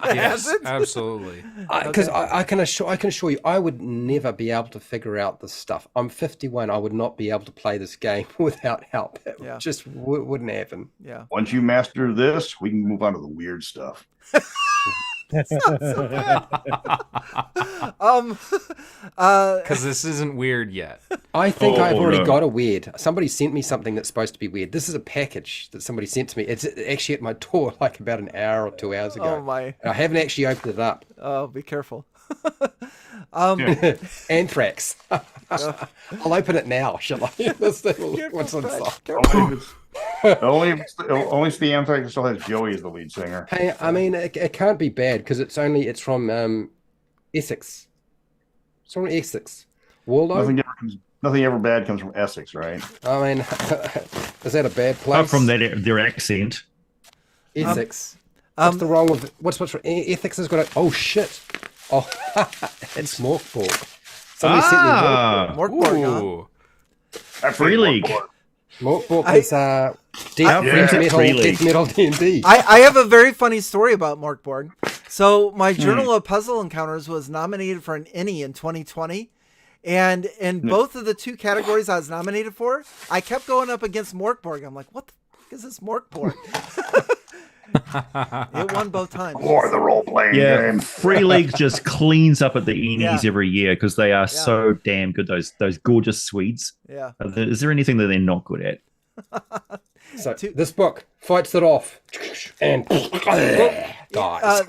Yes, absolutely. Because I can assure you, I would never be able to figure out this stuff. I'm 51. I would not be able to play this game without help. It just wouldn't happen. Yeah. Once you master this, we can move on to the weird stuff. That's not so bad. Because this isn't weird yet. I think I've already got a weird. Somebody sent me something that's supposed to be weird. This is a package that somebody sent to me. It's actually at my door like about an hour or 2 hours ago. Oh my! I haven't actually opened it up. Oh, be careful. Anthrax. I'll open it now, shall I? Let's see what's inside. Only if it's the Anthrax that still has Joey as the lead singer. Hey, I mean, it can't be bad because it's from Essex. It's from Essex. Waldo. Nothing ever bad comes from Essex, right? I mean, is that a bad place? Apart from their accent. Essex. What's the wrong with what's Essex has got a oh shit. Oh, it's Morkborg. Somebody sent me Morkborg, huh? Free League. Morkborg is death metal D&D. I have a very funny story about Morkborg. So my Journal of Puzzle Encounters was nominated for an Innie in 2020. And in both of the two categories I was nominated for, I kept going up against Morkborg. I'm like, what the fuck is this Morkborg? It won both times. Or the role-playing game. Free League just cleans up at the Enies every year because they are so damn good. Those gorgeous Swedes. Yeah. Is there anything that they're not good at? So this book fights it off and dies.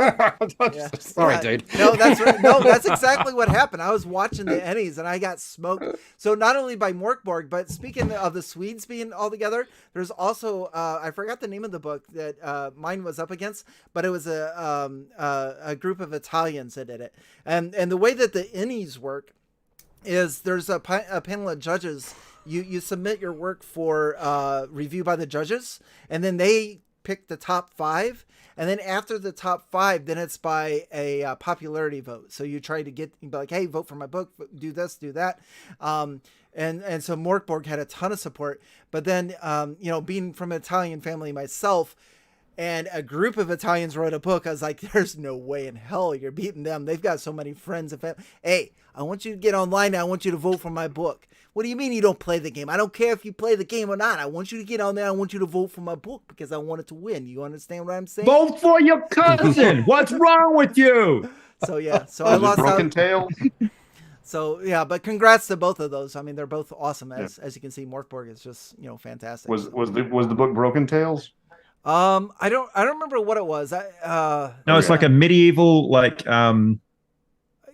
Sorry, dude. No, that's right. No, that's exactly what happened. I was watching the Ennies and I got smoked. So not only by Morkborg, but speaking of the Swedes being all together, there's also I forgot the name of the book that mine was up against, but it was a group of Italians that did it. And the way that the Ennies work is there's a panel of judges. You submit your work for review by the judges, and then they pick the top 5. And then after the top 5, then it's by a popularity vote. So you try to be like, hey, vote for my book, do this, do that. And so Morkborg had a ton of support. But then, being from an Italian family myself, and a group of Italians wrote a book, I was like, there's no way in hell you're beating them. They've got so many friends and family. Hey, I want you to get online now. I want you to vote for my book. What do you mean you don't play the game? I don't care if you play the game or not. I want you to get on there. I want you to vote for my book because I want it to win. You understand what I'm saying? Vote for your cousin. What's wrong with you? So yeah. So I lost Broken Tail. So yeah, but congrats to both of those. I mean, they're both awesome. As you can see, Morkborg is just fantastic. Was the book Broken Tales? I don't remember what it was. No, it's like a medieval,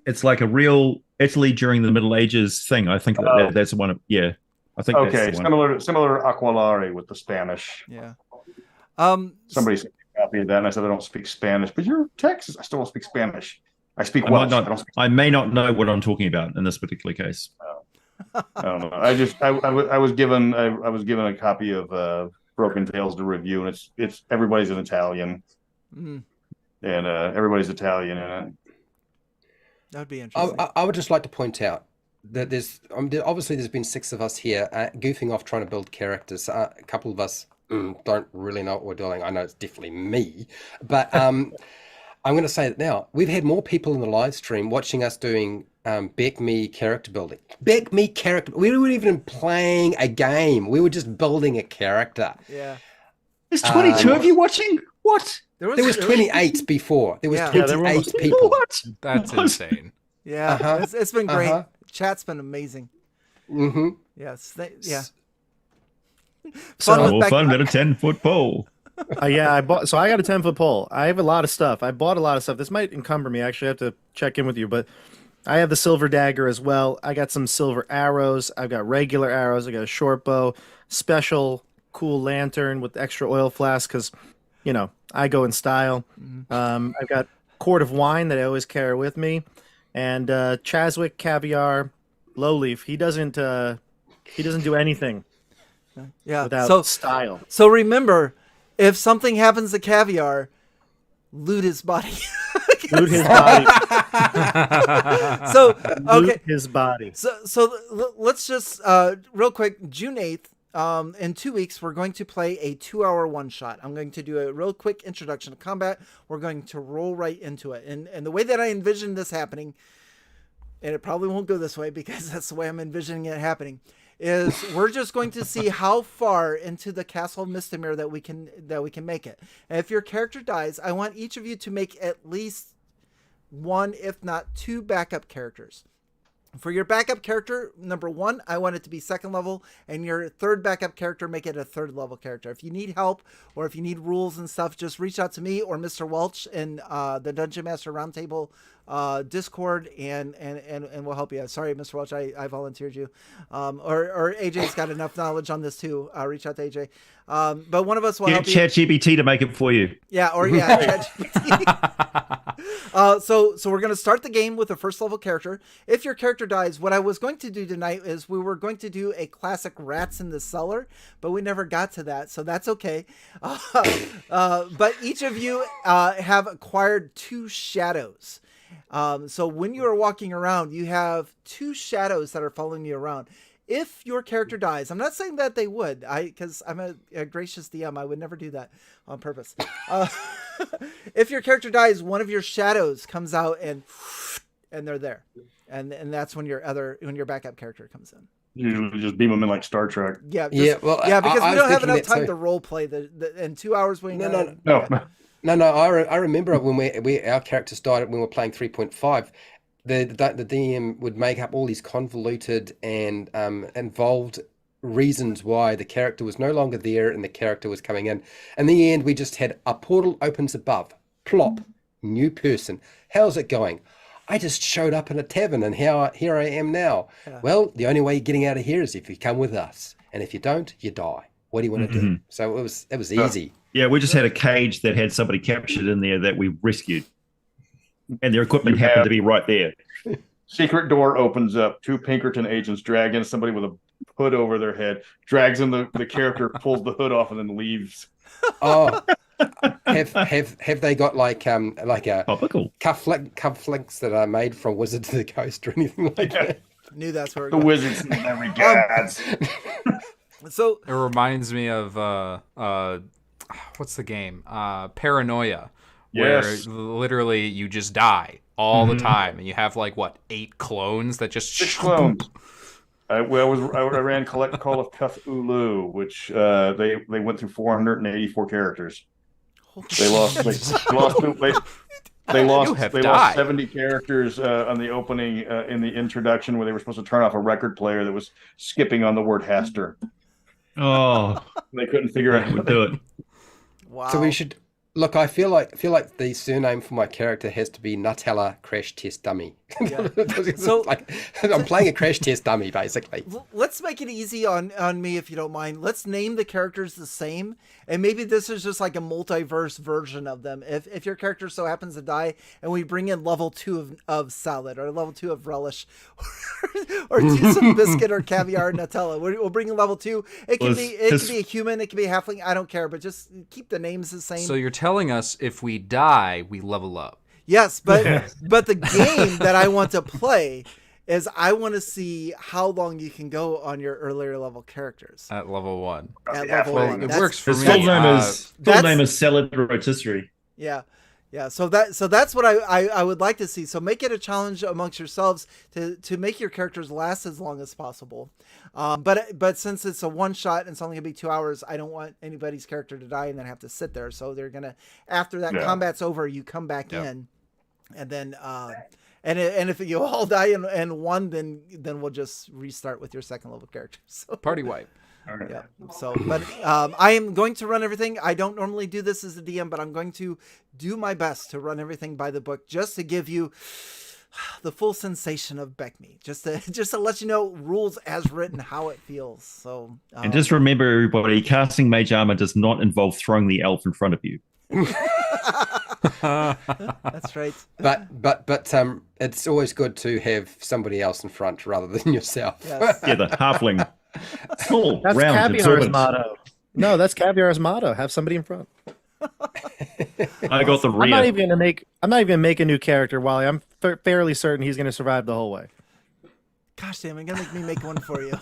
it's like a real Italy during the Middle Ages thing. I think that's one of I think that's the one. Similar Aquilare with the Spanish. Yeah. Somebody sent me a copy of that, and I said I don't speak Spanish, but you're Texas. I still don't speak Spanish. I speak Welsh. I may not know what I'm talking about in this particular case. I don't know. I was given a copy of Broken Tales to review, and it's everybody's in Italian, and everybody's Italian in it. That'd be interesting. I would just like to point out that obviously there's been 6 of us here goofing off trying to build characters. A couple of us don't really know what we're doing. I know it's definitely me, but I'm going to say it now. We've had more people in the live stream watching us doing BECMI character building. BECMI character. We weren't even playing a game. We were just building a character. Yeah. There's 22 of you watching? What? There was 28 before. There was 28 people. What? That's insane. Yeah, it's been great. Chat's been amazing. Mm-hmm. Yes. Yeah. Fun than a 10-foot pole. I got a 10-foot pole. I have a lot of stuff. I bought a lot of stuff. This might encumber me. Actually, I have to check in with you, but I have the silver dagger as well. I got some silver arrows. I've got regular arrows. I got a short bow, special cool lantern with extra oil flask because, I go in style. I've got quart of wine that I always carry with me, and Chaswick caviar, lowleaf. He doesn't do anything. Without style. So remember, if something happens to caviar, loot his body. Loot his body. Loot his body. So let's just real quick. June 8th. In 2 weeks, we're going to play a 2-hour one-shot. I'm going to do a real quick introduction to combat. We're going to roll right into it. And the way that I envision this happening, and it probably won't go this way because that's the way I'm envisioning it happening, is we're just going to see how far into the Castle of Mistamir that we can make it. And if your character dies, I want each of you to make at least 1, if not 2, backup characters. For your backup character, number 1, I want it to be 2nd level, and your 3rd backup character, make it a 3rd level character. If you need help or if you need rules and stuff, just reach out to me or Mr. Welch in the Dungeon Master Roundtable Discord, and we'll help you. Sorry, Mr. Welch, I volunteered you. Or AJ's got enough knowledge on this too. Reach out to AJ. But one of us will help you. Get ChatGPT to make it for you. Yeah, or ChatGPT. So we're going to start the game with a 1st level character. If your character dies, what I was going to do tonight is we were going to do a classic Rats in the Cellar, but we never got to that, so that's okay. But each of you have acquired 2 shadows. So when you are walking around, you have 2 shadows that are following you around. If your character dies, I'm not saying that they would, because I'm a gracious DM, I would never do that on purpose. If your character dies, one of your shadows comes out and they're there, and that's when your backup character comes in. You just beam them in like Star Trek. Yeah, Yeah, well, because I we was don't have thinking enough that time too. to role play in 2 hours. No. I remember when our characters died when we were playing 3.5. The DM would make up all these convoluted and involved reasons why the character was no longer there and the character was coming in. In the end, we just had a portal opens above, plop, new person. How's it going? I just showed up in a tavern and here I am now. Yeah. Well, the only way you're getting out of here is if you come with us, and if you don't, you die. What do you want to do? So it was easy. Yeah, we just had a cage that had somebody captured in there that we rescued. And their equipment happened to be right there. Secret door opens up. 2 Pinkerton agents drag in somebody with a hood over their head, drags in the character, pulls the hood off, and then leaves. Oh, have they got like a topical cufflinks that are made from Wizard to the Coast or anything like that? I knew that's where the wizards in their regards. So it reminds me of what's the game? Paranoia. Yes. Where literally you just die all the time, and you have like 8 clones that just 6 clones. I ran Call of Cthulhu, which they went through 484 characters. They lost 70 characters on the opening in the introduction, where they were supposed to turn off a record player that was skipping on the word Haster. Oh, they couldn't figure out how to do it. Wow. So we should look. I feel like the surname for my character has to be Nutella Crash Test Dummy. Yeah. So like, I'm playing a crash test dummy, basically. Let's make it easy on me, if you don't mind. Let's name the characters the same, and maybe this is just like a multiverse version of them. If your character so happens to die, and we bring in level 2 of salad, or level 2 of relish, or do some biscuit or caviar and Nutella, we'll bring in level 2. It can be a human, it can be a halfling. I don't care, but just keep the names the same. So you're telling us if we die, we level up. Yes, but the game that I want to play is I want to see how long you can go on your earlier level characers. At level 1. At level 1. It works for His me. full name is Salad Rotisserie. Yeah. So that's what I would like to see. So make it a challenge amongst yourselves to make your characters last as long as possible. But since it's a one shot and it's only gonna be 2 hours, I don't want anybody's character to die and then have to sit there. So they're gonna, after that combat's over, you come back in, and then and if you all die in one, then we'll just restart with your 2nd level characters. So, party wipe. Right. Yeah. So, but I am going to run everything. I don't normally do this as a DM, but I'm going to do my best to run everything by the book, just to give you the full sensation of BECMI, just to let you know rules as written, how it feels. So, and just remember, everybody, casting mage armor does not involve throwing the elf in front of you. That's right. But it's always good to have somebody else in front rather than yourself. Yes. Yeah, the halfling. Small, that's round, Caviar's absorbent. motto. No, that's Caviar's motto. Have somebody in front. I got the rear. I'm not even gonna make a new character, Wally. I'm fairly certain he's gonna survive the whole way. Gosh damn, you're gonna make me make one for you.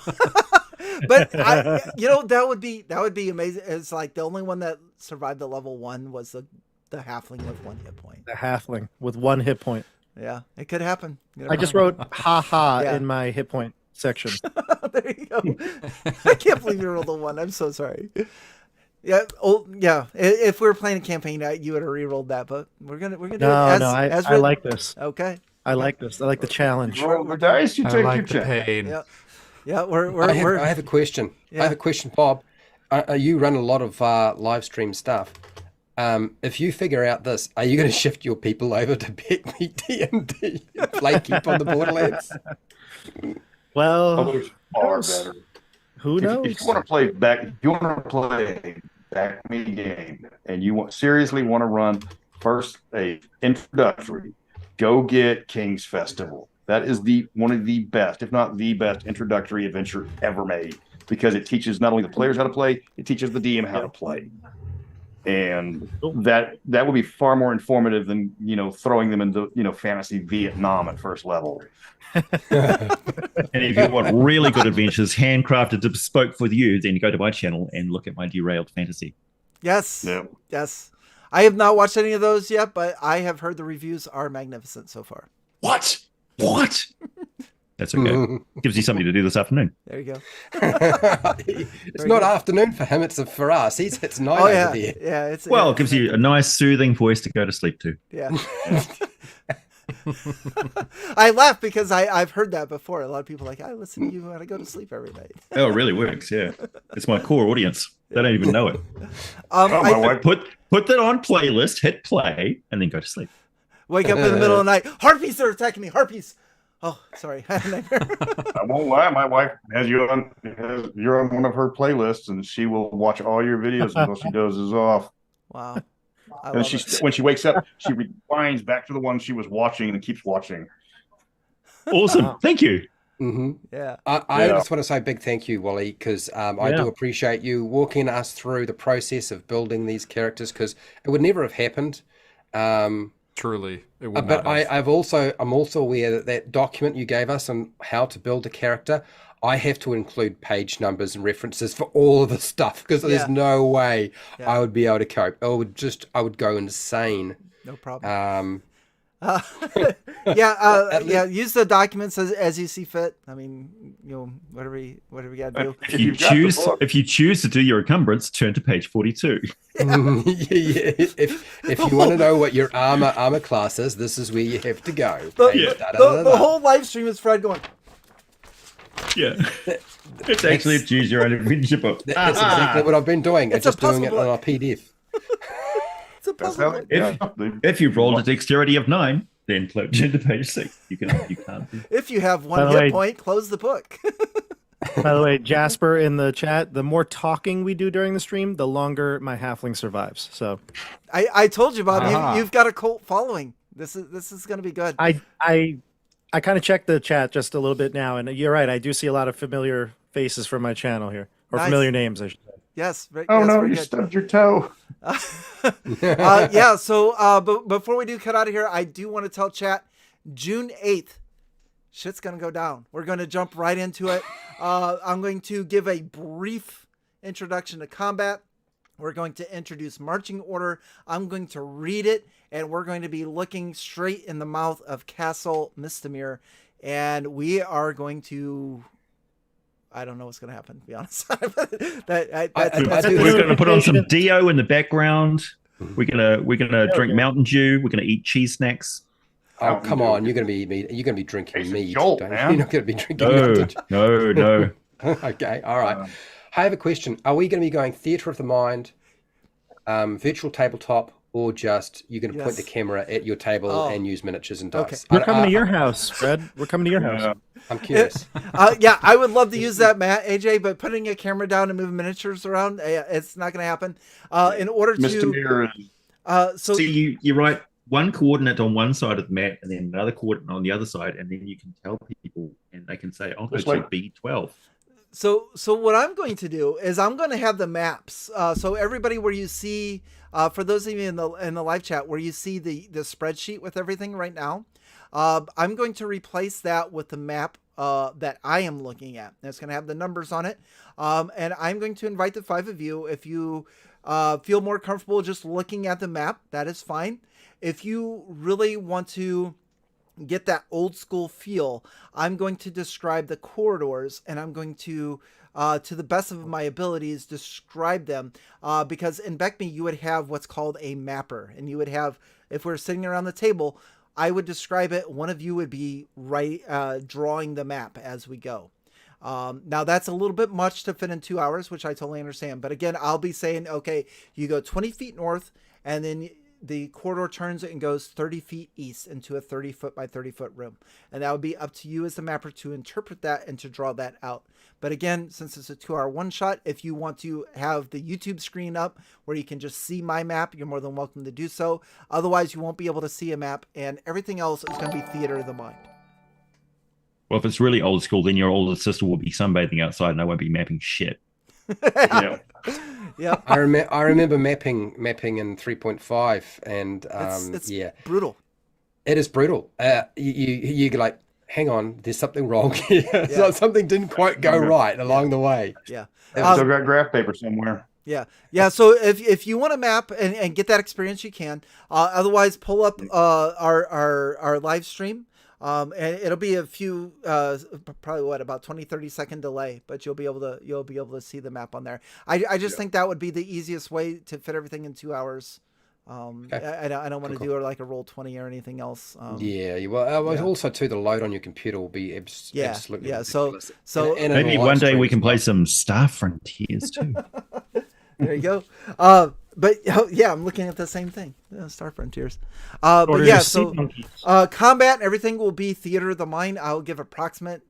But that would be amazing. It's like the only one that survived the level 1 was the halfling with 1 hit point. The halfling with 1 hit point. Yeah, it could happen. I just wrote "ha ha" in my hit point section. There you go. I can't believe you rolled a 1. I'm so sorry. Yeah. Oh, yeah. If we were playing a campaign, you would have re-rolled that, but we're gonna do it as I written. like this. Okay. I like this. I like the challenge. You roll the dice, you I take your like the chance. pain. Yeah, yeah. We're I have a question. Yeah. I have a question, Bob. You run a lot of live stream stuff. If you figure out this, are you going to shift your people over to BECMI D&D and play Keep on the Borderlands? Well, Others are better. who knows? If you want to play a back me game, and you seriously want to run first a introductory, go get King's Festival. That is one of the best, if not the best, introductory adventure ever made, because it teaches not only the players how to play, it teaches the DM how to play. And that will be far more informative than throwing them into fantasy Vietnam at first level. And if you want really good adventures, handcrafted to bespoke for you, then go to my channel and look at my Derailed Fantasy. Yes. Yeah. Yes. I have not watched any of those yet, but I have heard the reviews are magnificent so far. What? That's okay. Gives you something to do this afternoon. There you go. It's not afternoon for him, it's for us. It's night Oh over yeah. there. Yeah. It's It gives you a nice soothing voice to go to sleep to. Yeah. I laugh because I've heard that before. A lot of people are like, I listen to you when I go to sleep every night. Oh, it really works. Yeah. It's my core audience. They don't even know it. My wife Put that on playlist, hit play, and then go to sleep. Wake up in the middle of the night. Harpies are attacking me. Harpies. Oh, sorry. I had a nightmare. I won't lie. My wife has you're on one of her playlists, and she will watch all your videos until she dozes off. Wow. And when she wakes up, she rewinds back to the one she was watching and keeps watching. Awesome. Thank you. Mm-hmm. Yeah. I just want to say a big thank you, Wally, because I do appreciate you walking us through the process of building these characters, because it would never have happened. Truly, it would But not have. I'm also aware that document you gave us on how to build a character, I have to include page numbers and references for all of the stuff, because there's no way I would be able to cope. I would go insane. No problem. Use the documents as you see fit. I mean, whatever you got to do. If you choose to do your encumbrance, turn to page 42. If you want to know what your armor class is, this is where you have to go. The whole live stream is Fred going. Yeah, it's actually a choose your own adventure book. That's exactly what I've been doing. It's just a puzzle doing it on a PDF. It's a puzzle. If you've rolled a dexterity of 9, then turn to page 6. You can't. If you have one hit point, close the book. By the way, Jasper in the chat, the more talking we do during the stream, the longer my halfling survives. So I told you, Bob, you've got a cult following. This is going to be good. I kind of checked the chat just a little bit now, and you're right. I do see a lot of familiar faces from my channel here, or familiar names, I should say. Yes. You stubbed your toe. So but before we do cut out of here, I do want to tell chat, June 8th, shit's going to go down. We're going to jump right into it. I'm going to give a brief introduction to combat. We're going to introduce marching order. I'm going to read it, and we're going to be looking straight in the mouth of Castle Mistamir, and we are going to... I don't know what's going to happen, to be honest. We're going to put on some Dio in the background. We're gonna drink Mountain Dew. We're gonna eat cheese snacks. Oh, come on! You're gonna be drinking mead. Jolt, You're man. not gonna be drinking. No. Okay, all right. I have a question. Are we going to be going theatre of the mind, virtual tabletop, or just you're going to point the camera at your table and use miniatures and dice? We're coming to your house, Fred. We're coming to your house. I'm curious. I would love to use that, Matt, AJ, but putting a camera down and moving miniatures around, it's not going to happen. In order to... Mr. So See, you write one coordinate on one side of the map and then another coordinate on the other side, and then you can tell people, and they can say, "I'll go to B12." So what I'm going to do is I'm going to have the maps. So everybody, where you see, for those of you in the live chat, where you see the spreadsheet with everything right now, I'm going to replace that with the map that I am looking at. And it's going to have the numbers on it. And I'm going to invite the 5 of you. If you feel more comfortable just looking at the map, that is fine. If you really want to get that old school feel, I'm going to describe the corridors, and I'm going to the best of my abilities, describe them, because in BECMI you would have what's called a mapper, and you would have, if we're sitting around the table, I would describe it. One of you would be drawing the map as we go. Now that's a little bit much to fit in 2 hours, which I totally understand. But again, I'll be saying, okay, you go 20 feet north, and then the corridor turns and goes 30 feet east into a 30-foot by 30-foot room. And that would be up to you as the mapper to interpret that and to draw that out. But again, since it's a 2-hour one-shot, if you want to have the YouTube screen up where you can just see my map, you're more than welcome to do so. Otherwise, you won't be able to see a map, and everything else is going to be theater of the mind. Well, if it's really old school, then your older sister will be sunbathing outside and I won't be mapping shit. Yeah. Yeah, I remember mapping in 3.5, and it's yeah, brutal. it is brutal. You like, hang on, there's something wrong here. So something didn't quite go right along the way. Yeah. I've still got graph paper somewhere. Yeah. So if you want to map and get that experience, you can. Otherwise, pull up our live stream. And it'll be a few, probably about 20-30 second delay, but you'll be able to see the map on there. I just think that would be the easiest way to fit everything in 2 hours. Okay. I don't want to do it like a Roll20 or anything else. Also too, the load on your computer will be absolutely ridiculous. So and Maybe it'll one day we stream can as play well. some Star Frontiers too. there you go. But yeah, I'm looking at the same thing. Star Frontiers. But yeah, so combat and everything will be theater of the mind. I'll give approximate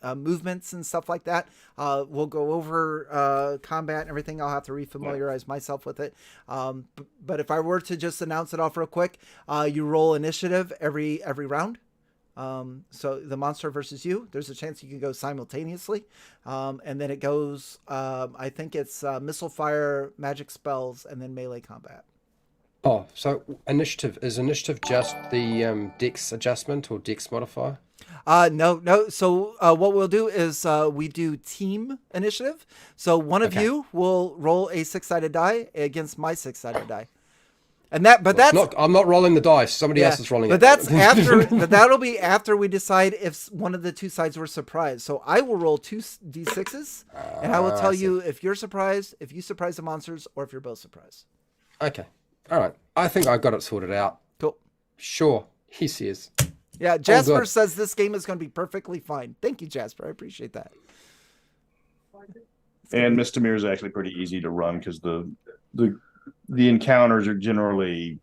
movements and stuff like that. We'll go over combat and everything. I'll have to refamiliarize myself with it. But if I were to just announce it off real quick, you roll initiative every round. So the monster versus you, there's a chance you can go simultaneously. And then it goes, I think it's missile fire, magic spells, and then melee combat. Oh, so initiative just the dex adjustment or dex modifier? No. So what we'll do is we do team initiative. So one of you will roll a 6-sided die against my 6-sided die. And I'm not rolling the dice. Somebody else is rolling it. But that's after. But that'll be after we decide if one of the two sides were surprised. So I will roll 2 d6s, and I will tell you if you're surprised, if you surprise the monsters, or if you're both surprised. Okay. All right. I think I got it sorted out. Cool. Sure. He says. Yeah, Jasper good. says this game is going to be perfectly fine. Thank you, Jasper. I appreciate that. And Misdemeanor is actually pretty easy to run because the encounters are generally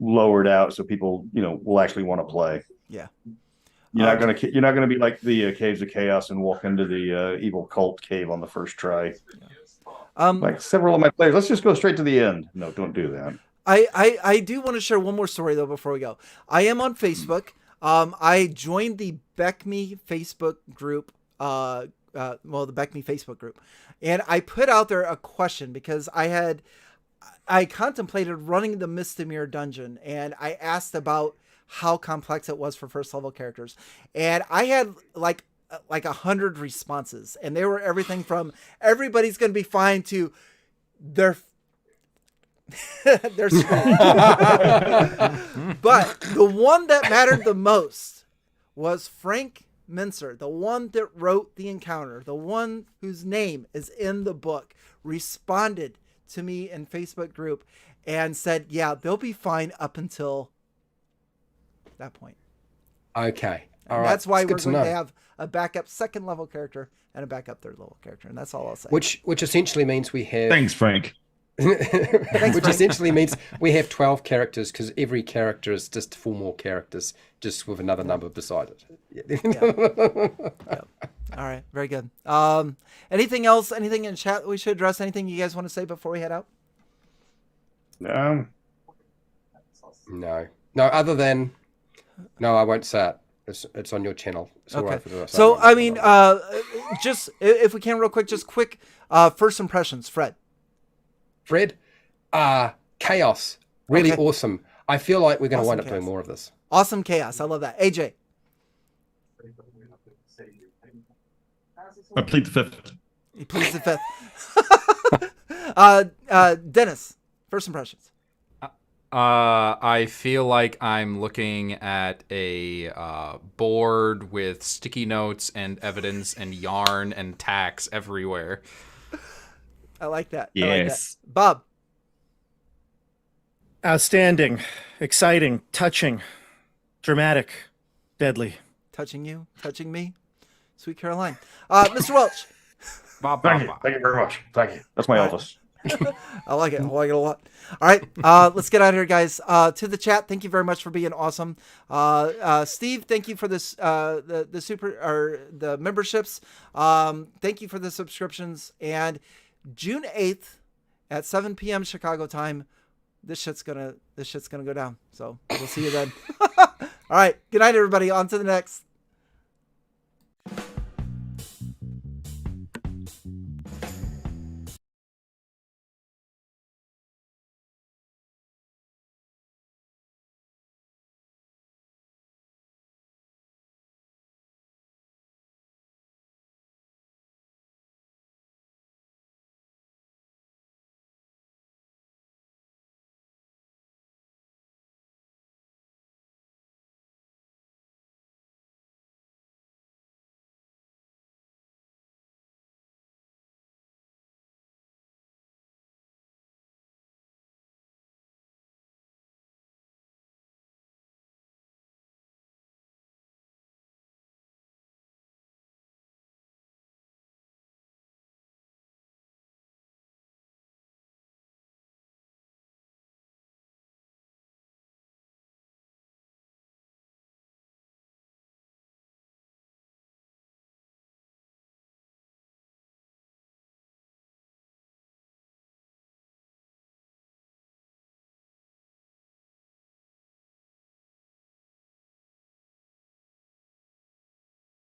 lowered out, so people will actually want to play. Yeah. You're not gonna be like the Caves of Chaos and walk into the evil cult cave on the first try. Like several of my players, let's just go straight to the end. No, don't do that. I do want to share one more story though before we go. I am on Facebook. I joined the BECMI Facebook group. The BECMI Facebook group, and I put out there a question because I contemplated running the Misdemeanor dungeon, and I asked about how complex it was for first level characters, and I had like 100 responses, and they were everything from everybody's going to be fine to they're screwed. But the one that mattered the most was Frank Mentzer, the one that wrote the encounter, the one whose name is in the book, responded to me in Facebook group and said, yeah, they'll be fine up until that point. Okay. All And right. that's why It's we're good to going to know. have a backup 2nd level character and a backup 3rd level character. And that's all I'll say. Which essentially means we have Thanks, Frank. which essentially means we have 12 characters because every character is just 4 more characters, just with another number beside it. Yep. All right. Very good. Anything else? Anything in chat we should address? Anything you guys want to say before we head out? No. Other than I won't say it. It's on your channel. It's all right for us. So I mean, just if we can, real quick, just quick first impressions, Fred. Chaos, really Okay. awesome. I feel like we're going to Awesome wind up chaos. doing more of this. Awesome chaos. I love that. AJ. I plead the fifth. He pleads the 5th. Dennis. First impressions. I feel like I'm looking at a board with sticky notes and evidence and yarn and tacks everywhere. I like that. Yes. I like that. Bob. Outstanding, exciting, touching, dramatic, deadly. Touching you, touching me, sweet Caroline. Mr. Welch. Thank you very much. Thank you. That's my Elvis. I like it. I like it a lot. All right, let's get out of here, guys. To the chat, thank you very much for being awesome. Steve, thank you for this. The super or the memberships. Thank you for the subscriptions. And June 8th at 7 p.m. Chicago time, this shit's gonna go down. So we'll see you then. All right. Good night, everybody. On to the next.